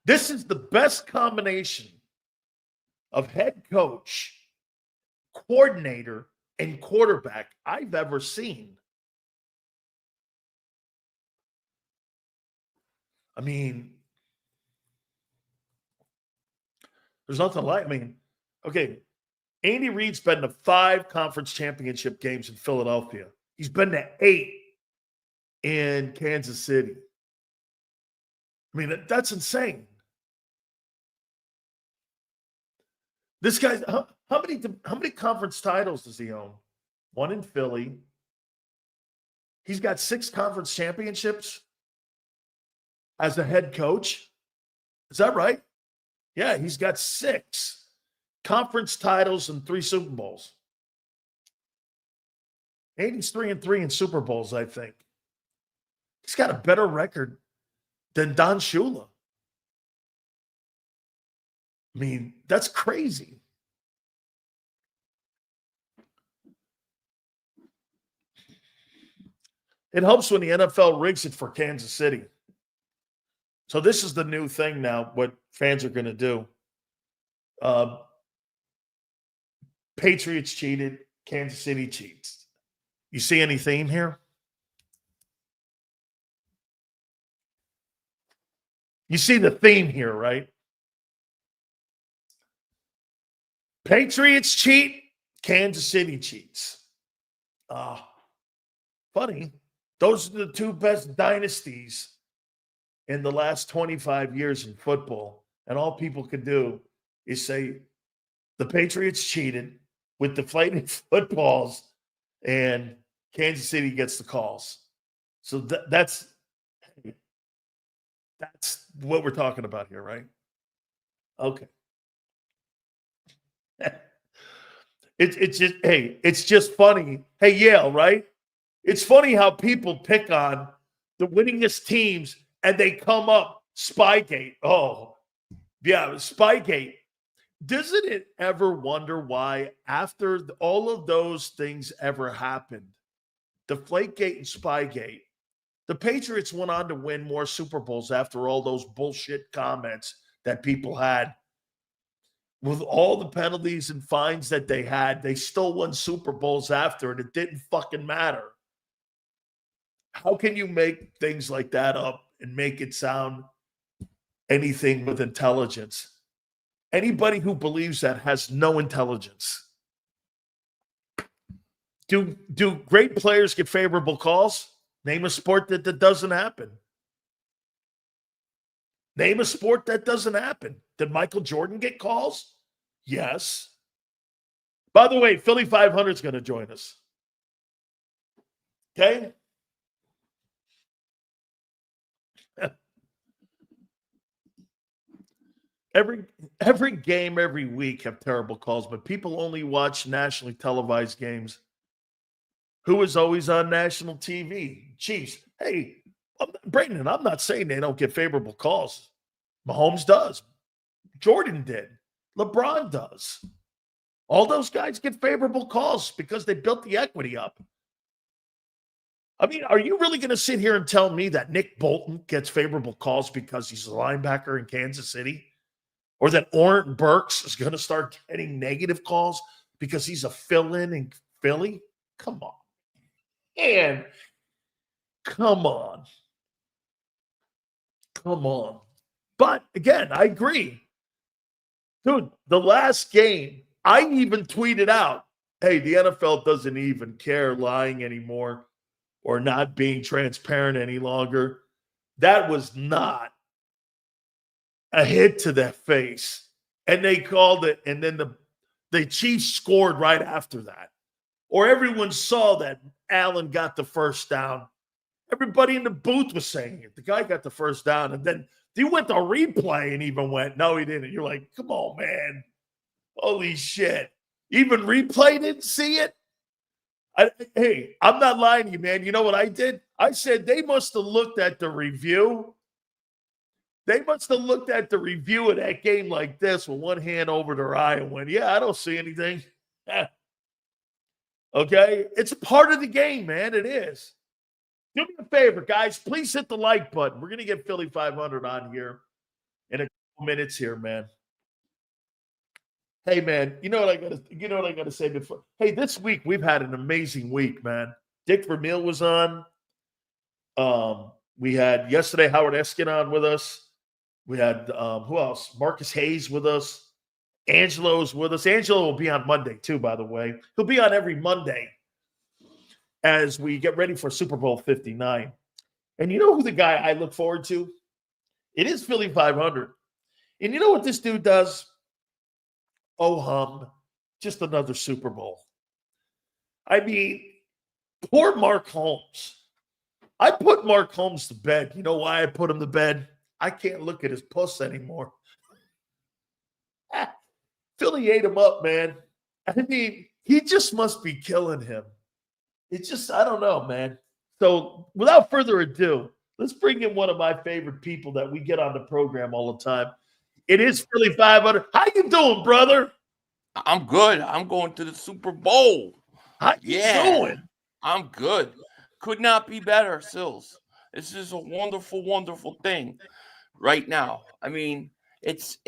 this is the best combination of head coach, coordinator, and quarterback I've ever seen. I mean, there's nothing like, okay, Andy Reid's been to 5 conference championship games in Philadelphia. He's been to 8 in Kansas City. I mean, that's insane. This guy's, how many conference titles does he own? 1 in Philly. He's got 6 conference championships as a head coach. Is that right? Yeah, he's got 6 conference titles and 3 Super Bowls. Andy's 3-3 in Super Bowls, I think. He's got a better record than Don Shula. I mean, that's crazy. It helps when the NFL rigs it for Kansas City. So this is the new thing now, what fans are going to do. Patriots cheated, Kansas City cheats. You see any theme here? You see the theme here, right? Patriots cheat, Kansas City cheats. Funny. Those are the 2 best dynasties in the last 25 years in football. And all people can do is say the Patriots cheated with deflated footballs and Kansas City gets the calls. So that's what we're talking about here, right? Okay. It's just funny. Hey, Yale, right? It's funny how people pick on the winningest teams and they come up Spygate. Oh, yeah, Spygate. Doesn't it ever wonder why after all of those things ever happened, Deflategate and Spygate, The Patriots went on to win more Super Bowls after all those bullshit comments that people had. With all the penalties and fines that they had, they still won Super Bowls after, and it didn't fucking matter. How can you make things like that up and make it sound anything with intelligence? Anybody who believes that has no intelligence. Do great players get favorable calls? Name a sport that doesn't happen. Name a sport that doesn't happen. Did Michael Jordan get calls? Yes. By the way, Philly 500 is going to join us. Okay? Every game, every week have terrible calls, but people only watch nationally televised games. Who is always on national TV? Chiefs. Hey, Brandon, I'm not saying they don't get favorable calls. Mahomes does. Jordan did. LeBron does. All those guys get favorable calls because they built the equity up. I mean, are you really going to sit here and tell me that Nick Bolton gets favorable calls because he's a linebacker in Kansas City? Or that Orrin Burks is going to start getting negative calls because he's a fill-in in Philly? Come on. And come on. Come on. But, again, I agree. Dude, the last game, I even tweeted out, hey, the NFL doesn't even care lying anymore or not being transparent any longer. That was not a hit to their face. And they called it, and then the Chiefs scored right after that. Or everyone saw that Allen got the first down. Everybody in the booth was saying it. The guy got the first down, and then he went to replay and even went, no, he didn't. You're like, come on, man. Holy shit. Even replay didn't see it? Hey, I'm not lying to you, man. You know what I did? I said they must have looked at the review. They must have looked at the review of that game like this with one hand over their eye and went, yeah, I don't see anything. Okay? It's part of the game, man. It is. Do me a favor, guys. Please hit the like button. We're going to get Philly 500 on here in a couple minutes here, man. Hey, man, you know what I got to say before? Hey, this week we've had an amazing week, man. Dick Vermeil was on. We had yesterday Howard Eskin on with us. We had who else? Marcus Hayes with us. Angelo's with us. Angelo will be on Monday too, by the way. He'll be on every Monday as we get ready for Super Bowl 59. And you know who the guy I look forward to? It is Philly 500. And you know what this dude does? Oh, hum. Just another Super Bowl. I mean, poor Mark Holmes. I put Mark Holmes to bed. You know why I put him to bed? I can't look at his puss anymore. Philly ate him up, man. I mean, he just must be killing him. It's just, I don't know, man. So without further ado, let's bring in one of my favorite people that we get on the program all the time. It is Philly 500. How you doing, brother? I'm good. I'm going to the Super Bowl. How you doing? I'm good. Could not be better, Sills. This is a wonderful, wonderful thing right now. I mean, it's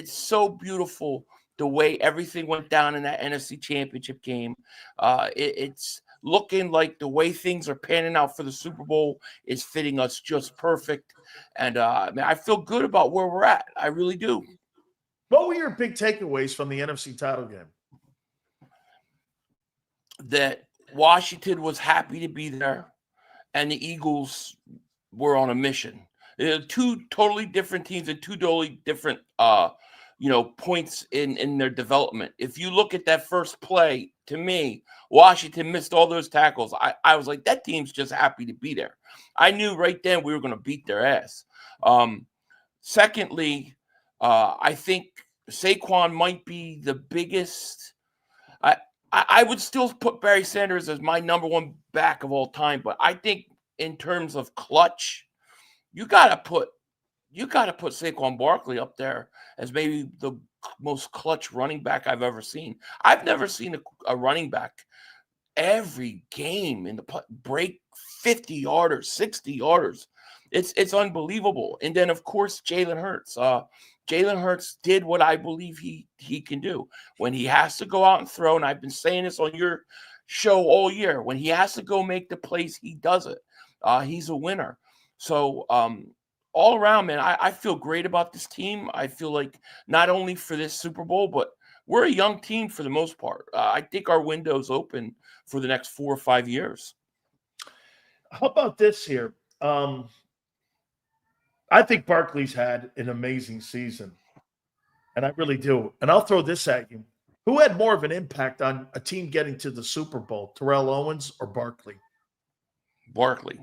so beautiful the way everything went down in that NFC Championship game. It's looking like the way things are panning out for the Super Bowl is fitting us just perfect. And I feel good about where we're at. I really do. What were your big takeaways from the NFC title game? That Washington was happy to be there, and the Eagles were on a mission. Two totally different teams and two totally different points in their development. If you look at that first play, to me, Washington missed all those tackles. I was like, that team's just happy to be there. I knew right then we were going to beat their ass. Secondly, I think Saquon might be the biggest. I would still put Barry Sanders as my number one back of all time, but I think in terms of clutch, you gotta put Saquon Barkley up there as maybe the most clutch running back I've ever seen. I've never seen a running back every game in the break 50 yarders, 60 yarders. It's unbelievable. And then, of course, Jalen Hurts. Jalen Hurts did what I believe he can do. When he has to go out and throw, and I've been saying this on your show all year, when he has to go make the plays, he does it. He's a winner. So all around, man, I feel great about this team. I feel like not only for this Super Bowl, but we're a young team for the most part. I think our window's open for the next 4 or 5 years. How about this here? I think Barkley's had an amazing season, and I really do. And I'll throw this at you. Who had more of an impact on a team getting to the Super Bowl, Terrell Owens or Barkley? Barkley.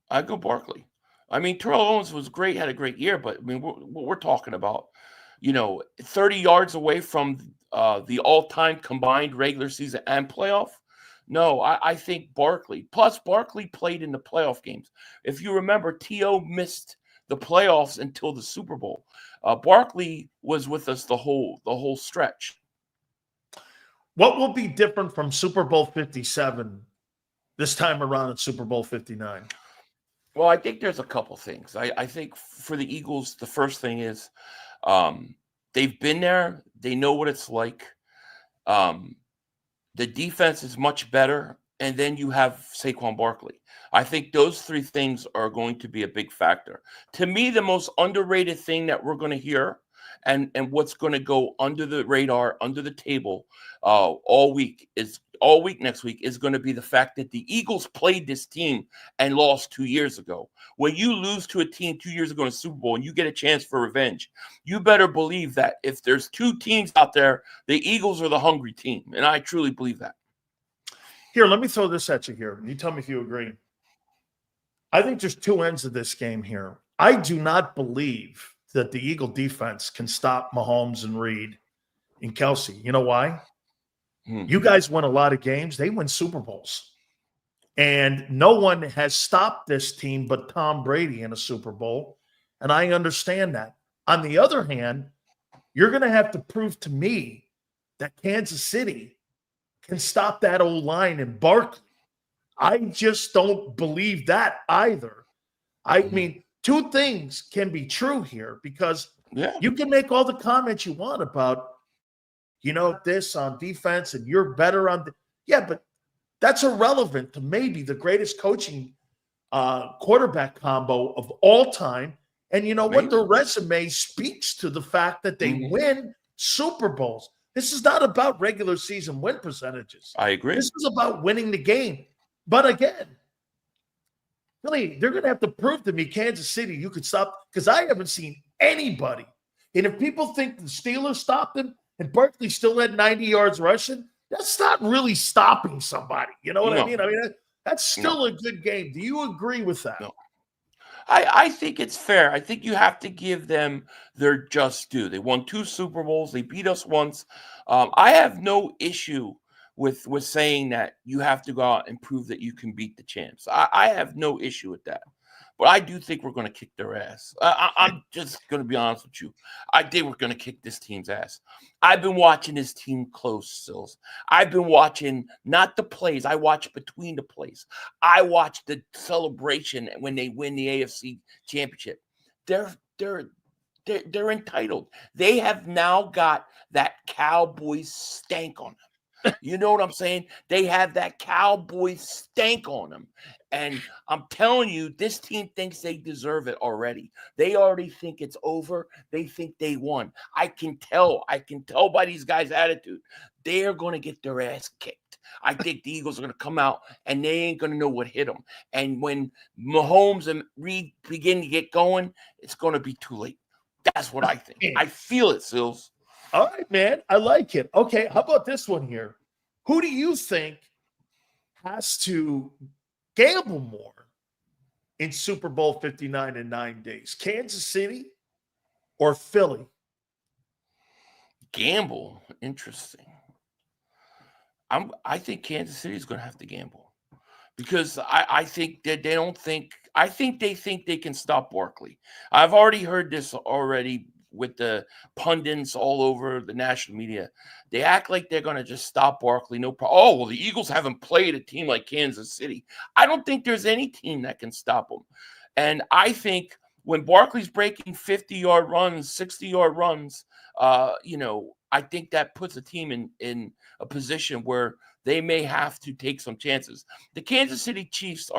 I go Barkley. I mean, Terrell Owens was great, had a great year, but I mean, we're talking about, 30 yards away from the all-time combined regular season and playoff. No, I think Barkley. Plus, Barkley played in the playoff games. If you remember, T.O. missed the playoffs until the Super Bowl. Barkley was with us the whole stretch. What will be different from Super Bowl 57 this time around at Super Bowl 59? Well, I think there's a couple things. I think for the Eagles, the first thing is they've been there. They know what it's like. The defense is much better, and then you have Saquon Barkley. I think those three things are going to be a big factor. To me, the most underrated thing that we're going to hear and what's going to go under the radar, under the table all week next week is going to be the fact that the Eagles played this team and lost 2 years ago. When you lose to a team 2 years ago in a Super Bowl and you get a chance for revenge, you better believe that if there's two teams out there, the Eagles are the hungry team. And I truly believe that. Here, let me throw this at you here. And you tell me if you agree. I think there's two ends of this game here. I do not believe that the Eagle defense can stop Mahomes and Reed and Kelsey. You know why? You guys win a lot of games. They win Super Bowls. And no one has stopped this team but Tom Brady in a Super Bowl. And I understand that. On the other hand, you're going to have to prove to me that Kansas City can stop that old line in Barkley. I just don't believe that either. I mean, two things can be true here because you can make all the comments you want about, this on defense and you're better on but that's irrelevant to maybe the greatest coaching quarterback combo of all time. And you know what? Their resume speaks to the fact that they win Super Bowls. This is not about regular season win percentages. I agree. This is about winning the game. But again, really, they're going to have to prove to me, Kansas City, you could stop, because I haven't seen anybody. And if people think the Steelers stopped them and Barkley still had 90 yards rushing, that's not really stopping somebody. You know what I mean? I mean, that's still a good game. Do you agree with that? No. I think it's fair. I think you have to give them their just due. They won 2 Super Bowls. They beat us once. I have no issue with saying that you have to go out and prove that you can beat the champs. I have no issue with that. But I do think we're going to kick their ass. I'm just going to be honest with you. I think we're going to kick this team's ass. I've been watching this team close, Sills. I've been watching not the plays. I watch between the plays. I watch the celebration when they win the AFC Championship. They're entitled. They have now got that Cowboys stank on them. You know what I'm saying? They have that Cowboy stank on them. And I'm telling you, this team thinks they deserve it already. They already think it's over. They think they won. I can tell by these guys' attitude. They are going to get their ass kicked. I think the Eagles are going to come out and they ain't going to know what hit them. And when Mahomes and Reed begin to get going, it's going to be too late. That's what I think. I feel it, Sills. All right, man. I like it. Okay, how about this one here? Who do you think has to gamble more in Super Bowl 59 in 9 days? Kansas City or Philly? Gamble? Interesting. I think Kansas City is going to have to gamble because I think that they don't think – I think they think they can stop Barkley. I've already heard this already with the pundits all over the national media. They act like they're going to just stop Barkley. No problem. Oh, well, the Eagles haven't played a team like Kansas City. I don't think there's any team that can stop them. And I think when Barkley's breaking 50-yard runs, 60-yard runs, I think that puts a team in a position where they may have to take some chances. The Kansas City Chiefs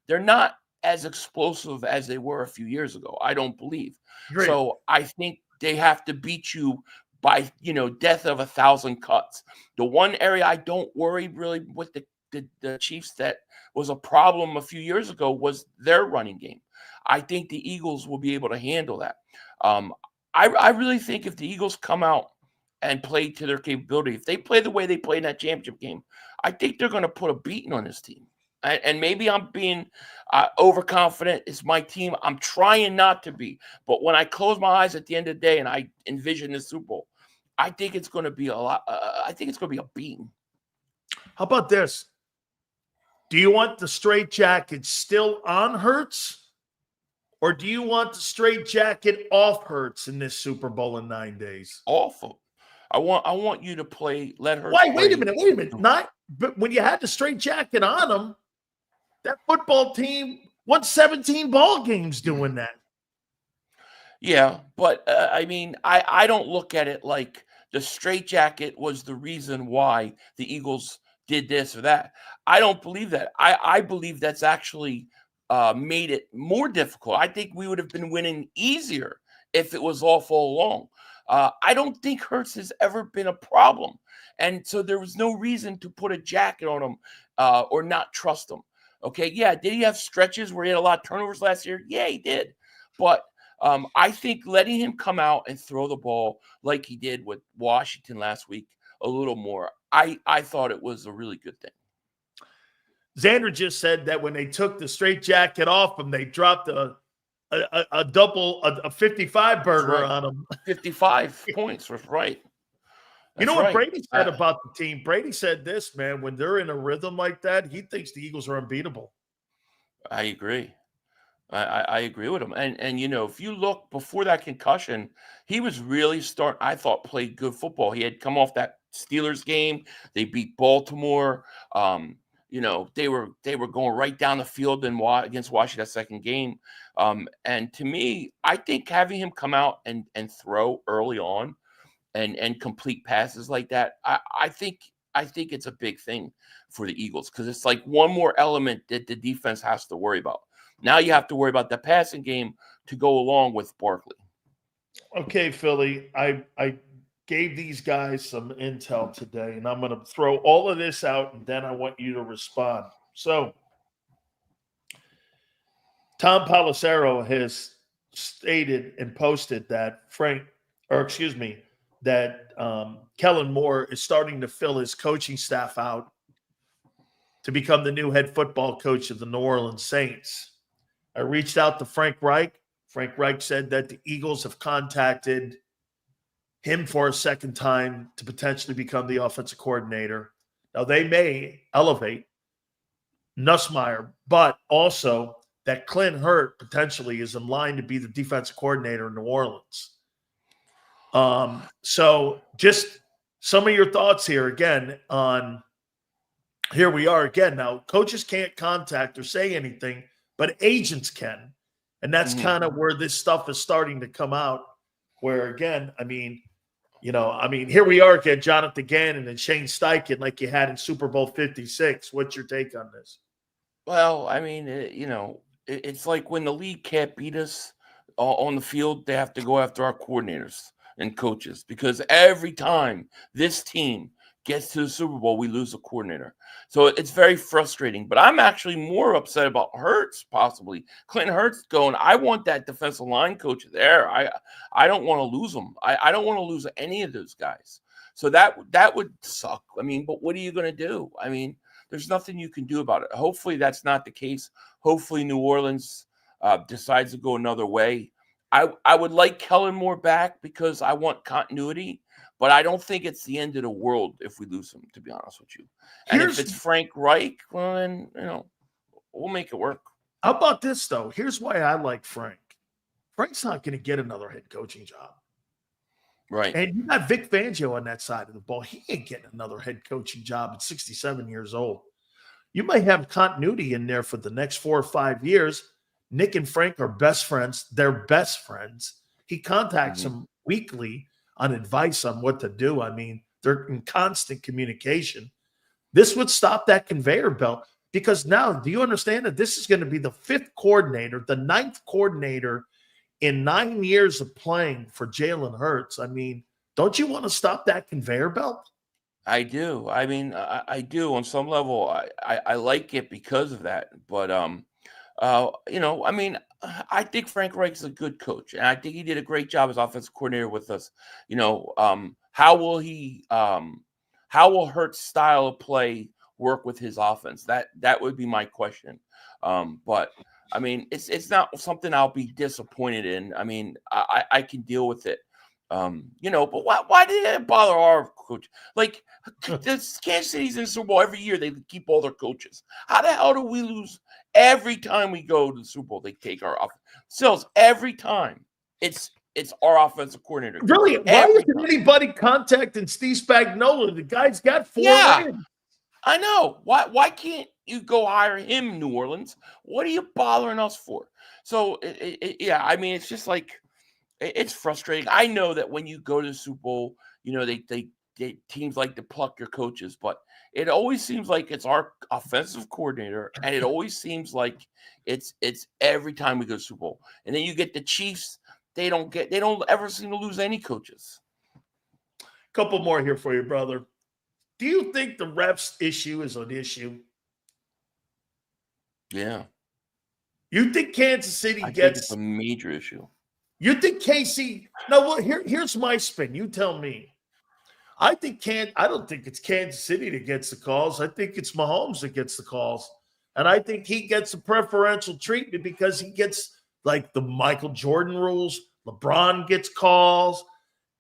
they're not as explosive as they were a few years ago, I don't believe. Great. So I think they have to beat you by, death of 1,000 cuts. The one area I don't worry really with the Chiefs that was a problem a few years ago was their running game. I think the Eagles will be able to handle that. I really think if the Eagles come out and play to their capability, if they play the way they played in that championship game, I think they're going to put a beating on this team. And maybe I'm being overconfident. It's my team. I'm trying not to be. But when I close my eyes at the end of the day and I envision the Super Bowl, I think it's going to be a lot. I think it's going to be a beating. How about this? Do you want the straitjacket still on Hurts? Or do you want the straitjacket off Hurts in this Super Bowl in 9 days? Awful. I want you to play. Let Hurts. Wait a minute. But when you had the straitjacket on him, that football team won 17 ball games doing that. Yeah, but I don't look at it like the straitjacket was the reason why the Eagles did this or that. I don't believe that. I believe that's actually made it more difficult. I think we would have been winning easier if it was off all along. I don't think Hurts has ever been a problem. And so there was no reason to put a jacket on him or not trust him. Okay, yeah, did he have stretches where he had a lot of turnovers last year? Yeah, he did. But I think letting him come out and throw the ball like he did with Washington last week a little more, I thought it was a really good thing. Xander just said that when they took the straitjacket off him, they dropped a 55 burger on him. 55 points was right. You know what Brady said about the team? Brady said this, man, when they're in a rhythm like that, he thinks the Eagles are unbeatable. I agree. I agree with him. And if you look before that concussion, he was really I thought played good football. He had come off that Steelers game. They beat Baltimore. They were going right down the field against Washington that second game. And to me, I think having him come out and throw early on and complete passes like that, I think it's a big thing for the Eagles because it's like one more element that the defense has to worry about. Now you have to worry about the passing game to go along with Barkley. Okay, Philly, I gave these guys some intel today, and I'm going to throw all of this out, and then I want you to respond. So, Tom Pelissero has stated and posted that Kellen Moore is starting to fill his coaching staff out to become the new head football coach of the New Orleans Saints. I reached out to Frank Reich. Frank Reich said that the Eagles have contacted him for a second time to potentially become the offensive coordinator. Now, they may elevate Nussmeier, but also that Clint Hurt potentially is in line to be the defensive coordinator in New Orleans. So just some of your thoughts here again on here we are again. Now, coaches can't contact or say anything, but agents can. And that's kind of where this stuff is starting to come out, where, again, here we are again, Jonathan Gannon and Shane Steichen like you had in Super Bowl 56. What's your take on this? Well, it's like when the league can't beat us on the field, they have to go after our coordinators and coaches because every time this team gets to the Super Bowl, we lose a coordinator. So it's very frustrating. But I'm actually more upset about Hurts, possibly. Clinton Hurts going, I want that defensive line coach there. I don't want to lose him. I don't want to lose any of those guys. So that would suck. But what are you going to do? There's nothing you can do about it. Hopefully that's not the case. Hopefully New Orleans decides to go another way. I would like Kellen Moore back because I want continuity. But I don't think it's the end of the world if we lose him, to be honest with you. And if it's Frank Reich, well, then, we'll make it work. How about this, though? Here's why I like Frank. Frank's not going to get another head coaching job. Right. And you got Vic Fangio on that side of the ball. He ain't getting another head coaching job at 67 years old. You might have continuity in there for the next 4 or 5 years. Nick and Frank are best friends. They're best friends. He contacts them weekly on advice on what to do. I mean, they're in constant communication. This would stop that conveyor belt because now, do you understand that this is going to be the 5th coordinator, the 9th coordinator in 9 years of playing for Jalen Hurts? I mean, don't you want to stop that conveyor belt? I do. I mean, I do on some level. I like it because of that. But I mean, I think Frank Reich's a good coach, and I think he did a great job as offensive coordinator with us. How will Hurts' style of play work with his offense? That would be my question. But I mean, it's not something I'll be disappointed in. I mean, I can deal with it. But why did it bother our coach? Like, Kansas City's in the Super Bowl every year. They keep all their coaches. How the hell do we lose every time we go to the Super Bowl? They take our offense. Sills, every time it's our offensive coordinator. Really? Why isn't anybody contacting Steve Spagnuolo? The guy's got 4 wins. I know. Why can't you go hire him, New Orleans? What are you bothering us for? So, I mean, it's just like, it's frustrating. I know that when you go to the Super Bowl, they teams like to pluck your coaches, but it always seems like it's our offensive coordinator, and it always seems like it's every time we go to Super Bowl. And then you get the Chiefs. They don't ever seem to lose any coaches. Couple more here for you, brother. Do you think the refs issue is an issue? Yeah. You think Kansas City I gets think it's a major issue? You think KC? No, well, here's my spin. You tell me. I don't think it's Kansas City that gets the calls. I think it's Mahomes that gets the calls. And I think he gets a preferential treatment because he gets like the Michael Jordan rules. LeBron gets calls.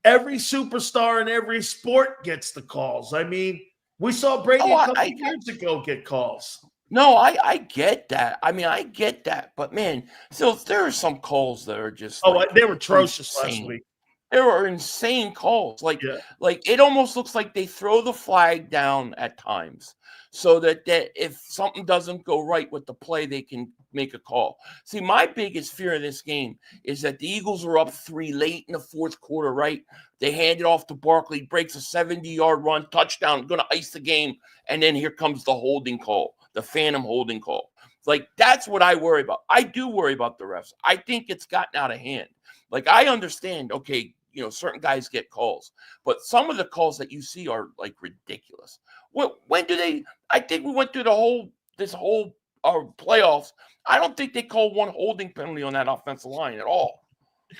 Every superstar in every sport gets the calls. I mean, we saw Brady a couple years ago get calls. No, I get that. I mean, I get that. But, man, still, there are some calls that are just they were atrocious last week. There were insane calls. Like it almost looks like they throw the flag down at times so that if something doesn't go right with the play, they can make a call. See, my biggest fear in this game is that the Eagles were up 3 late in the 4th quarter, right? They hand it off to Barkley, breaks a 70-yard run, touchdown, going to ice the game, and then here comes the holding call, the phantom holding call. Like, that's what I worry about. I do worry about the refs. I think it's gotten out of hand. Like, I understand, okay, certain guys get calls, but some of the calls that you see are like ridiculous. When do they? I think we went through this whole playoffs. I don't think they called one holding penalty on that offensive line at all.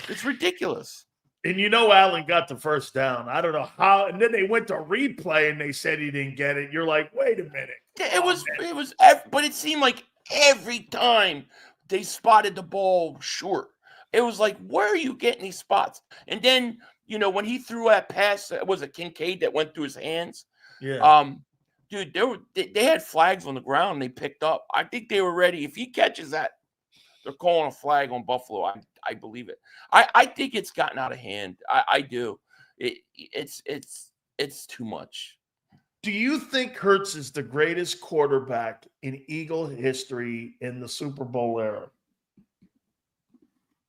It's ridiculous. And Allen got the first down. I don't know how. And then they went to replay and they said he didn't get it. You're like, wait a minute. It was, but it seemed like every time they spotted the ball short. It was like, where are you getting these spots? And then, when he threw that pass, was it Kincaid that went through his hands? Yeah. Dude, they had flags on the ground they picked up. I think they were ready. If he catches that, they're calling a flag on Buffalo. I believe it. I think it's gotten out of hand. I do. It's too much. Do you think Hurts is the greatest quarterback in Eagle history in the Super Bowl era?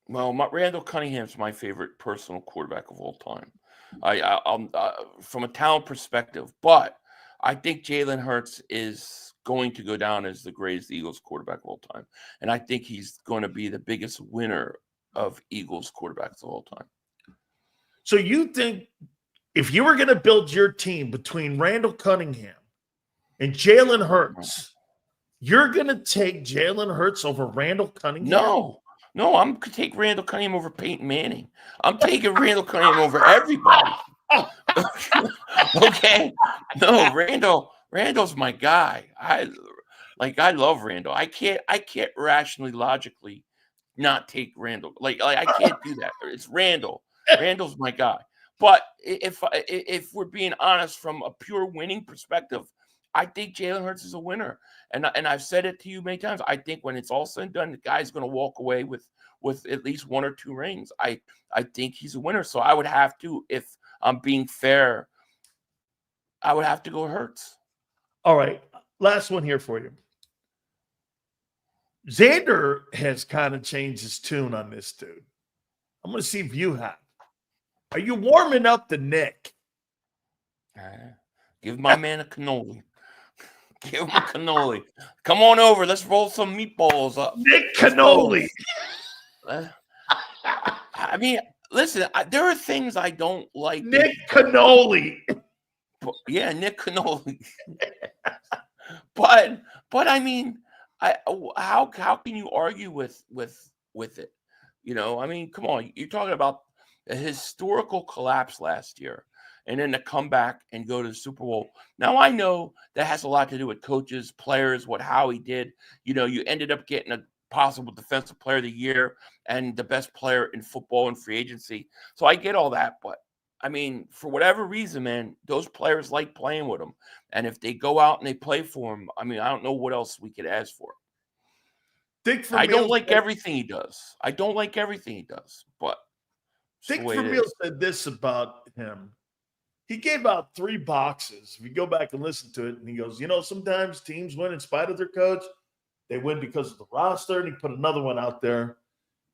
Well, Randall Cunningham's my favorite personal quarterback of all time. I'm from a talent perspective, but I think Jalen Hurts is going to go down as the greatest Eagles quarterback of all time, and I think he's going to be the biggest winner of Eagles quarterbacks of all time. So you think if you were going to build your team between Randall Cunningham and Jalen Hurts, you're going to take Jalen Hurts over Randall Cunningham? No, I'm going to take Randall Cunningham over Peyton Manning. I'm taking Randall Cunningham over everybody. Okay? No, Randall's my guy. I love Randall. I can't rationally, logically not take Randall. Like I can't do that. It's Randall. Randall's my guy. But if we're being honest from a pure winning perspective, I think Jalen Hurts is a winner. And I've said it to you many times. I think when it's all said and done, the guy's going to walk away with at least 1 or 2 rings. I think he's a winner. So I would have to, if I'm being fair, I would have to go Hurts. All right. Last one here for you. Xander has kind of changed his tune on this dude. I'm going to see if you have. Are you warming up the Nick? Give my man a cannoli. Give him a cannoli. Come on over. Let's roll some meatballs up. Nick Cannoli. I mean, listen, there are things I don't like. Nick Cannoli. Yeah, Nick Cannoli. but I mean, how can you argue with it? You know, I mean, come on. You're talking about a historical collapse last year, and then to come back and go to the Super Bowl. Now, I know that has a lot to do with coaches, players, what Howie did. You know, you ended up getting a possible defensive player of the year and the best player in football and free agency. So I get all that. But, I mean, for whatever reason, man, those players like playing with him. And if they go out and they play for him, I mean, I don't know what else we could ask for. I don't like everything he does. But Dick Vermeil said this about him. He gave out 3 boxes. If you go back and listen to it, and he goes, you know, sometimes teams win in spite of their coach. They win because of the roster, and he put another one out there.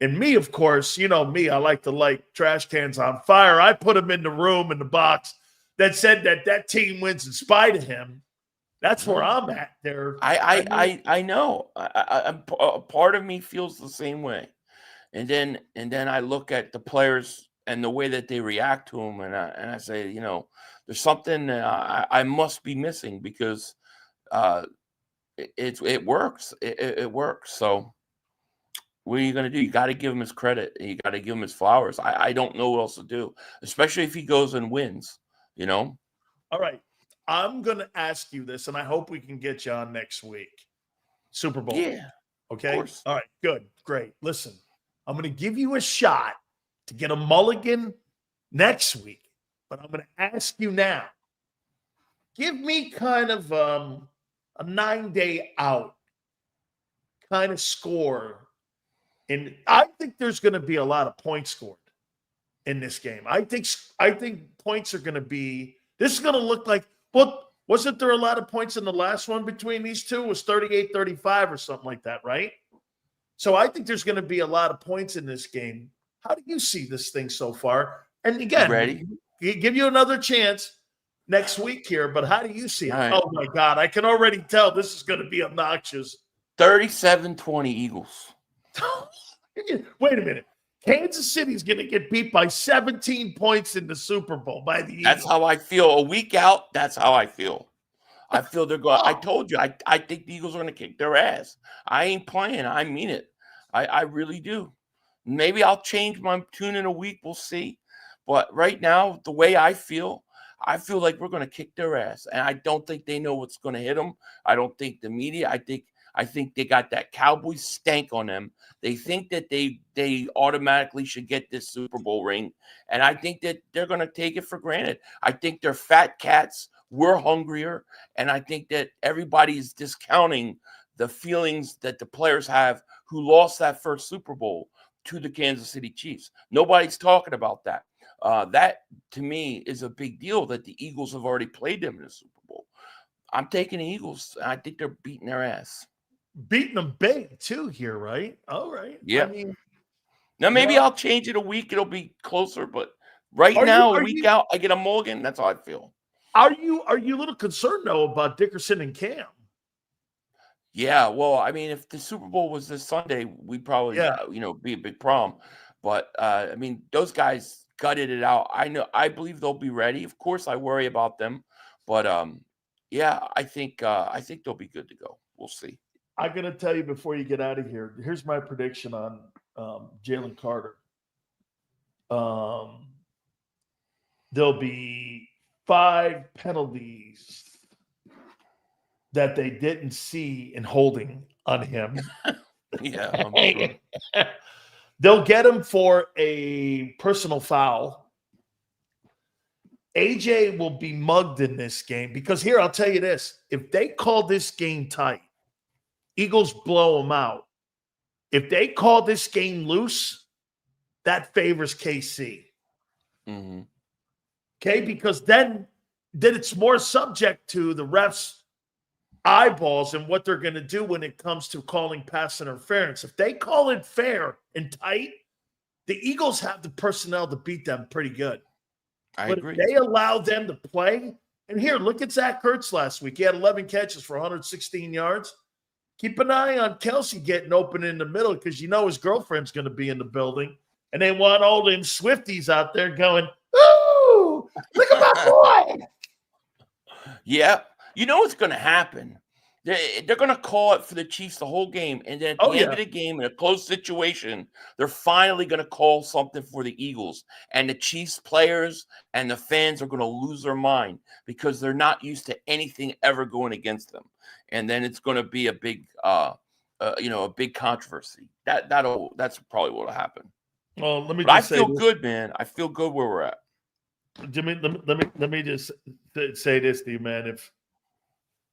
And me, of course, you know me, I like to light trash cans on fire. I put him in the room in the box that said that team wins in spite of him. That's where I'm at there. I know. A part of me feels the same way. And then I look at the players and the way that they react to him, and I say, you know, there's something I must be missing because it works. It works. So what are you going to do? You got to give him his credit. And you got to give him his flowers. I don't know what else to do, especially if he goes and wins, you know? All right. I'm going to ask you this, and I hope we can get you on next week. Super Bowl. Yeah. Okay? Of course. All right. Good. Great. Listen, I'm going to give you a shot to get a mulligan next week, but I'm going to ask you now. Give me kind of a 9-day out kind of score. And I think there's going to be a lot of points scored in this game. I think points are going to be – this is going to look like – well, wasn't there a lot of points in the last one between these two? It was 38-35 or something like that, right? So I think there's going to be a lot of points in this game. How do you see this thing so far? And again, ready? Give you another chance next week here, but how do you see it? Right. Oh, my God. I can already tell this is going to be obnoxious. 37-20 Eagles. Wait a minute. Kansas City's going to get beat by 17 points in the Super Bowl by the Eagles. That's how I feel. A week out, that's how I feel. I feel they're going. I told you, I think the Eagles are going to kick their ass. I ain't playing. I mean it. I really do. Maybe I'll change my tune in a week. We'll see. But right now, the way I feel like we're going to kick their ass. And I don't think they know what's going to hit them. I don't think the media. I think they got that Cowboys stank on them. They think that they automatically should get this Super Bowl ring. And I think that they're going to take it for granted. I think they're fat cats. We're hungrier. And I think that everybody is discounting the feelings that the players have who lost that first Super Bowl to the Kansas City Chiefs. Nobody's talking about that. That, to me, is a big deal that the Eagles have already played them in the Super Bowl. I'm taking the Eagles. I think they're beating their ass. Beating them big, too, here, right? All right. Yeah. I mean, now, maybe I'll change it a week. It'll be closer. But right now, a week out, I get a mulligan. That's how I feel. Are you a little concerned, though, about Dickerson and Cam? Yeah, well, I mean, if the Super Bowl was this Sunday, we'd probably, be a big problem. But, I mean, those guys gutted it out. I believe they'll be ready. Of course, I worry about them. But, I think they'll be good to go. We'll see. I'm going to tell you before you get out of here. Here's my prediction on Jalen Carter. There'll be 5 penalties that they didn't see in holding on him. Yeah, I'm sure. They'll get him for a personal foul. AJ will be mugged in this game because here, I'll tell you this. If they call this game tight, Eagles blow them out. If they call this game loose, that favors KC. Mm-hmm. Okay, because then it's more subject to the refs' eyeballs and what they're going to do when it comes to calling pass interference. If they call it fair and tight, the Eagles have the personnel to beat them pretty good. I but agree. If they allow them to play, and here, look at Zach Ertz last week. He had 11 catches for 116 yards. Keep an eye on Kelsey getting open in the middle because you know his girlfriend's going to be in the building. And they want all them Swifties out there going, ooh, look at my boy. Yeah. You know what's going to happen? They're going to call it for the Chiefs the whole game. And then at the end of the game, in a close situation, they're finally going to call something for the Eagles. And the Chiefs players and the fans are going to lose their mind because they're not used to anything ever going against them. And then it's going to be a big, a big controversy. That's probably what will happen. Well, let me. But I feel good, man. I feel good where we're at. Jimmy, let me just say this to you, man.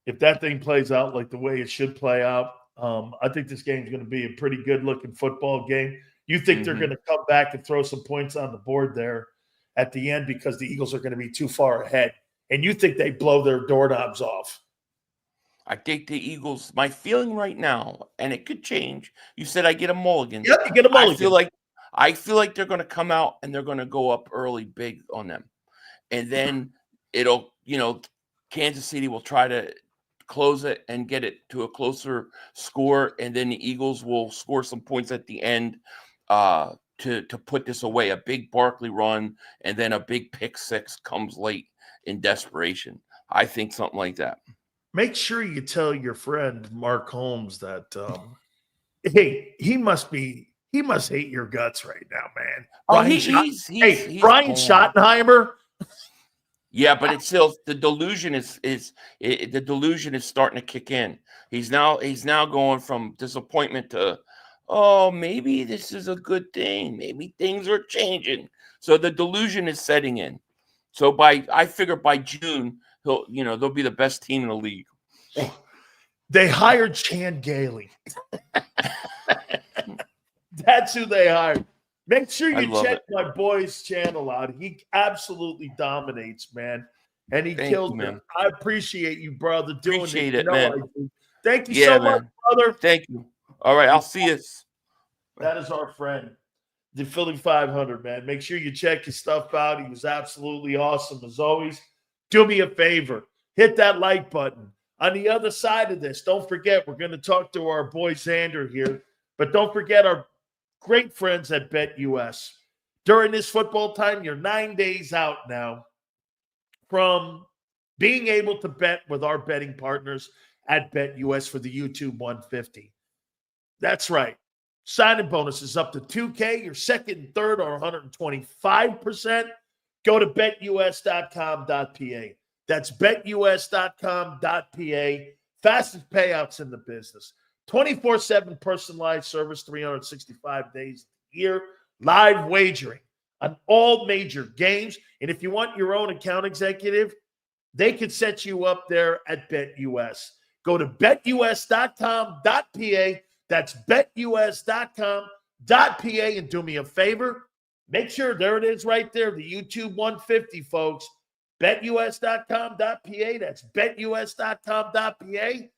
If that thing plays out like the way it should play out, I think this game's going to be a pretty good-looking football game. You think they're going to come back and throw some points on the board there at the end because the Eagles are going to be too far ahead, and you think they blow their doorknobs off. I think the Eagles, my feeling right now, and it could change. You said I get a mulligan. Yep, you get a mulligan. I feel like they're going to come out and they're going to go up early big on them. And then it'll, Kansas City will try to close it and get it to a closer score. And then the Eagles will score some points at the end to put this away. A big Barkley run and then a big pick six comes late in desperation. I think something like that. Make sure you tell your friend Mark Holmes that, hey, he must hate your guts right now, man. Brian Schottenheimer. Yeah, but it's still the delusion the delusion is starting to kick in. He's now going from disappointment to, oh, maybe this is a good thing. Maybe things are changing. So the delusion is setting in. So I figure by June they'll be the best team in the league. They hired Chan Gailey. That's who they hired. Make sure you check my boy's channel out. He absolutely dominates, man. And he kills me. I appreciate you, brother, doing appreciate it. it, man. Thank you so much, brother. Thank you. All right, I'll see you. That is our friend, the Philly 500, man. Make sure you check his stuff out. He was absolutely awesome as always. Do me a favor. Hit that like button. On the other side of this, don't forget, we're going to talk to our boy Xander here, but don't forget our great friends at BetUS. During this football time, you're 9 days out now from being able to bet with our betting partners at BetUS for the YouTube 150. That's right. Signing bonuses up to $2K. Your second and third are 125%. Go to betus.com.pa. That's betus.com.pa. Fastest payouts in the business. 24/7 personalized service, 365 days a year. Live wagering on all major games. And if you want your own account executive, they can set you up there at BetUS. Go to betus.com.pa. That's betus.com.pa. And do me a favor. Make sure, there it is right there, the YouTube 150, folks. betus.com.pa. That's betus.com.pa.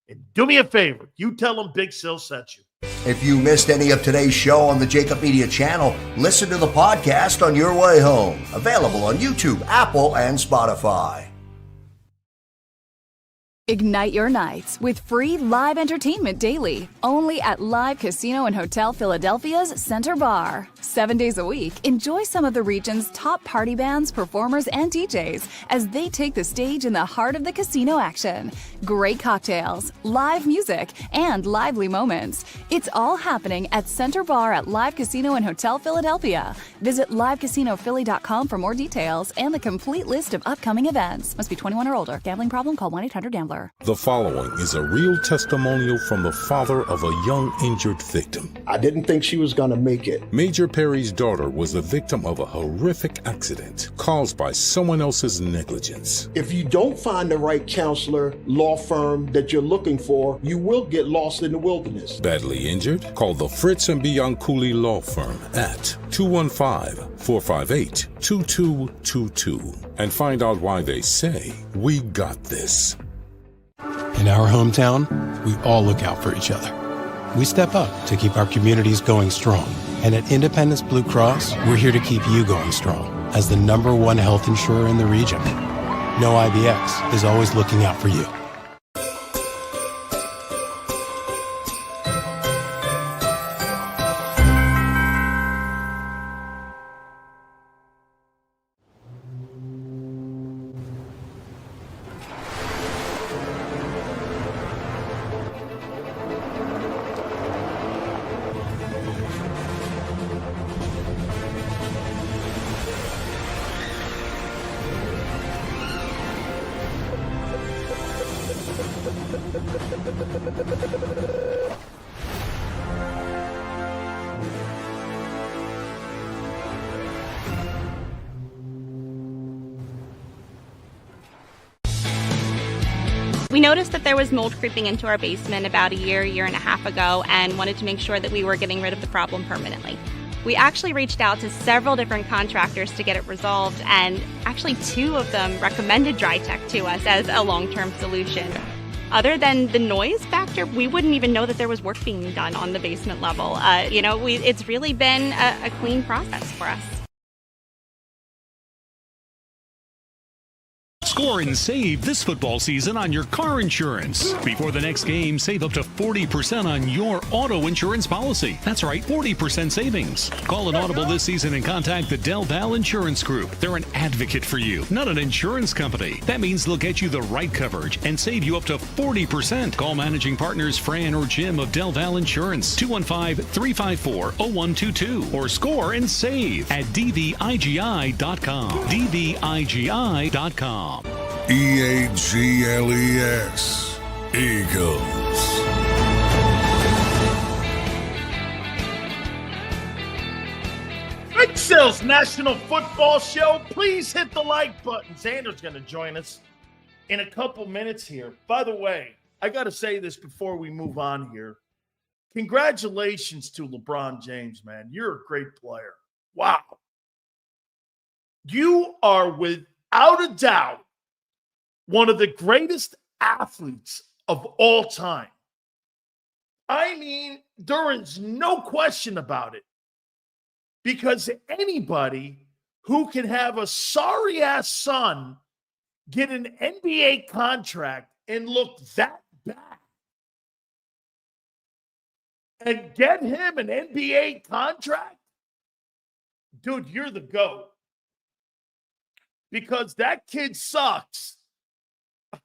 And do me a favor. You tell them Big Sil sent you. If you missed any of today's show on the JAKIB Media channel, listen to the podcast on your way home. Available on YouTube, Apple, and Spotify. Ignite your nights with free live entertainment daily, only at Live Casino and Hotel Philadelphia's Center Bar. 7 days a week, enjoy some of the region's top party bands, performers, and DJs as they take the stage in the heart of the casino action. Great cocktails, live music, and lively moments. It's all happening at Center Bar at Live Casino and Hotel Philadelphia. Visit livecasinophilly.com for more details and the complete list of upcoming events. Must be 21 or older. Gambling problem? Call 1-800-GAMBLER. counselor. The following is a real testimonial from the father of a young injured victim. I didn't think she was going to make it. Major Perry's daughter was the victim of a horrific accident caused by someone else's negligence. If you don't find the right counselor, law firm that you're looking for, you will get lost in the wilderness. Badly injured? Call the Fritz and Bianculli Law Firm at 215-458-2222 and find out why they say, "We got this." In our hometown, we all look out for each other. We step up to keep our communities going strong. And at Independence Blue Cross, we're here to keep you going strong as the #1 health insurer in the region. No IBX is always looking out for you. We noticed that there was mold creeping into our basement about a year and a half ago, and wanted to make sure that we were getting rid of the problem permanently. We actually reached out to several different contractors to get it resolved, and actually 2 of them recommended DryTech to us as a long-term solution. Other than the noise factor, we wouldn't even know that there was work being done on the basement level. It's really been a clean process for us. Score and save this football season on your car insurance. Before the next game, save up to 40% on your auto insurance policy. That's right, 40% savings. Call an audible this season and contact the Del Val Insurance Group. They're an advocate for you, not an insurance company. That means they'll get you the right coverage and save you up to 40%. Call managing partners Fran or Jim of Del Val Insurance, 215-354-0122, or score and save at dvigi.com. dvigi.com. EAGLES, Eagles. Rick Sills National Football Show. Please hit the like button. Xander's going to join us in a couple minutes here. By the way, I got to say this before we move on here. Congratulations to LeBron James, man. You're a great player. Wow. You are without a doubt one of the greatest athletes of all time. I mean, there is no question about it. Because anybody who can have a sorry-ass son get an NBA contract and look that bad and get him an NBA contract, dude, you're the GOAT. Because that kid sucks.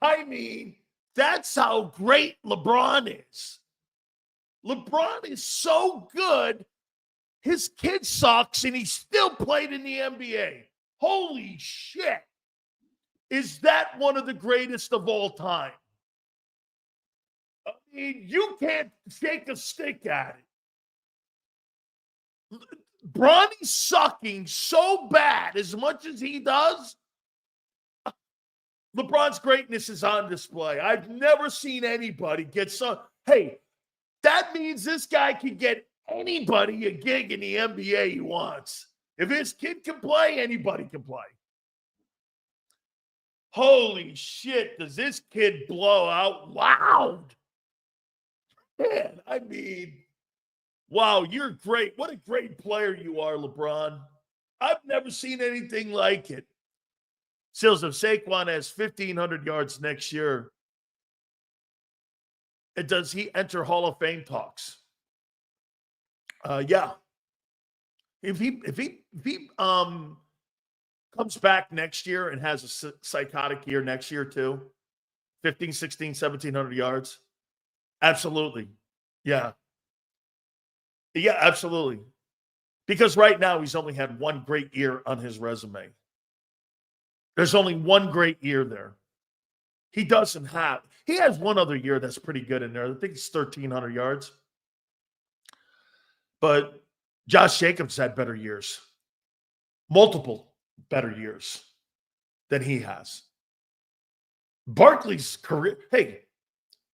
I mean, that's how great LeBron is. LeBron is so good, his kid sucks, and he still played in the NBA. Holy shit. Is that one of the greatest of all time? I mean, you can't shake a stick at it. Bronny's sucking so bad as much as he does. LeBron's greatness is on display. I've never seen anybody get so. Hey, that means this guy can get anybody a gig in the NBA he wants. If his kid can play, anybody can play. Holy shit, does this kid blow out loud? Man, I mean, wow, you're great. What a great player you are, LeBron. I've never seen anything like it. Sills, if Saquon has 1,500 yards next year, does he enter Hall of Fame talks? Yeah. If he comes back next year and has a psychotic year next year too, 15, 16, 1,700 yards, absolutely. Yeah. Yeah, absolutely. Because right now he's only had one great year on his resume. There's only one great year there. He doesn't have. He has one other year that's pretty good in there. I think it's 1,300 yards. But Josh Jacobs had better years. Multiple better years than he has. Barkley's career,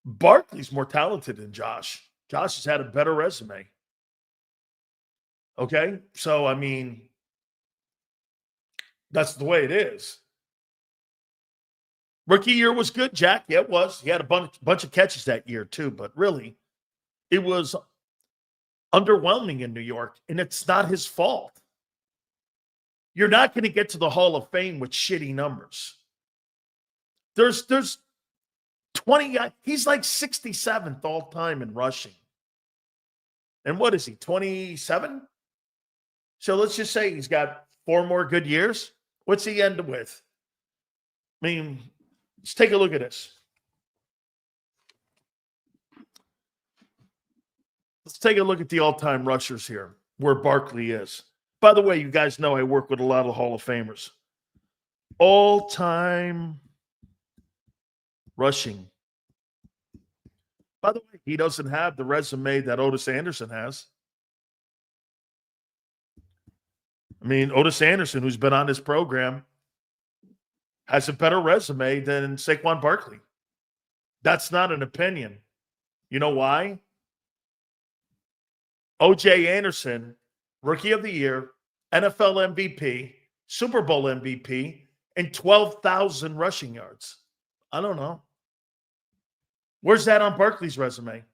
Barkley's more talented than Josh. Josh has had a better resume. Okay? So, I mean, that's the way it is. Rookie year was good, Jack. Yeah, it was. He had a bunch of catches that year, too. But really, it was underwhelming in New York, and it's not his fault. You're not going to get to the Hall of Fame with shitty numbers. There's 20 guys. He's like 67th all time in rushing. And what is he, 27? So let's just say he's got 4 more good years. What's he end with? I mean, let's take a look at this. Let's take a look at the all-time rushers here, where Barkley is. By the way, you guys know I work with a lot of Hall of Famers. All-time rushing. By the way, he doesn't have the resume that Otis Anderson has. I mean, Otis Anderson, who's been on this program, has a better resume than Saquon Barkley. That's not an opinion. You know why? O.J. Anderson, Rookie of the Year, NFL MVP, Super Bowl MVP, and 12,000 rushing yards. I don't know. Where's that on Barkley's resume?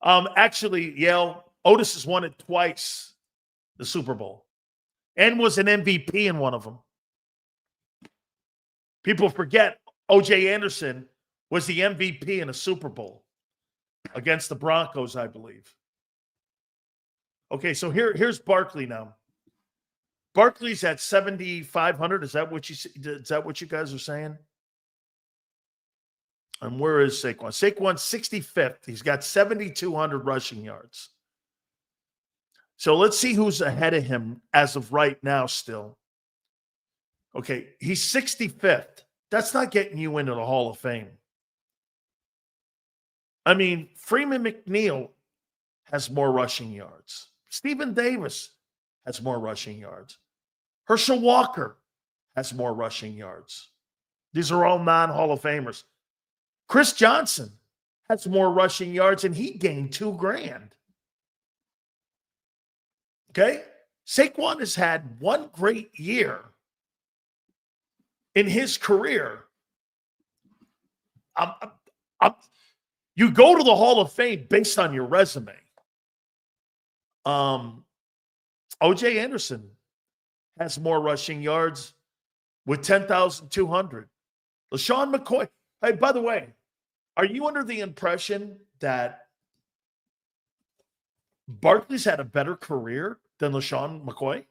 Actually, Yale, Otis has won it twice, the Super Bowl, and was an MVP in one of them. People forget O.J. Anderson was the MVP in a Super Bowl against the Broncos, I believe. Okay, so here's Barkley now. Barkley's at 7,500. Is that what you guys are saying? And where is Saquon? Saquon's 65th. He's got 7,200 rushing yards. So let's see who's ahead of him as of right now still. Okay, he's 65th. That's not getting you into the Hall of Fame. I mean, Freeman McNeil has more rushing yards. Stephen Davis has more rushing yards. Herschel Walker has more rushing yards. These are all non-Hall of Famers. Chris Johnson has more rushing yards, and he gained $2,000. Okay? Saquon has had one great year in his career. You go to the Hall of Fame based on your resume. O.J. Anderson has more rushing yards with 10,200. LaShawn McCoy. Hey, by the way, are you under the impression that Barkley's had a better career than LaShawn McCoy?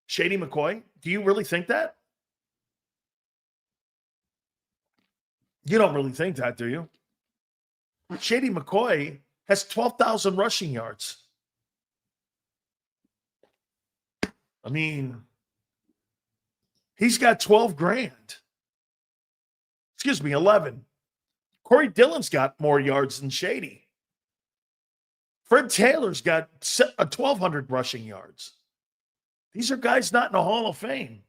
Shady McCoy? Do you really think that? You don't really think that, do you? Shady McCoy has 12,000 rushing yards. I mean, he's got $12,000. Excuse me, 11. Corey Dillon's got more yards than Shady. Fred Taylor's got 1,200 rushing yards. These are guys not in the Hall of Fame.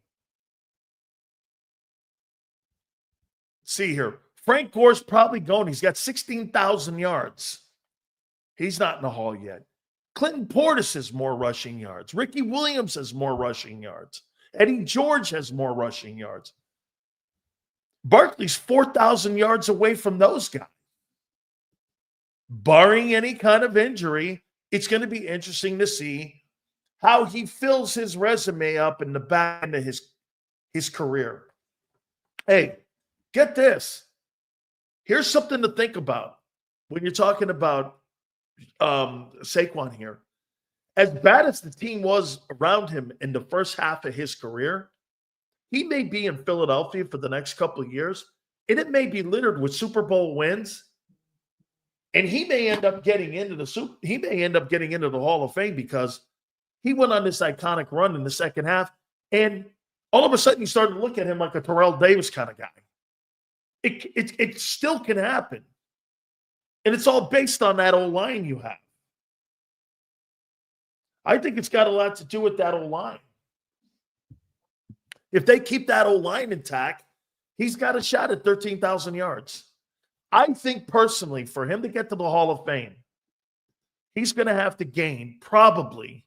Let's see here. Frank Gore's probably going. He's got 16,000 yards. He's not in the Hall yet. Clinton Portis has more rushing yards. Ricky Williams has more rushing yards. Eddie George has more rushing yards. Barkley's 4,000 yards away from those guys. Barring any kind of injury, it's going to be interesting to see how he fills his resume up in the back end of his career. Hey, get this. Here's something to think about when you're talking about Saquon here. As bad as the team was around him in the first half of his career, he may be in Philadelphia for the next couple of years, and it may be littered with Super Bowl wins. And he may end up getting into the Hall of Fame because he went on this iconic run in the second half, and all of a sudden you started to look at him like a Terrell Davis kind of guy. It still can happen. And it's all based on that O-line you have. I think it's got a lot to do with that O-line. If they keep that O-line intact, he's got a shot at 13,000 yards. I think personally, for him to get to the Hall of Fame, he's going to have to gain probably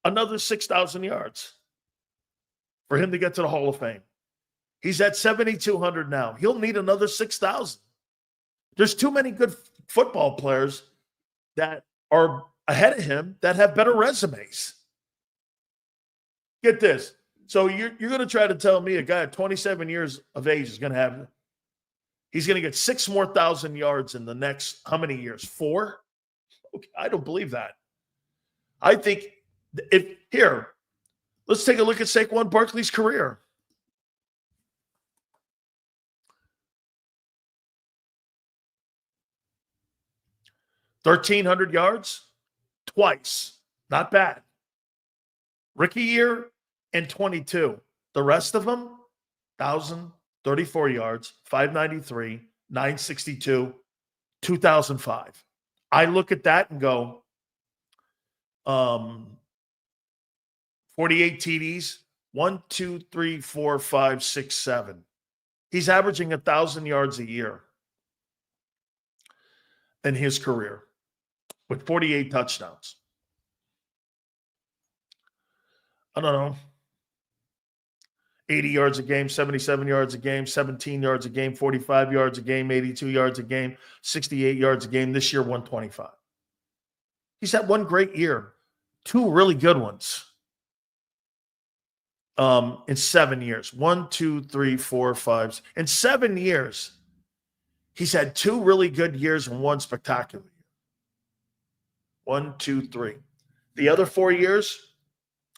another 6,000 yards for him to get to the Hall of Fame. He's at 7,200 now. He'll need another 6,000. There's too many good football players that are ahead of him that have better resumes. Get this. So you're going to try to tell me a guy at 27 years of age is going to have, he's going to get 6,000 more yards in the next, how many years? 4? Okay, I don't believe that. I think let's take a look at Saquon Barkley's career. $1,300 yards twice. Not bad. Rookie year and 22. The rest of them, 1,034 yards, 593, 962, 2005. I look at that and go, 48 TDs, 1, 2, 3, 4, 5, 6, 7. He's averaging 1,000 yards a year in his career with 48 touchdowns. I don't know. 80 yards a game, 77 yards a game, 17 yards a game, 45 yards a game, 82 yards a game, 68 yards a game. This year, 125. He's had one great year, 2 really good ones in 7 years. 1, 2, 3, 4, 5. In 7 years, he's had 2 really good years and 1 spectacular year. 1, 2, 3. The other 4 years,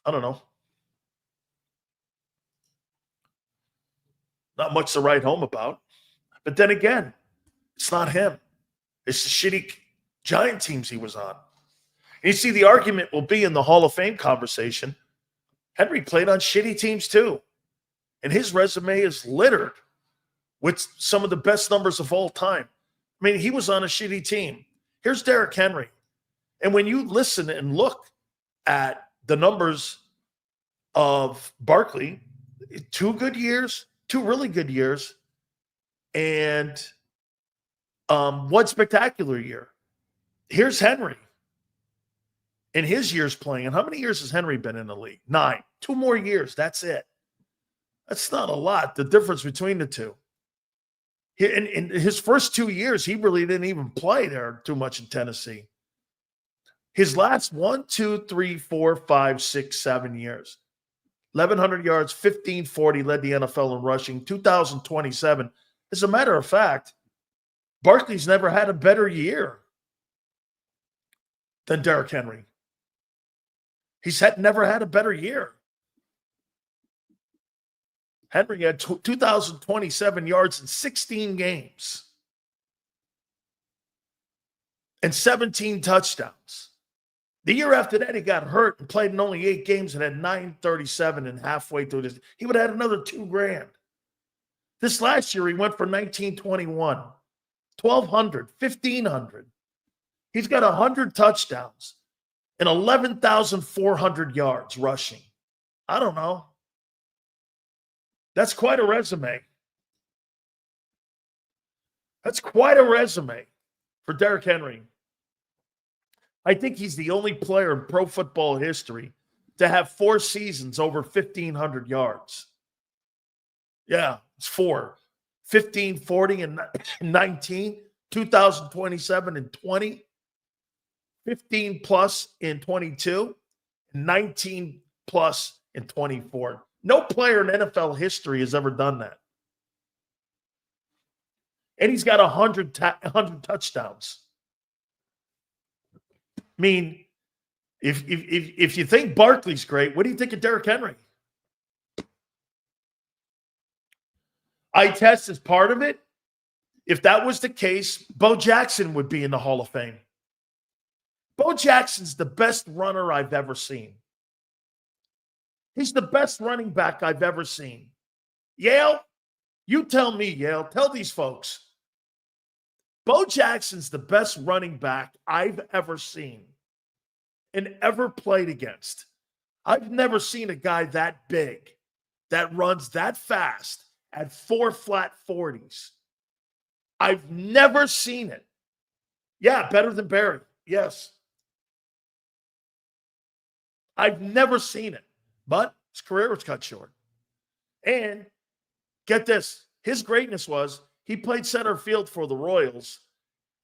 I don't know. Not much to write home about. But then again, it's not him. It's the shitty Giant teams he was on. And you see, the argument will be in the Hall of Fame conversation. Henry played on shitty teams too. And his resume is littered with some of the best numbers of all time. I mean, he was on a shitty team. Here's Derrick Henry. And when you listen and look at the numbers of Barkley, 2 good years, 2 really good years, and 1 spectacular year. Here's Henry in his years playing. And how many years has Henry been in the league? 9. 2 more years. That's it. That's not a lot, the difference between the two. In his first 2 years, he really didn't even play there too much in Tennessee. His last 1, 2, 3, 4, 5, 6, 7 years. 1,100 yards, 1,540, led the NFL in rushing, 2,027. As a matter of fact, Barkley's never had a better year than Derrick Henry. He's never had a better year. Henry had 2,027 yards in 16 games and 17 touchdowns. The year after that, he got hurt and played in only 8 games and had 937, and halfway through this, he would have had another $2,000. This last year, he went for 1,921, 1,200, 1,500. He's got 100 touchdowns and 11,400 yards rushing. I don't know. That's quite a resume. That's quite a resume for Derrick Henry. I think he's the only player in pro football history to have 4 seasons over 1,500 yards. Yeah, it's 4. 1,540 and 19, 2,027 and 20, 15 plus in 22, 19 plus in 24. No player in NFL history has ever done that. And he's got 100 touchdowns. I mean, if you think Barkley's great, what do you think of Derrick Henry? Eye test is part of it. If that was the case, Bo Jackson would be in the Hall of Fame. Bo Jackson's the best runner I've ever seen. He's the best running back I've ever seen. Yale, You tell me, Yale. Tell these folks. Bo Jackson's the best running back I've ever seen and ever played against. I've never seen a guy that big, that runs that fast at 4 flat 40s. I've never seen it. Yeah, better than Barry. Yes. I've never seen it. But his career was cut short. And get this, his greatness was he played center field for the Royals,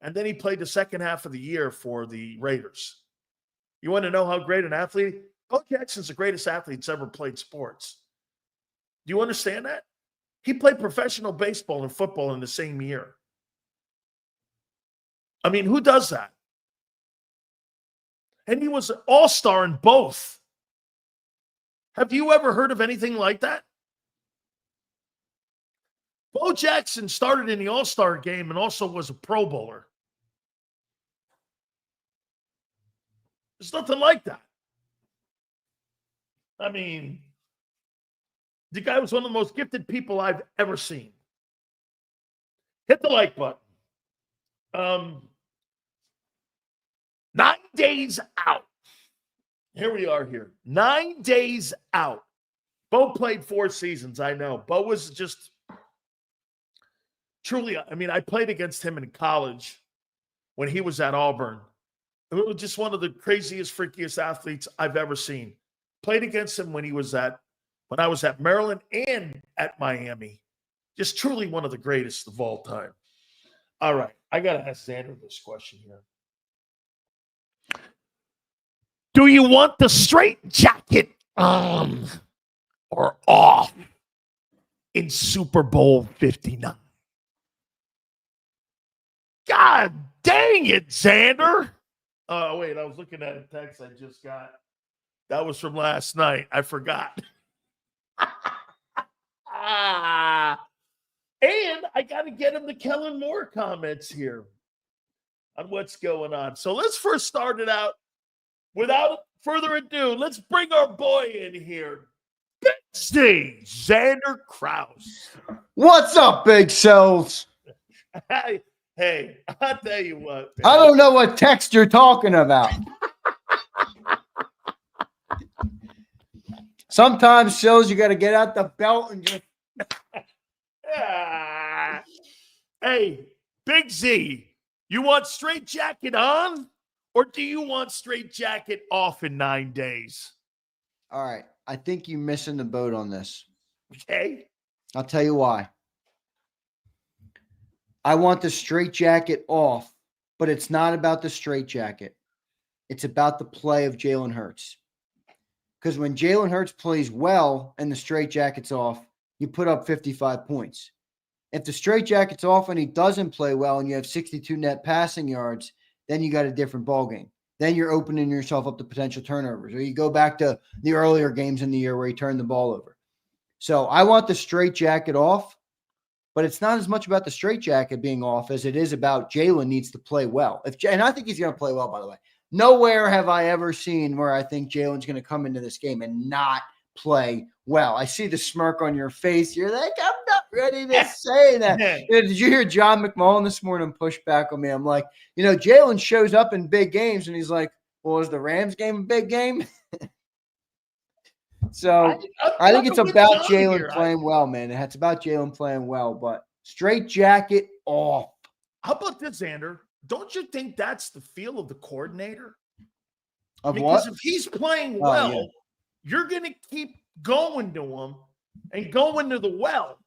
and then he played the second half of the year for the Raiders. You want to know how great an athlete? Bo Jackson's the greatest athlete that's ever played sports. Do you understand that? He played professional baseball and football in the same year. I mean, who does that? And he was an all-star in both. Have you ever heard of anything like that? Bo Jackson started in the All-Star game and also was a Pro Bowler. There's nothing like that. I mean, the guy was one of the most gifted people I've ever seen. Hit the like button. 9 days out. Here we are here. 9 days out. Bo played 4 seasons, I know. Bo was just truly, I mean, I played against him in college when he was at Auburn. It was just one of the craziest, freakiest athletes I've ever seen. Played against him when I was at Maryland and at Miami. Just truly one of the greatest of all time. All right, I got to ask Xander this question here. Do you want the straight jacket on or off in Super Bowl 59? God dang it, Xander. Oh, wait, I was looking at a text I just got. That was from last night. I forgot. And I got to get him the Kellen Moore comments here on what's going on. So let's first start it out. Without further ado, let's bring our boy in here. Big C, Xander Krause. What's up, Big Cells? Hey, I'll tell you what, man. I don't know what text you're talking about. Sometimes, Cells, you got to get out the belt and just... Hey, Big Z, you want straight jacket on? Or do you want straight jacket off in 9 days? All right. I think you're missing the boat on this. Okay. I'll tell you why. I want the straight jacket off, but it's not about the straight jacket. It's about the play of Jalen Hurts. Because when Jalen Hurts plays well and the straight jacket's off, you put up 55 points. If the straight jacket's off and he doesn't play well and you have 62 net passing yards, then you got a different ballgame. Then you're opening yourself up to potential turnovers. Or you go back to the earlier games in the year where he turned the ball over. So I want the straight jacket off, but it's not as much about the straight jacket being off as it is about Jalen needs to play well. And I think he's going to play well, by the way. Nowhere have I ever seen where I think Jalen's going to come into this game and not play well. I see the smirk on your face. You're like, I'm not ready to say that. Did you hear John McMullen this morning push back on me? I'm like, Jalen shows up in big games, and he's like, well, is the Rams game a big game? So I think it's about Jalen playing well, man. It's about Jalen playing well, but straight jacket off. How about this, Xander? Don't you think that's the feel of the coordinator? Of because what? If he's playing well, yeah. You're going to keep going to him and going to the well.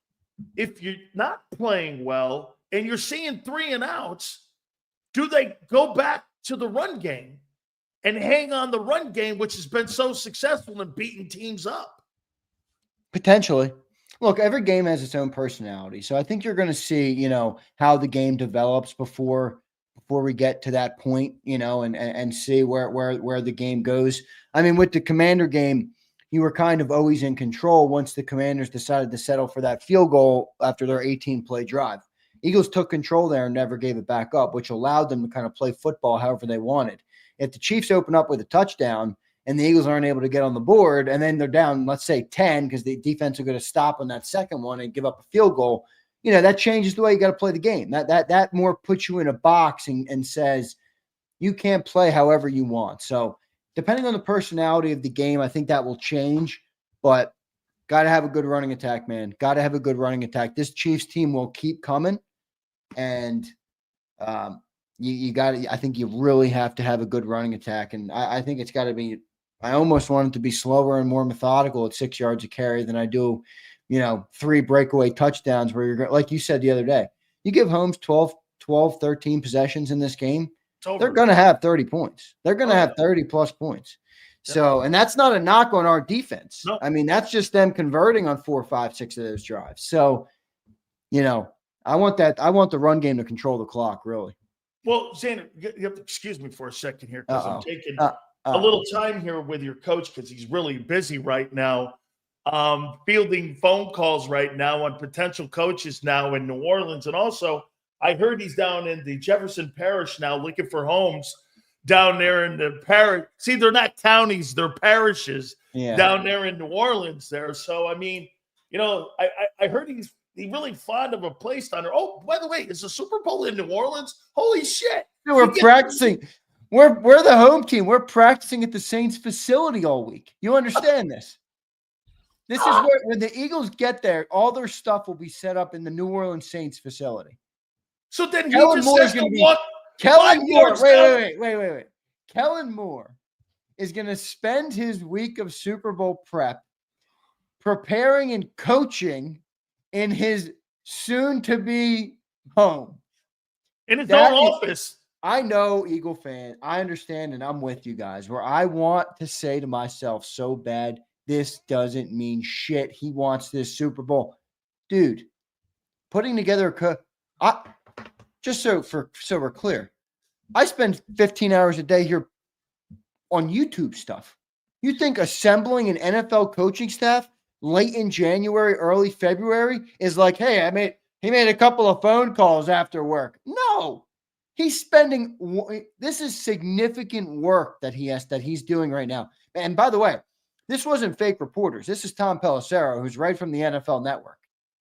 If you're not playing well and you're seeing 3 and outs, do they go back to the run game and hang on the run game, which has been so successful in beating teams up? Potentially. Look, every game has its own personality. So I think you're going to see, how the game develops before we get to that point, and see where the game goes. I mean, with the Commander game, you were kind of always in control once the Commanders decided to settle for that field goal after their 18-play drive. Eagles took control there and never gave it back up, which allowed them to kind of play football however they wanted. If the Chiefs open up with a touchdown and the Eagles aren't able to get on the board, and then they're down, let's say 10, because the defense are going to stop on that second one and give up a field goal, that changes the way you got to play the game. That more puts you in a box and says you can't play however you want. So depending on the personality of the game, I think that will change, but got to have a good running attack, man. Got to have a good running attack. This Chiefs team will keep coming, and you got to. I think you really have to have a good running attack, and I think it's got to be. I almost want it to be slower and more methodical at 6 yards a carry than I do, 3 breakaway touchdowns where you're like you said the other day. You give Holmes 12, 13 possessions in this game, they're going to have 30 points. They're going to have 30-plus points. So, and that's not a knock on our defense. No. I mean, that's just them converting on 4, 5, 6 of those drives. So, I want the run game to control the clock, really. Well, Xander, you have to excuse me for a second here because I'm taking a little time here with your coach because he's really busy right now, fielding phone calls right now on potential coaches now in New Orleans. And also, I heard he's down in the Jefferson Parish now looking for homes down there in the parish. See, they're not counties, they're parishes down there in New Orleans there. So, I mean, I heard he's really fond of a place down there. Oh, by the way, is the Super Bowl in New Orleans? Holy shit. We're practicing. We're the home team. We're practicing at the Saints facility all week. You understand this? This is where when the Eagles get there, all their stuff will be set up in the New Orleans Saints facility. So then Kellen Moore is going to walk. Kellen Moore. Wait. Kellen Moore is going to spend his week of Super Bowl prep preparing and coaching in his soon-to-be home. In his own office. I know, Eagle fan. I understand, and I'm with you guys, where I want to say to myself so bad, this doesn't mean shit. He wants this Super Bowl. Dude, putting together just so we're clear, I spend 15 hours a day here on YouTube stuff. You think assembling an NFL coaching staff late in January, early February is like, hey, he made a couple of phone calls after work. No, he's spending. This is significant work that he's doing right now. And by the way, this wasn't fake reporters. This is Tom Pelissero, who's right from the NFL Network.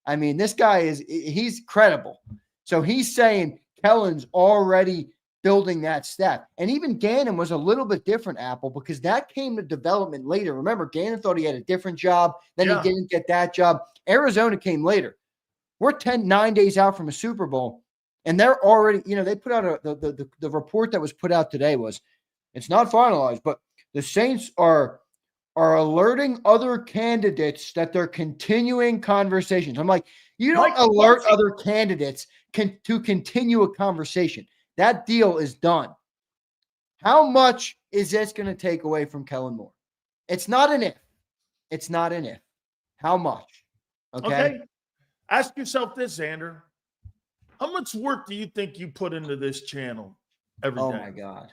I mean, this guy he's credible. So he's saying Kellen's already building that staff. And even Gannon was a little bit different, Apple, because that came to development later. Remember, Gannon thought he had a different job. Then he didn't get that job. Arizona came later. We're 9 days out from a Super Bowl, and they're already, they put out the report that was put out today was, it's not finalized, but the Saints are alerting other candidates that they're continuing conversations. I'm like, you don't alert other candidates to continue a conversation. That deal is done. How much is this going to take away from Kellen Moore? It's not an if. It's not an if. How much? Okay. Ask yourself this, Xander. How much work do you think you put into this channel every day? Oh my God.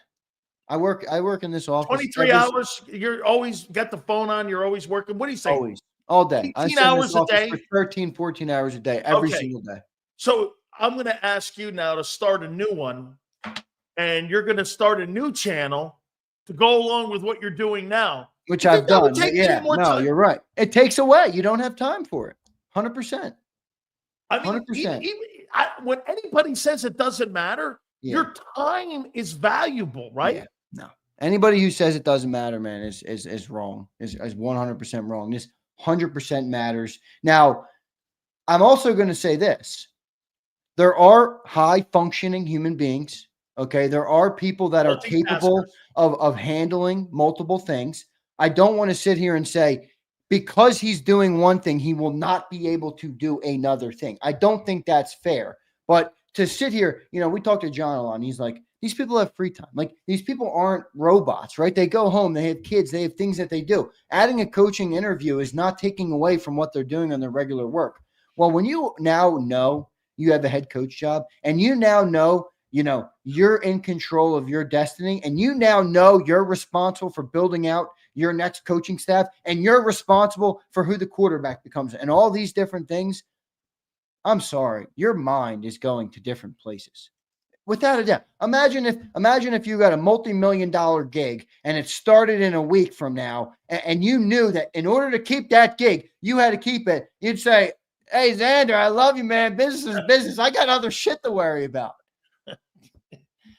I work in this office. 23 hours. You're always got the phone on. You're always working. What do you say? Always. All day. 18 hours a day? For 13, 14 hours a day, every single day. So I'm going to ask you now to start a new one, and you're going to start a new channel to go along with what you're doing now. Which I've done. Yeah, no, you're right. It takes away. You don't have time for it. 100%. I mean, 100%. When anybody says it doesn't matter, your time is valuable, right? Yeah, no. Anybody who says it doesn't matter, man, is wrong. Is 100% wrong. This 100% matters. Now, I'm also going to say this. There are high-functioning human beings, okay? There are people that are capable of handling multiple things. I don't want to sit here and say, because he's doing one thing, he will not be able to do another thing. I don't think that's fair. But to sit here, we talked to John a lot, and he's like, these people have free time. Like, these people aren't robots, right? They go home, they have kids, they have things that they do. Adding a coaching interview is not taking away from what they're doing on their regular work. Well, when you now know you have a head coach job, and you now know, you're in control of your destiny, and you now know you're responsible for building out your next coaching staff, and you're responsible for who the quarterback becomes, and all these different things, I'm sorry, your mind is going to different places. Without a doubt. Imagine if you got a multi-million-dollar gig and it started in a week from now, and you knew that in order to keep that gig, you had to keep it. You'd say, "Hey, Xander, I love you, man. Business is business. I got other shit to worry about."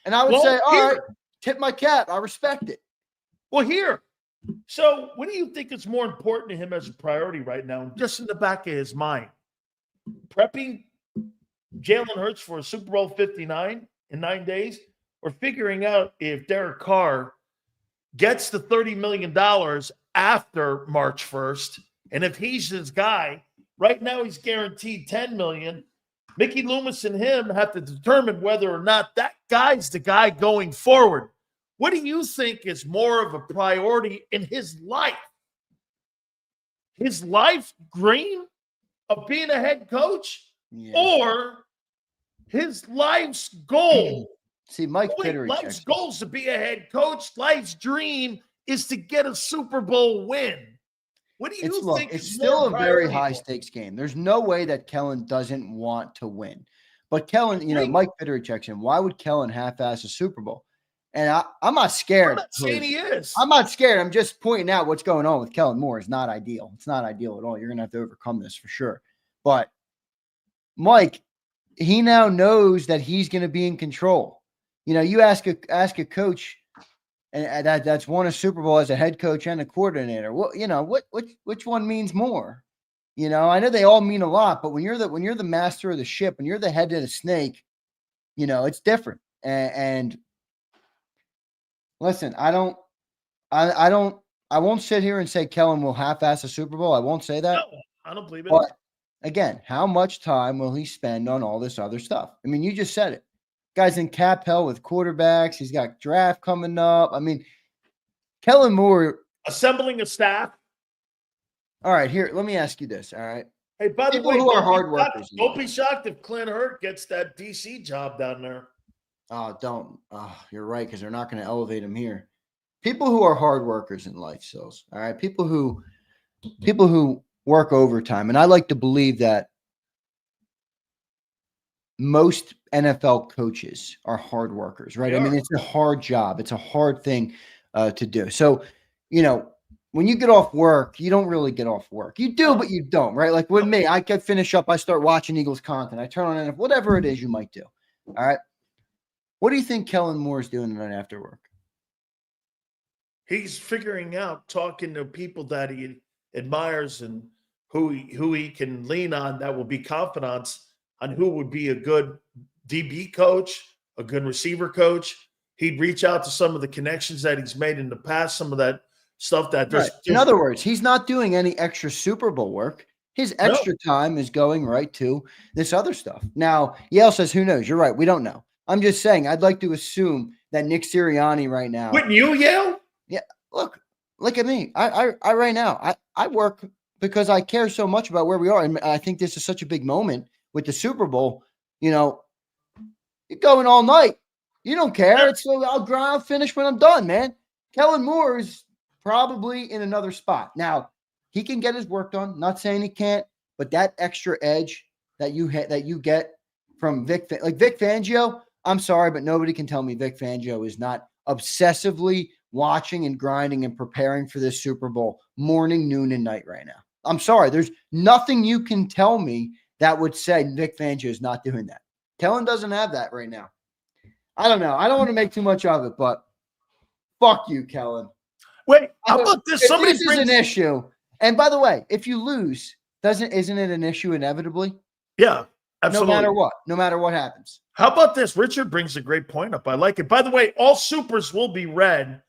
And I would say, "All right, tip my cap. I respect it." Well, here. So what do you think is more important to him as a priority right now, just in the back of his mind? Prepping Jalen Hurts for a Super Bowl 59 in 9 days, or figuring out if Derek Carr gets the $30 million after March 1st, and if he's his guy, right now he's guaranteed $10 million. Mickey Loomis and him have to determine whether or not that guy's the guy going forward. What do you think is more of a priority in his life? His life dream of being a head coach, or his life's goal? See, Mike Pittery. Life's goal is to be a head coach. Life's dream is to get a Super Bowl win. What do you think? It's still a very high stakes game. There's no way that Kellen doesn't want to win. But Kellen, Mike Pittery checks in. Why would Kellen half-ass a Super Bowl? And I'm not scared. I'm not saying he is. I'm not scared. I'm just pointing out what's going on with Kellen Moore. It's not ideal. It's not ideal at all. You're going to have to overcome this for sure. But Mike, he now knows that he's going to be in control. You ask a coach, and that's won a Super Bowl as a head coach and a coordinator. Well, which one means more? I know they all mean a lot, but when you're the master of the ship, when you're the head of the snake, it's different. And listen, I won't sit here and say Kellen will half-ass a Super Bowl. I won't say that. No, I don't believe it. But again, how much time will he spend on all this other stuff? I mean, you just said it. Guy's in cap hell with quarterbacks. He's got draft coming up. I mean, Kellen Moore assembling a staff. All right, here, let me ask you this. All right. Hey, by the People way, who are hard workers. Don't be shocked if Clint Hurt gets that DC job down there. Oh, don't. Oh, you're right, because they're not going to elevate him here. People who are hard workers in life, Sills. All right. People who work overtime. And I like to believe that most NFL coaches are hard workers, right? I mean, it's a hard job. It's a hard thing to do. So, when you get off work, you don't really get off work. You do, but you don't, right? Like with me, I could finish up. I start watching Eagles content. I turn on NFL, whatever it is you might do. All right. What do you think Kellen Moore is doing tonight after work? He's figuring out, talking to people that he admires and who he can lean on that will be confidants on who would be a good DB coach, a good receiver coach. He'd reach out to some of the connections that he's made in the past, some of that stuff that right. In other words, he's not doing any extra Super Bowl work. His extra time is going right to this other stuff. Now, Yale says, who knows? You're right. We don't know. I'm just saying, I'd like to assume that Nick Sirianni right now. Wouldn't you, Yale? Yeah. Look at me. I right now, I work because I care so much about where we are. And I think this is such a big moment with the Super Bowl. You're going all night. You don't care. I'll finish when I'm done, man. Kellen Moore is probably in another spot. Now, he can get his work done. Not saying he can't, but that extra edge that you get from Vic Fangio, I'm sorry, but nobody can tell me Vic Fangio is not obsessively watching and grinding and preparing for this Super Bowl morning, noon, and night right now. I'm sorry. There's nothing you can tell me that would say Vic Fangio is not doing that. Kellen doesn't have that right now. I don't know. I don't want to make too much of it, but fuck you, Kellen. Wait, how about this? This is an issue. And by the way, if you lose, isn't it an issue inevitably? Yeah, absolutely. No matter what happens. How about this? Richard brings a great point up. I like it. By the way, all supers will be read.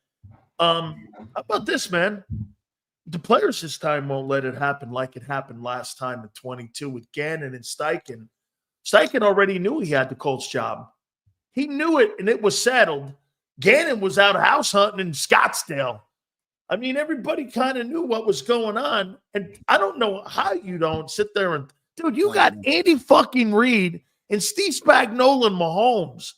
How about this, man? The players this time won't let it happen like it happened last time in 22 with Gannon and Steichen. Steichen already knew he had the Colts job. He knew it, and it was settled. Gannon was out house hunting in Scottsdale. I mean, everybody kind of knew what was going on. And I don't know how you don't sit there and, dude, you got Andy fucking Reid and Steve Spagnuolo and Mahomes.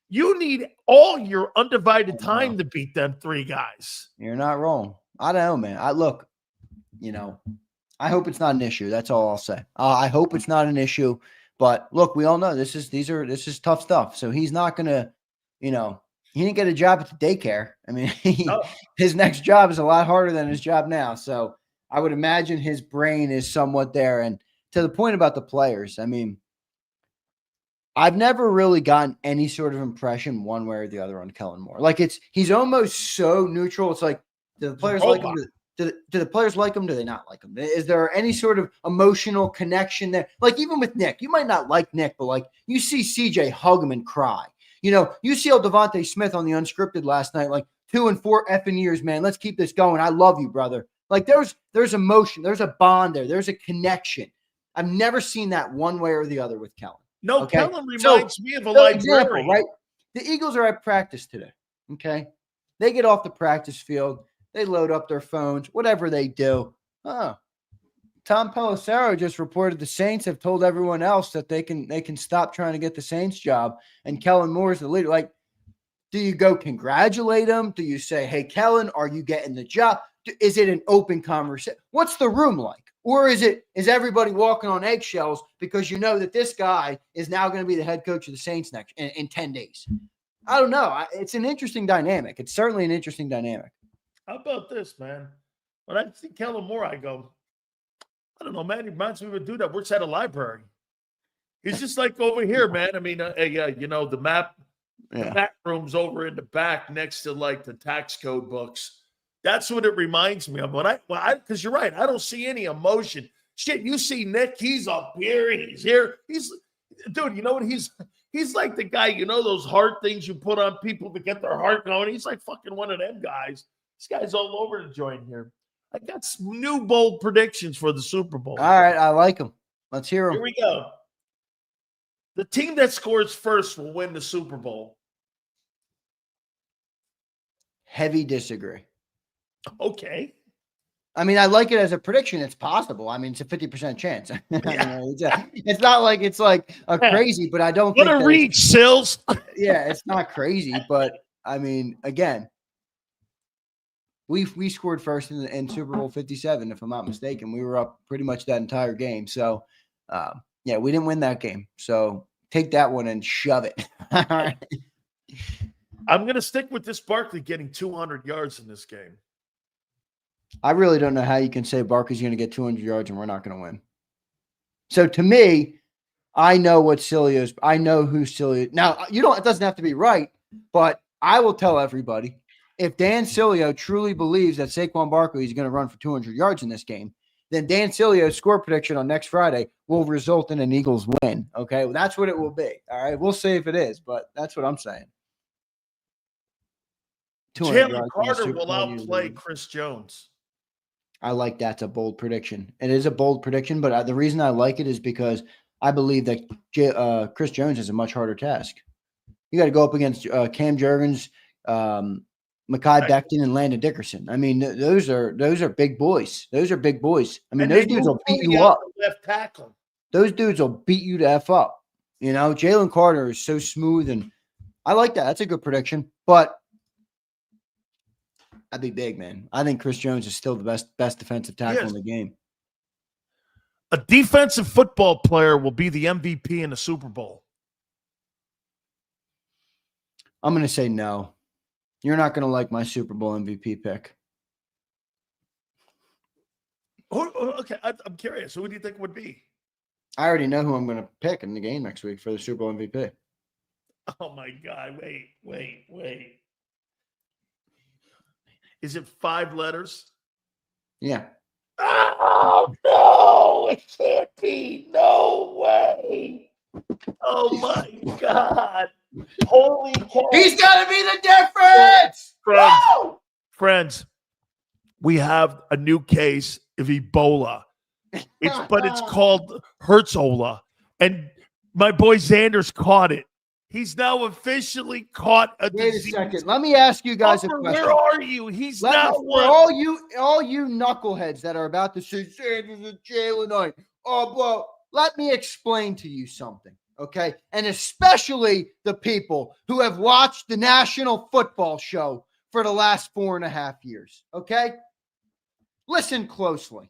You need all your undivided time to beat them three guys. You're not wrong. I don't know, man. I hope it's not an issue. That's all I'll say. I hope it's not an issue. But look, we all know this is tough stuff. So he's not gonna, he didn't get a job at the daycare. I mean, his next job is a lot harder than his job now. So I would imagine his brain is somewhat there. And to the point about the players, I mean, I've never really gotten any sort of impression one way or the other on Kellen Moore. Like he's almost so neutral. It's like, do the players like him? Do the players like him? Do they not like him? Is there any sort of emotional connection there? Like even with Nick, you might not like Nick, but like you see CJ hug him and cry. You see Devontae Smith on the Unscripted last night, like 2 and 4 effing years, man. Let's keep this going. I love you, brother. Like there's emotion. There's a bond there. There's a connection. I've never seen that one way or the other with Kellen. No, okay? Kellen reminds me of a librarian. Example, right? The Eagles are at practice today, okay? They get off the practice field. They load up their phones, whatever they do. Tom Pelissero just reported the Saints have told everyone else that they can stop trying to get the Saints job, and Kellen Moore is the leader. Like, do you go congratulate him? Do you say, hey, Kellen, are you getting the job? Is it an open conversation? What's the room like? Or is everybody walking on eggshells because you know that this guy is now going to be the head coach of the Saints next in 10 days? I don't know. It's an interesting dynamic. It's certainly an interesting dynamic. How about this, man? When I see Kellen Moore, I go, I don't know, man. He reminds me of a dude that works at a library. He's just like over here, man. I mean, the map room's over in the back next to like the tax code books. That's what it reminds me of. Because you're right, I don't see any emotion. Shit, you see Nick, he's up here, he's here. Dude, you know what? He's like the guy, those heart things you put on people to get their heart going. He's like fucking one of them guys. This guy's all over the joint here. I got some new bold predictions for the Super Bowl. All right, I like them. Let's hear them. Here we go. The team that scores first will win the Super Bowl. Heavy disagree. Okay. I mean, I like it as a prediction. It's possible. I mean, it's a 50% chance. It's not like it's like a crazy, but I don't think what a reach, Sills. Yeah, it's not crazy, but I mean, again, we scored first in Super Bowl 57, if I'm not mistaken. We were up pretty much that entire game. So, we didn't win that game. So take that one and shove it. All right. I'm going to stick with this Barkley getting 200 yards in this game. I really don't know how you can say Barkley's going to get 200 yards and we're not going to win. So to me, I know who Sileo. Now, it doesn't have to be right, but I will tell everybody, if Dan Sileo truly believes that Saquon Barkley is going to run for 200 yards in this game, then Dan Sileo's score prediction on next Friday will result in an Eagles win. Okay, well, that's what it will be. All right, we'll see if it is, but that's what I'm saying. Jalen Carter will outplay Chris Jones. I like that's a bold prediction. It is a bold prediction, but the reason I like it is because I believe that Chris Jones has a much harder task. You got to go up against Cam Jurgens, Mekhi Becton, and Landon Dickerson. I mean, those are big boys. Those are big boys. I mean, those dudes will beat you up. Left tackle. Those dudes will beat you to F up. Jalen Carter is so smooth, and I like that. That's a good prediction, but that'd be big, man. I think Chris Jones is still the best defensive tackle in the game. A defensive football player will be the MVP in the Super Bowl. I'm going to say no. You're not going to like my Super Bowl MVP pick. Okay, I'm curious. Who do you think would be? I already know who I'm going to pick in the game next week for the Super Bowl MVP. Oh, my God. Wait. Is it 5 letters? Yeah. Oh, no. It can't be. No way. Oh, my God. Holy cow. He's got to be the difference. Friends, we have a new case of Ebola. But it's called Hertzola. And my boy Xander's caught it. He's now officially caught a disease. Wait a second. Let me ask you guys a question. Where are you? He's now one. All you knuckleheads that are about to say Sanders and Jalen. Oh, well, let me explain to you something, okay? And especially the people who have watched the National Football Show for the last 4.5 years, okay? Listen closely.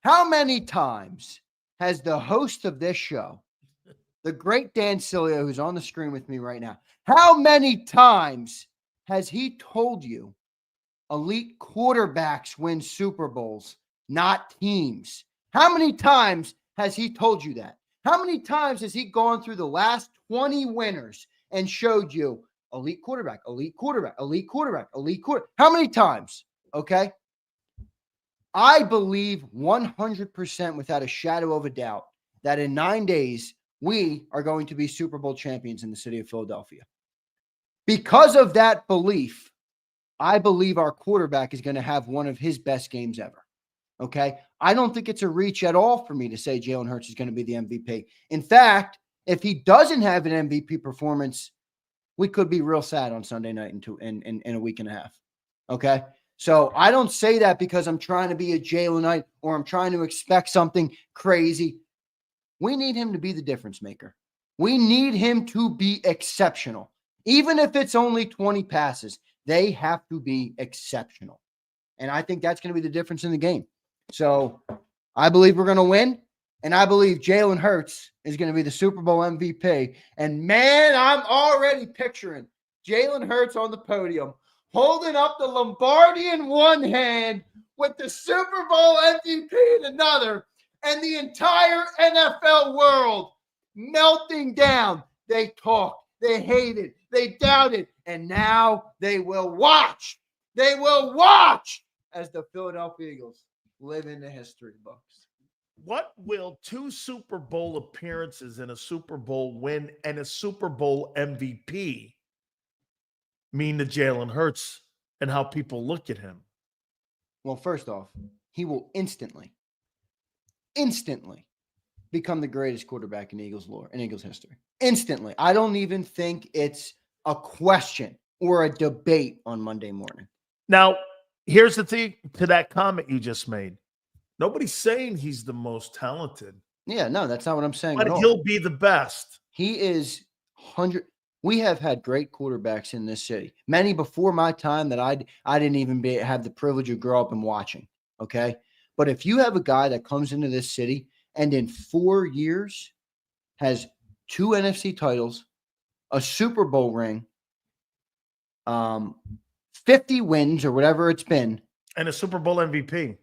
How many times has the host of this show the great Dan Sileo, who's on the screen with me right now, how many times has he told you elite quarterbacks win Super Bowls, not teams? How many times has he told you that? How many times has he gone through the last 20 winners and showed you elite quarterback, elite quarterback, elite quarterback, elite quarterback? How many times? Okay. I believe 100% without a shadow of a doubt that in 9 days, we are going to be Super Bowl champions in the city of Philadelphia. Because of that belief, I believe our quarterback is going to have one of his best games ever. Okay. I don't think it's a reach at all for me to say Jalen Hurts is going to be the MVP. In fact, if he doesn't have an MVP performance, we could be real sad on Sunday night in a week and a half. Okay. So I don't say that because I'm trying to be a Jalenite or I'm trying to expect something crazy. We need him to be the difference maker. We need him to be exceptional. Even if it's only 20 passes, they have to be exceptional. And I think that's going to be the difference in the game. So I believe we're going to win. And I believe Jalen Hurts is going to be the Super Bowl MVP. And man, I'm already picturing Jalen Hurts on the podium, holding up the Lombardi in one hand with the Super Bowl MVP in another, and the entire NFL world melting down. They talked, they hated, they doubted, and now they will watch. They will watch as the Philadelphia Eagles live in the history books. What will 2 Super Bowl appearances and a Super Bowl win and a Super Bowl MVP mean to Jalen Hurts and how people look at him? Well, first off, he will instantly become the greatest quarterback in Eagles lore, in Eagles history. Instantly. I don't even think it's a question or a debate on Monday morning. Now, here's the thing to that comment you just made. Nobody's saying he's the most talented. Yeah, no, that's not what I'm saying. But at all. he'll be the best. He is 100. We have had great quarterbacks in this city. Many before my time that I didn't even have the privilege of growing up and watching. Okay. But if you have a guy that comes into this city and in 4 years has 2 NFC titles, a Super Bowl ring, 50 wins or whatever it's been, and a Super Bowl MVP.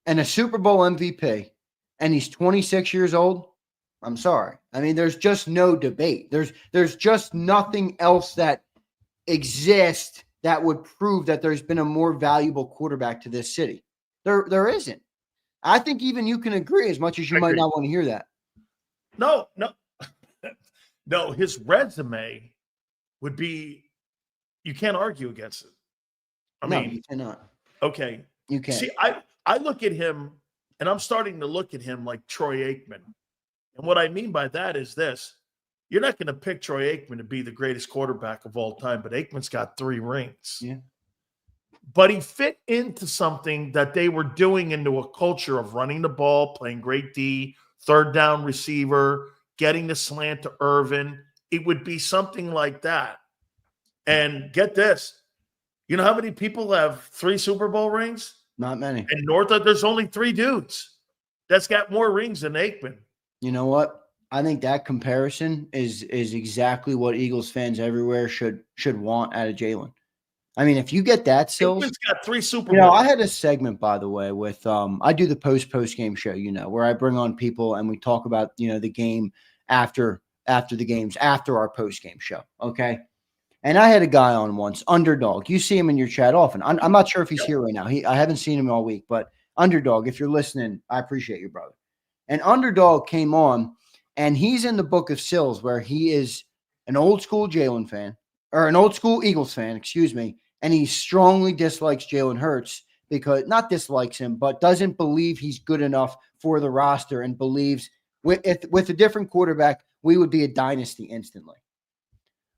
And a Super Bowl MVP, and he's 26 years old, I'm sorry. I mean, there's just no debate. There's just nothing else that exists that would prove that there's been a more valuable quarterback to this city. There isn't. I think even you can agree, as much as you might not want to hear that. No. No, his resume would be, you can't argue against it. I mean, you cannot. Okay. You can't. See, I look at him, and I'm starting to look at him like Troy Aikman. And what I mean by that is this. You're not going to pick Troy Aikman to be the greatest quarterback of all time, but Aikman's got 3 rings. Yeah. But he fit into something that they were doing into a culture of running the ball, playing great D, third down receiver, getting the slant to Irvin. It would be something like that. And get this. You know how many people have 3 Super Bowl rings? Not many. In North, there's only 3 dudes that's got more rings than Aikman. You know what? I think that comparison is exactly what Eagles fans everywhere should want out of Jalen. I mean, if you get that, Sills, Aikman's got 3 Super Bowls. You know, I had a segment, by the way, with I do the post game show, where I bring on people and we talk about the game after the games, after our post game show. Okay. And I had a guy on once, Underdog. You see him in your chat often. I'm not sure if he's here right now. I haven't seen him all week, but Underdog, if you're listening, I appreciate you, brother. And Underdog came on, and he's in the book of Sills, where he is an old school Jalen fan, or an old school Eagles fan, excuse me, and he strongly dislikes Jalen Hurts because not dislikes him, but doesn't believe he's good enough for the roster and believes with a different quarterback, we would be a dynasty instantly.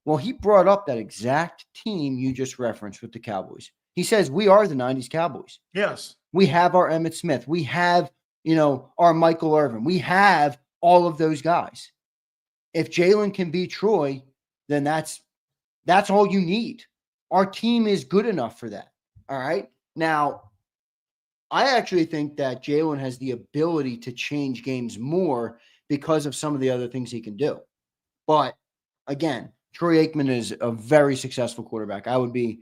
Well, he brought up that exact team you just referenced with the Cowboys. He says, we are the 90s Cowboys. Yes. We have our Emmitt Smith. We have, our Michael Irvin. We have all of those guys. If Jalen can beat Troy, then that's all you need. Our team is good enough for that. All right. Now, I actually think that Jalen has the ability to change games more because of some of the other things he can do. But again, Troy Aikman is a very successful quarterback. I would be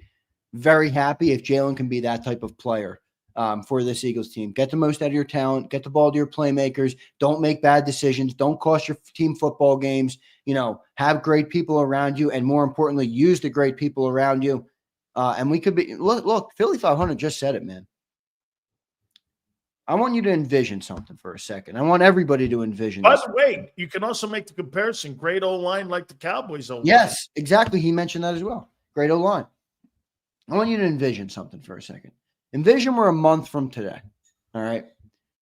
very happy if Jalen can be that type of player for this Eagles team. Get the most out of your talent. Get the ball to your playmakers. Don't make bad decisions. Don't cost your team football games. Have great people around you, and more importantly, use the great people around you. And we could be – look, Philly 500 just said it, man. I want you to envision something for a second. I want everybody to envision By this. the way, you can also make the comparison. Great O-line like the Cowboys O-line. Yes, exactly. He mentioned that as well. Great O-line. I want you to envision something for a second. Envision we're a month from today, all right?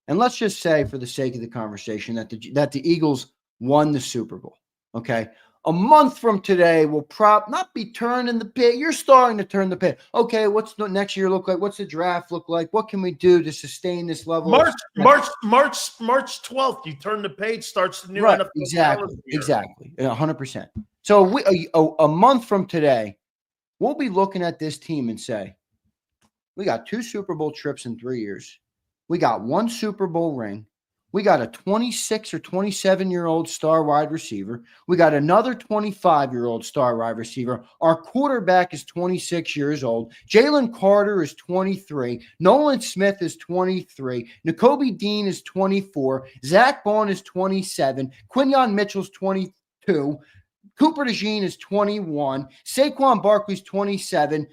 And let's just say, for the sake of the conversation, that the Eagles won the Super Bowl, okay? A month from today will not be turning the pit. You're starting to turn the pit. Okay, what's the next year look like? What's the draft look like? What can we do to sustain this level? March 12th, you turn the page, starts the new NFL Exactly, 100%. So a month from today, we'll be looking at this team and say, we got 2 Super Bowl trips in 3 years. We got 1 Super Bowl ring. We got a 26 or 27-year-old star wide receiver. We got another 25-year-old star wide receiver. Our quarterback is 26 years old. Jalen Carter is 23. Nolan Smith is 23. Nakobe Dean is 24. Zach Bond is 27. Quinyon Mitchell's 22. Cooper DeJean is 21. Saquon Barkley's 27.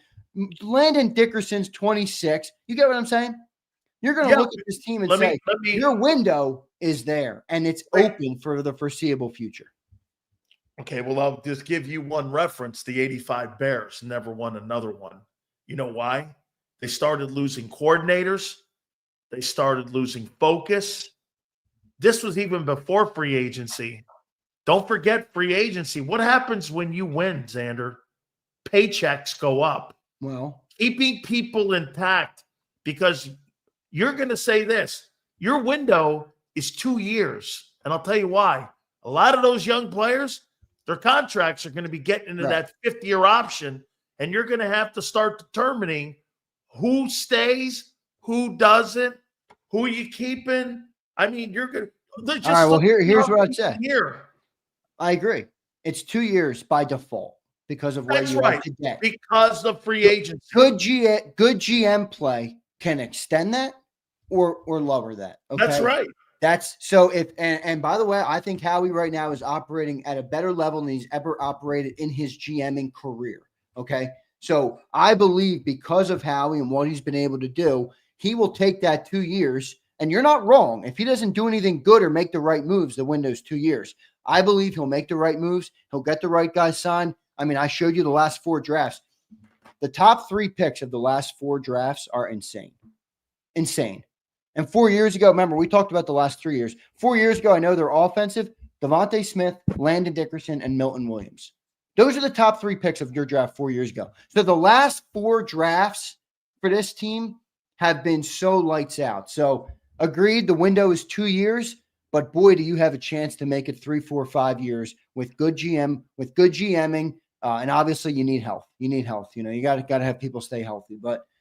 Landon Dickerson's 26. You get what I'm saying? You're going to look at this team and say, your window is there, and it's open for the foreseeable future. Okay, well, I'll just give you one reference. The 85 Bears never won another one. You know why? They started losing coordinators. They started losing focus. This was even before free agency. Don't forget free agency. What happens when you win, Xander? Paychecks go up. Well, keeping people intact, because you're going to say this. Your window is 2 years, and I'll tell you why. A lot of those young players, their contracts are going to be getting into that 50-year option, and you're going to have to start determining who stays, who doesn't, who you keeping. I mean, you're going to – all right, well, here's what I'd say. Here. I agree. It's 2 years by default because of where you are today. Because of free agency. Good GM play can extend that or lower that. Okay? That's right. That's so if and by the way, I think Howie right now is operating at a better level than he's ever operated in his GMing career. Okay. So I believe because of Howie and what he's been able to do, he will take that 2 years. And you're not wrong. If he doesn't do anything good or make the right moves, the window's 2 years. I believe he'll make the right moves. He'll get the right guys signed. I mean, I showed you the last 4 drafts. The top 3 picks of the last 4 drafts are insane. Insane. And 4 years ago, remember, we talked about the last 3 years. 4 years ago, I know they're offensive. Devontae Smith, Landon Dickerson, and Milton Williams. Those are the top 3 picks of your draft 4 years ago. So the last 4 drafts for this team have been so lights out. So agreed, the window is 2 years, but boy, do you have a chance to make it 3, 4, 5 years with good GMing, and obviously you need health. You need health. You know, you got to have people stay healthy.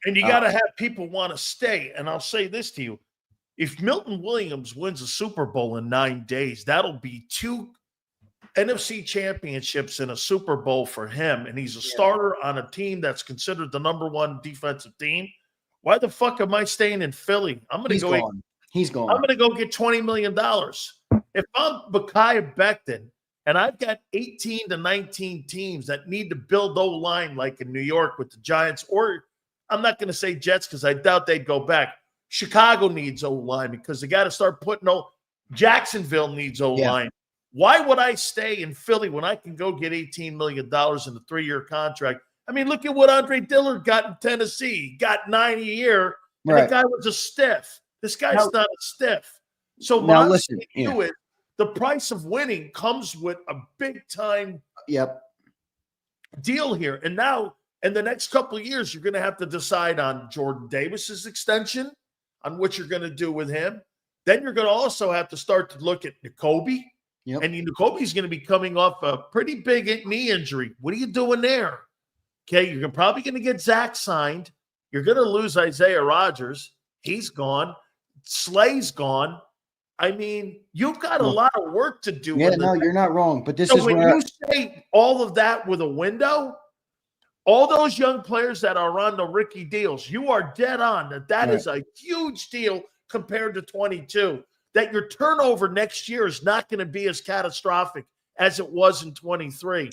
And you got to have people want to stay. And I'll say this to you. If Milton Williams wins a Super Bowl in 9 days, that'll be 2 NFC championships in a Super Bowl for him. And he's a starter on a team that's considered the #1 defensive team. Why the fuck am I staying in Philly? He's gone. I'm going to go get $20 million. If I'm Mekhi Becton and I've got 18 to 19 teams that need to build O-line like in New York with the Giants, or I'm not going to say Jets because I doubt they'd go back. Chicago needs O-line because they got to start putting Jacksonville needs O-line. Yeah. Why would I stay in Philly when I can go get $18 million in a 3-year contract? I mean, look at what Andre Dillard got in Tennessee. He got 9 a year, and the guy was a stiff. This guy's not a stiff. So what I'm saying to you is the price of winning comes with a big-time deal here. And now, in the next couple of years, you're going to have to decide on Jordan Davis's extension, on what you're going to do with him. Then you're going to also have to start to look at Nakobe. Yep. And Nakobe's going to be coming off a pretty big knee injury. What are you doing there? Okay, you're probably going to get Zach signed. You're going to lose Isaiah Rodgers. He's gone. Slay's gone. I mean, you've got a lot of work to do. Yeah, no, you're not wrong. But this so is when where you say all of that with a window, all those young players that are on the rookie deals, you are dead on that is a huge deal compared to 22. That your turnover next year is not going to be as catastrophic as it was in 23.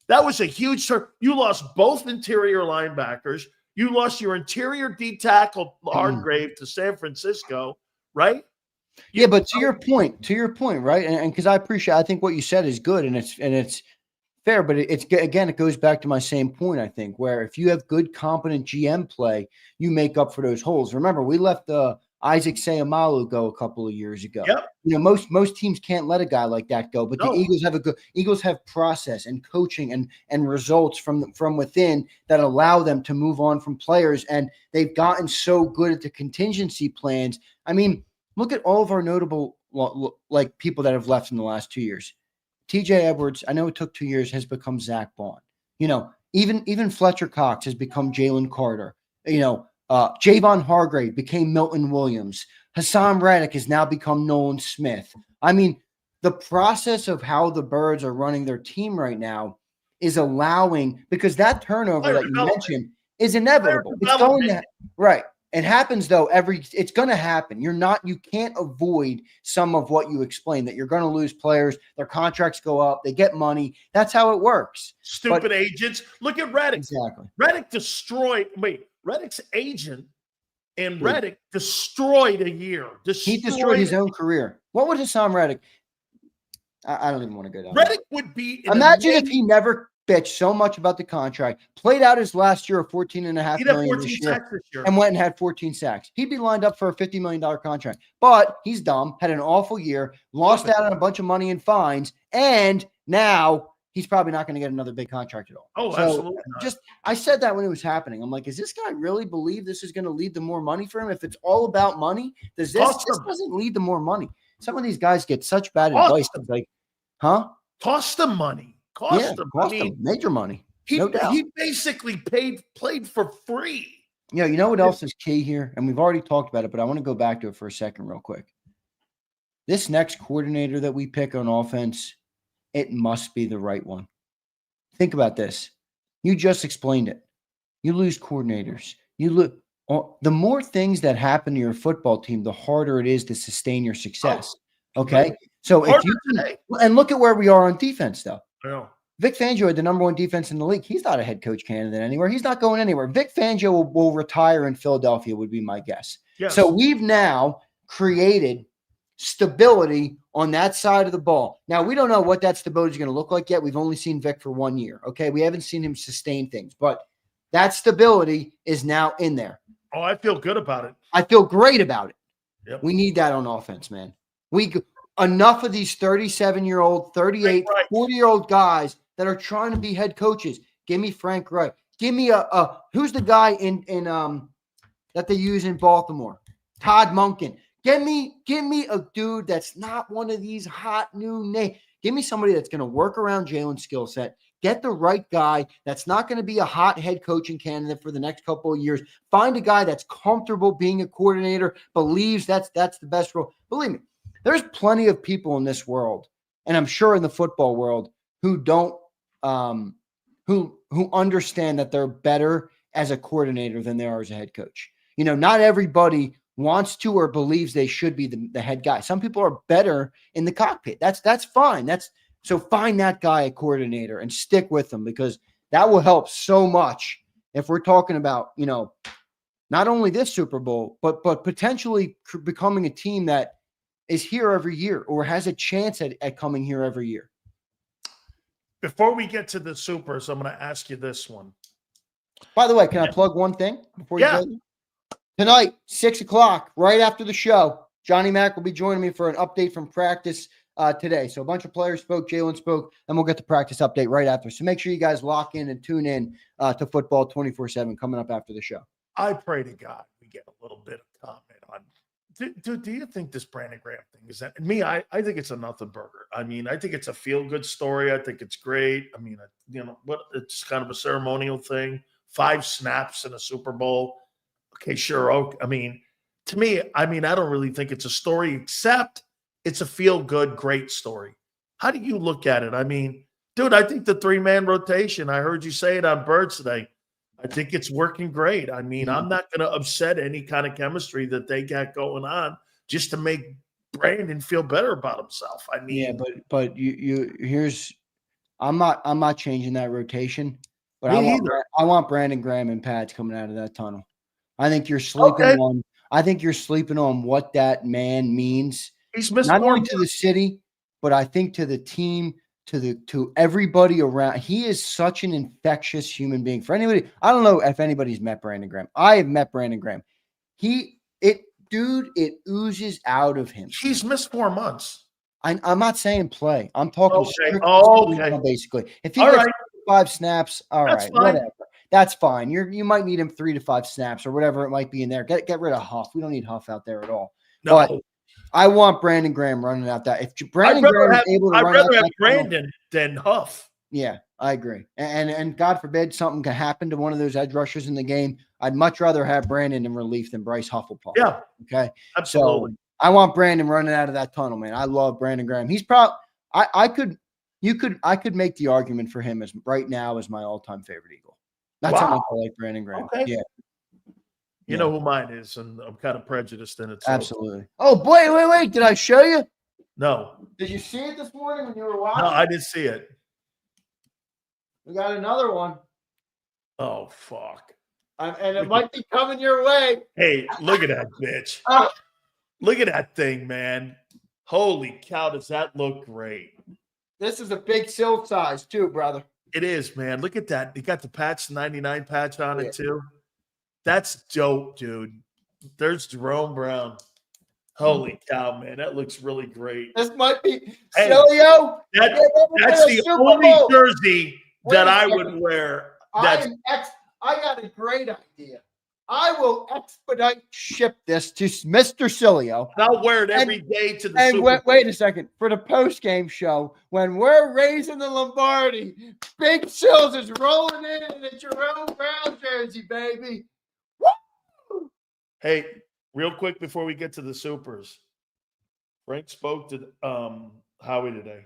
That was a huge turn. You lost both interior linebackers. You lost your interior D tackle Hargrave to San Francisco, right? Yeah, but to your point, right? And because I think what you said is good, and it's fair, but it goes back to my same point. I think where if you have good, competent GM play, you make up for those holes. Remember, we left Isaac Seumalo go a couple of years ago. Yep. You know, most teams can't let a guy like that go, but No. the Eagles have process and coaching and results from within that allow them to move on from players, and they've gotten so good at the contingency plans. I mean, look at all of our notable like people that have left in the last 2 years. TJ Edwards, I know it took 2 years, has become Zach Bond. You know, even Fletcher Cox has become Jalen Carter. You know, Javon Hargrave became Milton Williams. Hassan Reddick has now become Nolan Smith. I mean, the process of how the Birds are running their team right now is allowing, because that turnover that you mentioned is inevitable. It's going to, right. It happens though. It's going to happen. You can't avoid some of what you explained, that you're going to lose players. Their contracts go up. They get money. That's how it works. Stupid agents. Look at Reddick. Exactly. Reddick's agent and Reddick destroyed a year. He destroyed his own career. What would Hassan Reddick? I don't even want to go down. Reddick would be. Imagine if he never bitched so much about the contract, played out his last year of $14.5 million this year, and went and had 14 sacks. He'd be lined up for a $50 million contract. But he's dumb, had an awful year, lost out on a bunch of money in fines, and now he's probably not going to get another big contract at all. Oh, so absolutely not. I said that when it was happening. I'm like, is this guy really believe this is going to lead to more money for him? If it's all about money, this doesn't lead to more money. Some of these guys get such bad advice. It's like, huh? Cost them money. Cost them major money. He basically played for free. Yeah, you know what else is key here? And we've already talked about it, but I want to go back to it for a second real quick. This next coordinator that we pick on offense, it must be the right one. Think about this. You just explained it. You lose coordinators. The more things that happen to your football team, the harder it is to sustain your success. Okay? So if you and look at where we are on defense, though. Vic Fangio had the number one defense in the league. He's not a head coach candidate anywhere. He's not going anywhere. Vic Fangio will retire in Philadelphia, would be my guess. Yes. So we've now created stability on that side of the ball. Now, we don't know what that stability is going to look like yet. We've only seen Vic for 1 year. Okay. We haven't seen him sustain things, but that stability is now in there. Oh, I feel good about it. I feel great about it. Yep. We need that on offense, man. Enough of these 37-year-old, 38, 40-year-old guys that are trying to be head coaches. Give me Frank Reich. Give me who's the guy in that they use in Baltimore? Todd Monken. Give me a dude that's not one of these hot new names. Give me somebody that's going to work around Jalen's skill set. Get the right guy that's not going to be a hot head coaching candidate for the next couple of years. Find a guy that's comfortable being a coordinator, believes that's the best role. Believe me, there's plenty of people in this world, and I'm sure in the football world, who don't who understand that they're better as a coordinator than they are as a head coach. You know, not everybody wants to or believes they should be the head guy. Some people are better in the cockpit. That's fine. So find that guy a coordinator and stick with them, because that will help so much if we're talking about, you know, not only this Super Bowl, but potentially becoming a team that is here every year or has a chance at coming here every year. Before we get to the Supers, I'm going to ask you this one. By the way, can I plug one thing before you go? Tonight, 6 o'clock, right after the show, Johnny Mack will be joining me for an update from practice today. So a bunch of players spoke, Jalen spoke, and we'll get the practice update right after. So make sure you guys lock in and tune in to football 24/7 coming up after the show. I pray to God we get a little bit of comment on. Do you think this Brandon Graham thing is that? Me, I think it's a nothing burger. I mean, I think it's a feel-good story. I think it's great. I mean, it's kind of a ceremonial thing. 5 snaps in a Super Bowl. Okay, sure. Okay. I mean, to me, I don't really think it's a story, except it's a feel-good, great story. How do you look at it? I mean, dude, I think the 3-man rotation, I heard you say it on Birds today, I think it's working great. I mean, I'm not going to upset any kind of chemistry that they got going on just to make Brandon feel better about himself. I mean, yeah, but here's I'm not changing that rotation, but I want Brandon Graham and Pads coming out of that tunnel. I think you're sleeping on. I think you're sleeping on what that man means. He's missed not more only to the city, but I think to the team, to everybody around. He is such an infectious human being. For anybody, I don't know if anybody's met Brandon Graham. I have met Brandon Graham. It oozes out of him. He's missed 4 months. I'm not saying play. I'm talking basically. If he gets 5 snaps, that's right, fine. Whatever. That's fine. You might need him 3 to 5 snaps or whatever it might be in there. Get rid of Huff. We don't need Huff out there at all. No. But I want Brandon Graham running out that. If Brandon Graham is able to run out that, I'd rather have Brandon than Huff. Yeah, I agree. And God forbid something could happen to one of those edge rushers in the game. I'd much rather have Brandon in relief than Bryce Hufflepuff. Yeah. Okay. Absolutely. So I want Brandon running out of that tunnel, man. I love Brandon Graham. He's probably I could make the argument for him as right now as my all-time favorite Eagle. That's how much I like Brandon Graham. Okay. Yeah. You know who mine is, and I'm kind of prejudiced in it. So. Absolutely. Oh, boy, wait. Did I show you? No. Did you see it this morning when you were watching? No, I didn't see it. We got another one. Oh, fuck. And it might be coming your way. Hey, look at that bitch. Look at that thing, man. Holy cow, does that look great? This is a big silk size, too, brother. It is, man. Look at that. You got the patch, 99 patch on it, too. That's dope, dude. There's Jerome Brown. Holy cow, man. That looks really great. This might be Sileo. That's the only jersey that I would wear. I got a great idea. I will expedite ship this to Mr. Sileo. I'll wear it every day to the Super Bowl. Wait a second. For the post-game show, when we're raising the Lombardi, Big Sills is rolling in a Jerome Brown jersey, baby. Woo! Hey, real quick before we get to the Supers, Frank spoke to Howie today.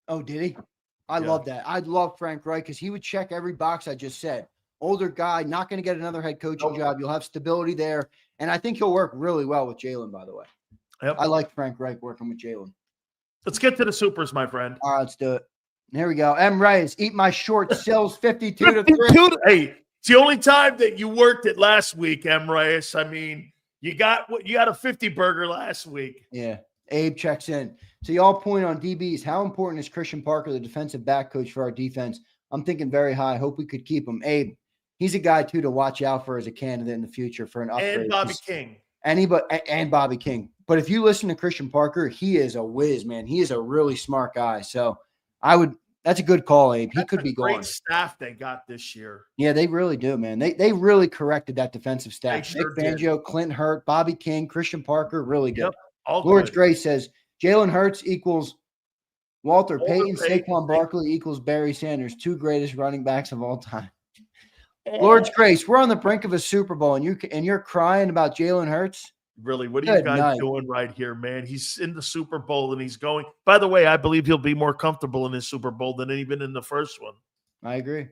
Oh, did he? I love that. I love Frank Wright because he would check every box I just said. Older guy, not going to get another head coaching job. You'll have stability there. And I think he'll work really well with Jalen, by the way. Yep. I like Frank Wright working with Jalen. Let's get to the Supers, my friend. All right, let's do it. Here we go. M. Reyes, eat my short Sills 52 to 3. Hey, it's the only time that you worked it last week, M. Reyes. I mean, you got a 50 burger last week. Yeah. Abe checks in. So y'all point on DBs. How important is Christian Parker, the defensive back coach for our defense? I'm thinking very high. Hope we could keep him. Abe, he's a guy, too, to watch out for as a candidate in the future for an upgrade. And Bobby King. And Bobby King. But if you listen to Christian Parker, he is a whiz, man. He is a really smart guy. So that's a good call, Abe. He could be going. Great staff they got this year. Yeah, they really do, man. They really corrected that defensive staff. Sure Nick Fangio, Clint Hurt, Bobby King, Christian Parker, really good. Yep, all Lawrence good. Gray says Jalen Hurts equals Walter Payton, Saquon Barkley equals Barry Sanders, 2 greatest running backs of all time. Lord's Grace, we're on the brink of a Super Bowl, and you're crying about Jalen Hurts? Really, what are you guys doing right here, man? He's in the Super Bowl, and he's going. By the way, I believe he'll be more comfortable in his Super Bowl than even in the first one. I agree.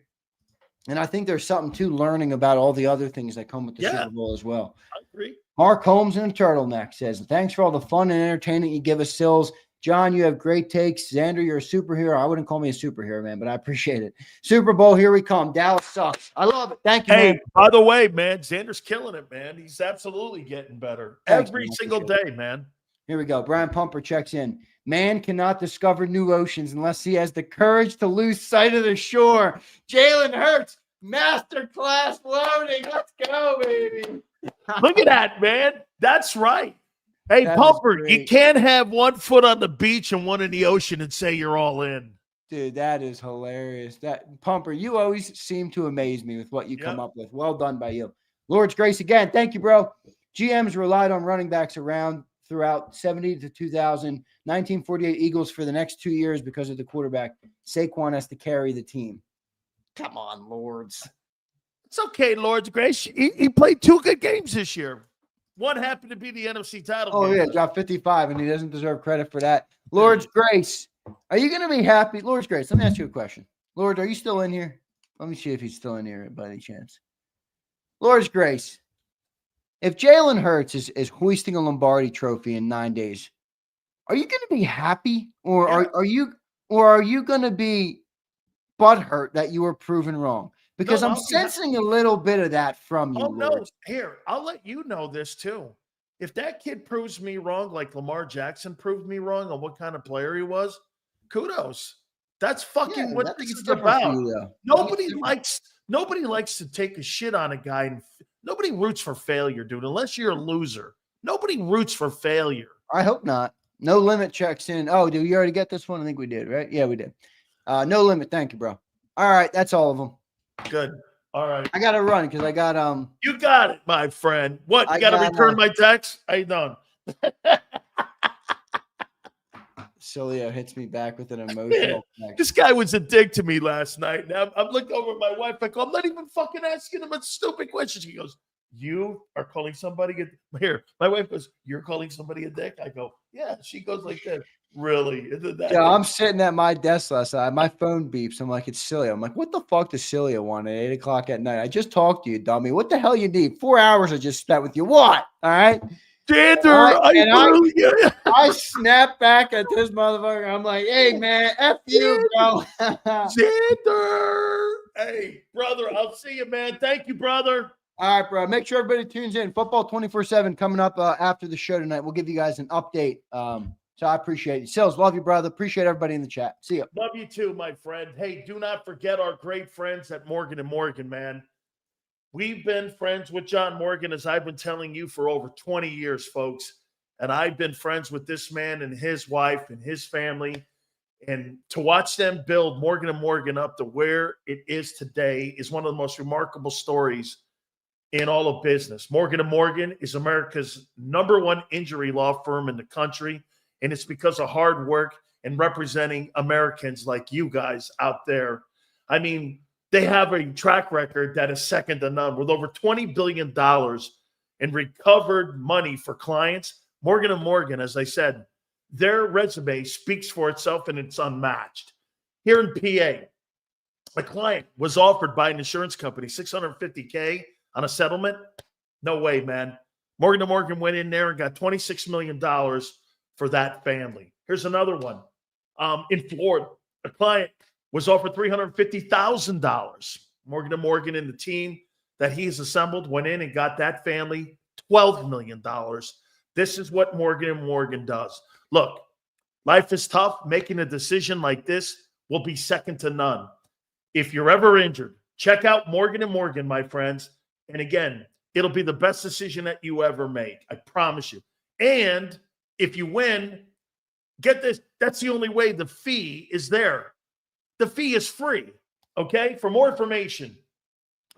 And I think there's something, too, learning about all the other things that come with the Super Bowl as well. I agree. Mark Holmes in a turtleneck says, thanks for all the fun and entertainment you give us, Sills. John, you have great takes. Xander, you're a superhero. I wouldn't call me a superhero, man, but I appreciate it. Super Bowl, here we come. Dallas sucks. I love it. Thank you, man. By the way, man, Xander's killing it, man. He's absolutely getting better every single day, man. Here we go. Brian Pumper checks in. Man cannot discover new oceans unless he has the courage to lose sight of the shore. Jalen Hurts, masterclass loading. Let's go, baby. Look at that, man. That's right. Hey, Pumper, you can't have one foot on the beach and one in the ocean and say you're all in. Dude, that is hilarious. Pumper, you always seem to amaze me with what you come up with. Well done by you. Lord's Grace again. Thank you, bro. GMs relied on running backs around throughout 70 to 2000, 1948 Eagles for the next 2 years because of the quarterback. Saquon has to carry the team. Come on, Lords. It's okay, Lord's Grace. He played 2 good games this year. one happened to be the NFC title. Oh, game. yeah, dropped 55, and he doesn't deserve credit for that. Lord's Grace, are you going to be happy? Lord's Grace, let me ask you a question. Lord, are you still in here? Let me see if he's still in here by any chance. Lord's Grace, if Jalen Hurts is hoisting a Lombardi trophy in 9 days, are you going to be happy, or are you going to be butthurt that you were proven wrong? Because I'm sensing a little bit of that from you. Oh, Lord. no. Here, I'll let you know this too. If that kid proves me wrong, like Lamar Jackson proved me wrong on what kind of player he was, kudos. That's fucking what this is about. Nobody likes to take a shit on a guy, and nobody roots for failure, dude, unless you're a loser. Nobody roots for failure. I hope not. No Limit checks in. Oh, did we already get this one? I think we did, right? Yeah, we did. No Limit. Thank you, bro. All right, that's all of them. Good. All right. I got to run because I got You got it, my friend. What? You got to return my text? How you doing? Sileo hits me back with an emotional text. This guy was a dick to me last night. Now I'm looking over at my wife. I go, I'm not even fucking asking him a stupid question. She goes, you are calling somebody a here. My wife goes, you're calling somebody a dick? I go, yeah. She goes like this. Really? Yeah, I'm sitting at my desk last night. My phone beeps. I'm like, it's Sileo. I'm like, what the fuck does Sileo want at 8 o'clock at night? I just talked to you, dummy. What the hell you need? 4 hours I just spent with you. What? All right. Dander, I snap back at this motherfucker. I'm like, hey, man, F you, bro. Dander. Hey, brother, I'll see you, man. Thank you, brother. All right, bro. Make sure everybody tunes in. Football 24/7 coming up after the show tonight. We'll give you guys an update. So I appreciate you. Sills, love you, brother. Appreciate everybody in the chat. See you. Love you too, my friend. Hey, do not forget our great friends at Morgan & Morgan, man. We've been friends with John Morgan, as I've been telling you, for over 20 years, folks. And I've been friends with this man and his wife and his family. And to watch them build Morgan & Morgan up to where it is today is one of the most remarkable stories in all of business. Morgan & Morgan is America's #1 injury law firm in the country. And it's because of hard work and representing Americans like you guys out there. I mean, they have a track record that is second to none with over $20 billion in recovered money for clients. Morgan & Morgan, as I said, their resume speaks for itself and it's unmatched. Here in PA, a client was offered by an insurance company $650K on a settlement. No way, man. Morgan & Morgan went in there and got $26 million for that family. Here's another one. In Florida, a client was offered $350,000. Morgan & Morgan and the team that he's assembled went in and got that family $12 million. This is what Morgan & Morgan does. Look, life is tough. Making a decision like this will be second to none. If you're ever injured, check out Morgan & Morgan, my friends. And again, it'll be the best decision that you ever make. I promise you. And if you win, get this, that's the only way. The fee is there. The fee is free, okay? For more information,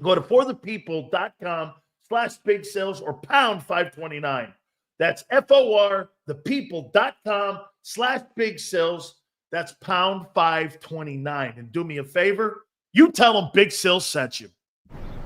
go to forthepeople.com/big sales or pound 529. That's FORthepeople.com/big sales. That's pound 529. And do me a favor, you tell them Big Sales sent you.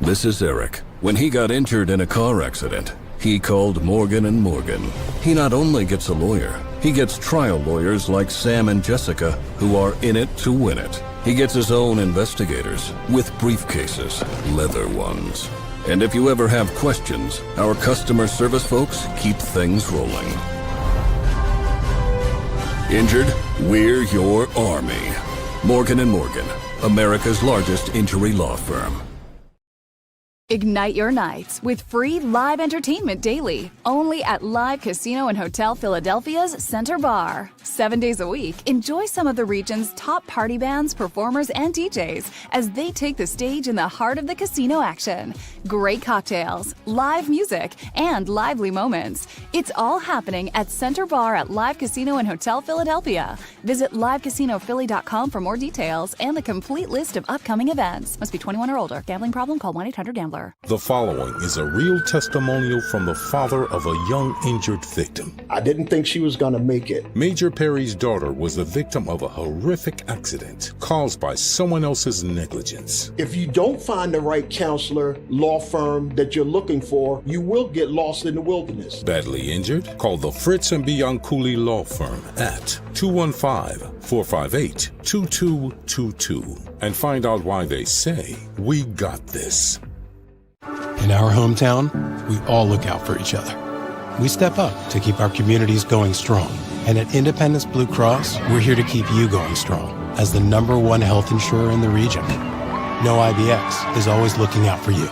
This is Eric. When he got injured in a car accident, he called Morgan & Morgan. He not only gets a lawyer, he gets trial lawyers like Sam and Jessica, who are in it to win it. He gets his own investigators with briefcases, leather ones. And if you ever have questions, our customer service folks keep things rolling. Injured? We're your army. Morgan & Morgan, America's largest injury law firm. Ignite your nights with free live entertainment daily, only at Live Casino and Hotel Philadelphia's Center Bar. 7 days a week, enjoy some of the region's top party bands, performers, and DJs as they take the stage in the heart of the casino action. Great cocktails, live music, and lively moments. It's all happening at Center Bar at Live Casino and Hotel Philadelphia. Visit livecasinophilly.com for more details and the complete list of upcoming events. Must be 21 or older. Gambling problem? Call 1-800-GAMBLER. counselor. The following is a real testimonial from the father of a young injured victim. I didn't think she was going to make it. Major Perry's daughter was the victim of a horrific accident caused by someone else's negligence. If you don't find the right counselor, law firm that you're looking for, you will get lost in the wilderness. Badly injured? Call the Fritz and Bianculli Law Firm at 215-458-2222 and find out why they say, "We got this." In our hometown, we all look out for each other. We step up to keep our communities going strong. And at Independence Blue Cross, we're here to keep you going strong as the #1 health insurer in the region. No IBX is always looking out for you.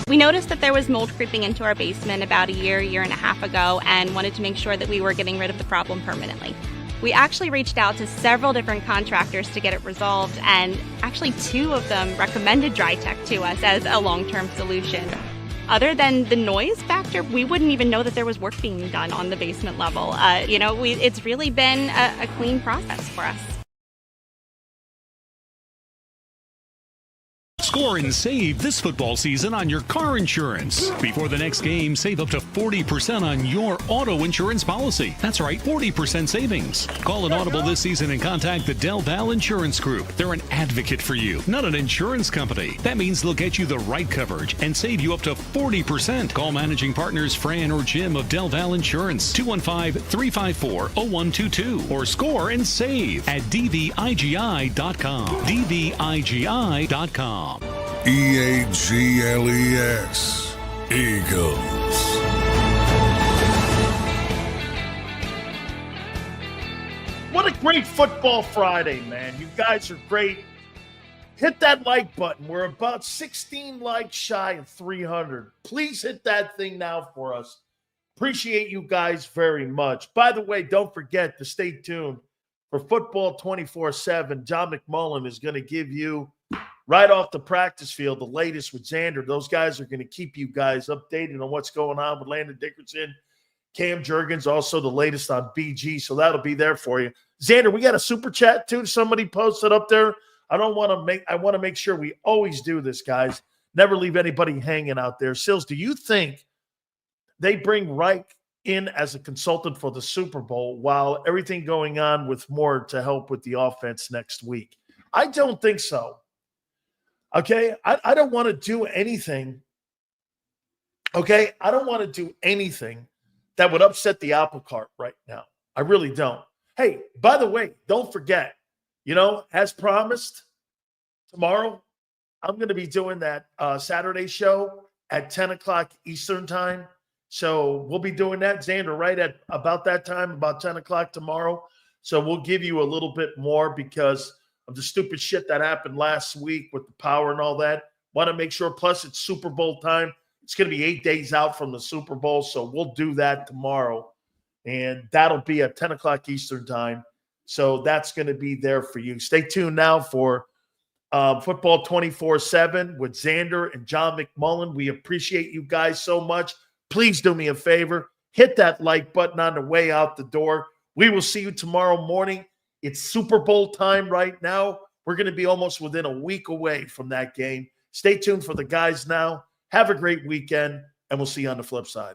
We noticed that there was mold creeping into our basement about a year and a half ago, and wanted to make sure that we were getting rid of the problem permanently. We actually reached out to several different contractors to get it resolved, and actually 2 of them recommended DryTech to us as a long-term solution. Other than the noise factor, we wouldn't even know that there was work being done on the basement level. It's really been a clean process for us. Score and save this football season on your car insurance. Before the next game, save up to 40% on your auto insurance policy. That's right, 40% savings. Call an audible this season and contact the Del Val Insurance Group. They're an advocate for you, not an insurance company. That means they'll get you the right coverage and save you up to 40%. Call managing partners Fran or Jim of Del Val Insurance, 215-354-0122, or score and save at dvigi.com. dvigi.com. EAGLES, Eagles. What a great football Friday, man. You guys are great. Hit that like button. We're about 16 likes shy of 300. Please hit that thing now for us. Appreciate you guys very much. By the way, don't forget to stay tuned for Football 24/7. John McMullen is going to give you right off the practice field the latest with Xander. Those guys are going to keep you guys updated on what's going on with Landon Dickerson, Cam Jurgens, also the latest on BG. So that'll be there for you. Xander, we got a super chat too. Somebody posted up there. I want to make sure we always do this, guys. Never leave anybody hanging out there. Sills, do you think they bring Reich in as a consultant for the Super Bowl while everything going on with Moore to help with the offense next week? I don't think so. Okay, I don't want to do anything. Okay, I don't want to do anything that would upset the apple cart right now. I really don't. Hey, by the way, don't forget, as promised, tomorrow I'm going to be doing that Saturday show at 10 o'clock Eastern time. So we'll be doing that, Xander, right at about that time, about 10 o'clock tomorrow. So we'll give you a little bit more because of the stupid shit that happened last week with the power and all that. Want to make sure, plus it's Super Bowl time. It's going to be 8 days out from the Super Bowl, so we'll do that tomorrow. And that'll be at 10 o'clock Eastern time. So that's going to be there for you. Stay tuned now for Football 24/7 with Xander and John McMullen. We appreciate you guys so much. Please do me a favor. Hit that like button on the way out the door. We will see you tomorrow morning. It's Super Bowl time right now. We're going to be almost within a week away from that game. Stay tuned for the guys now. Have a great weekend, and we'll see you on the flip side.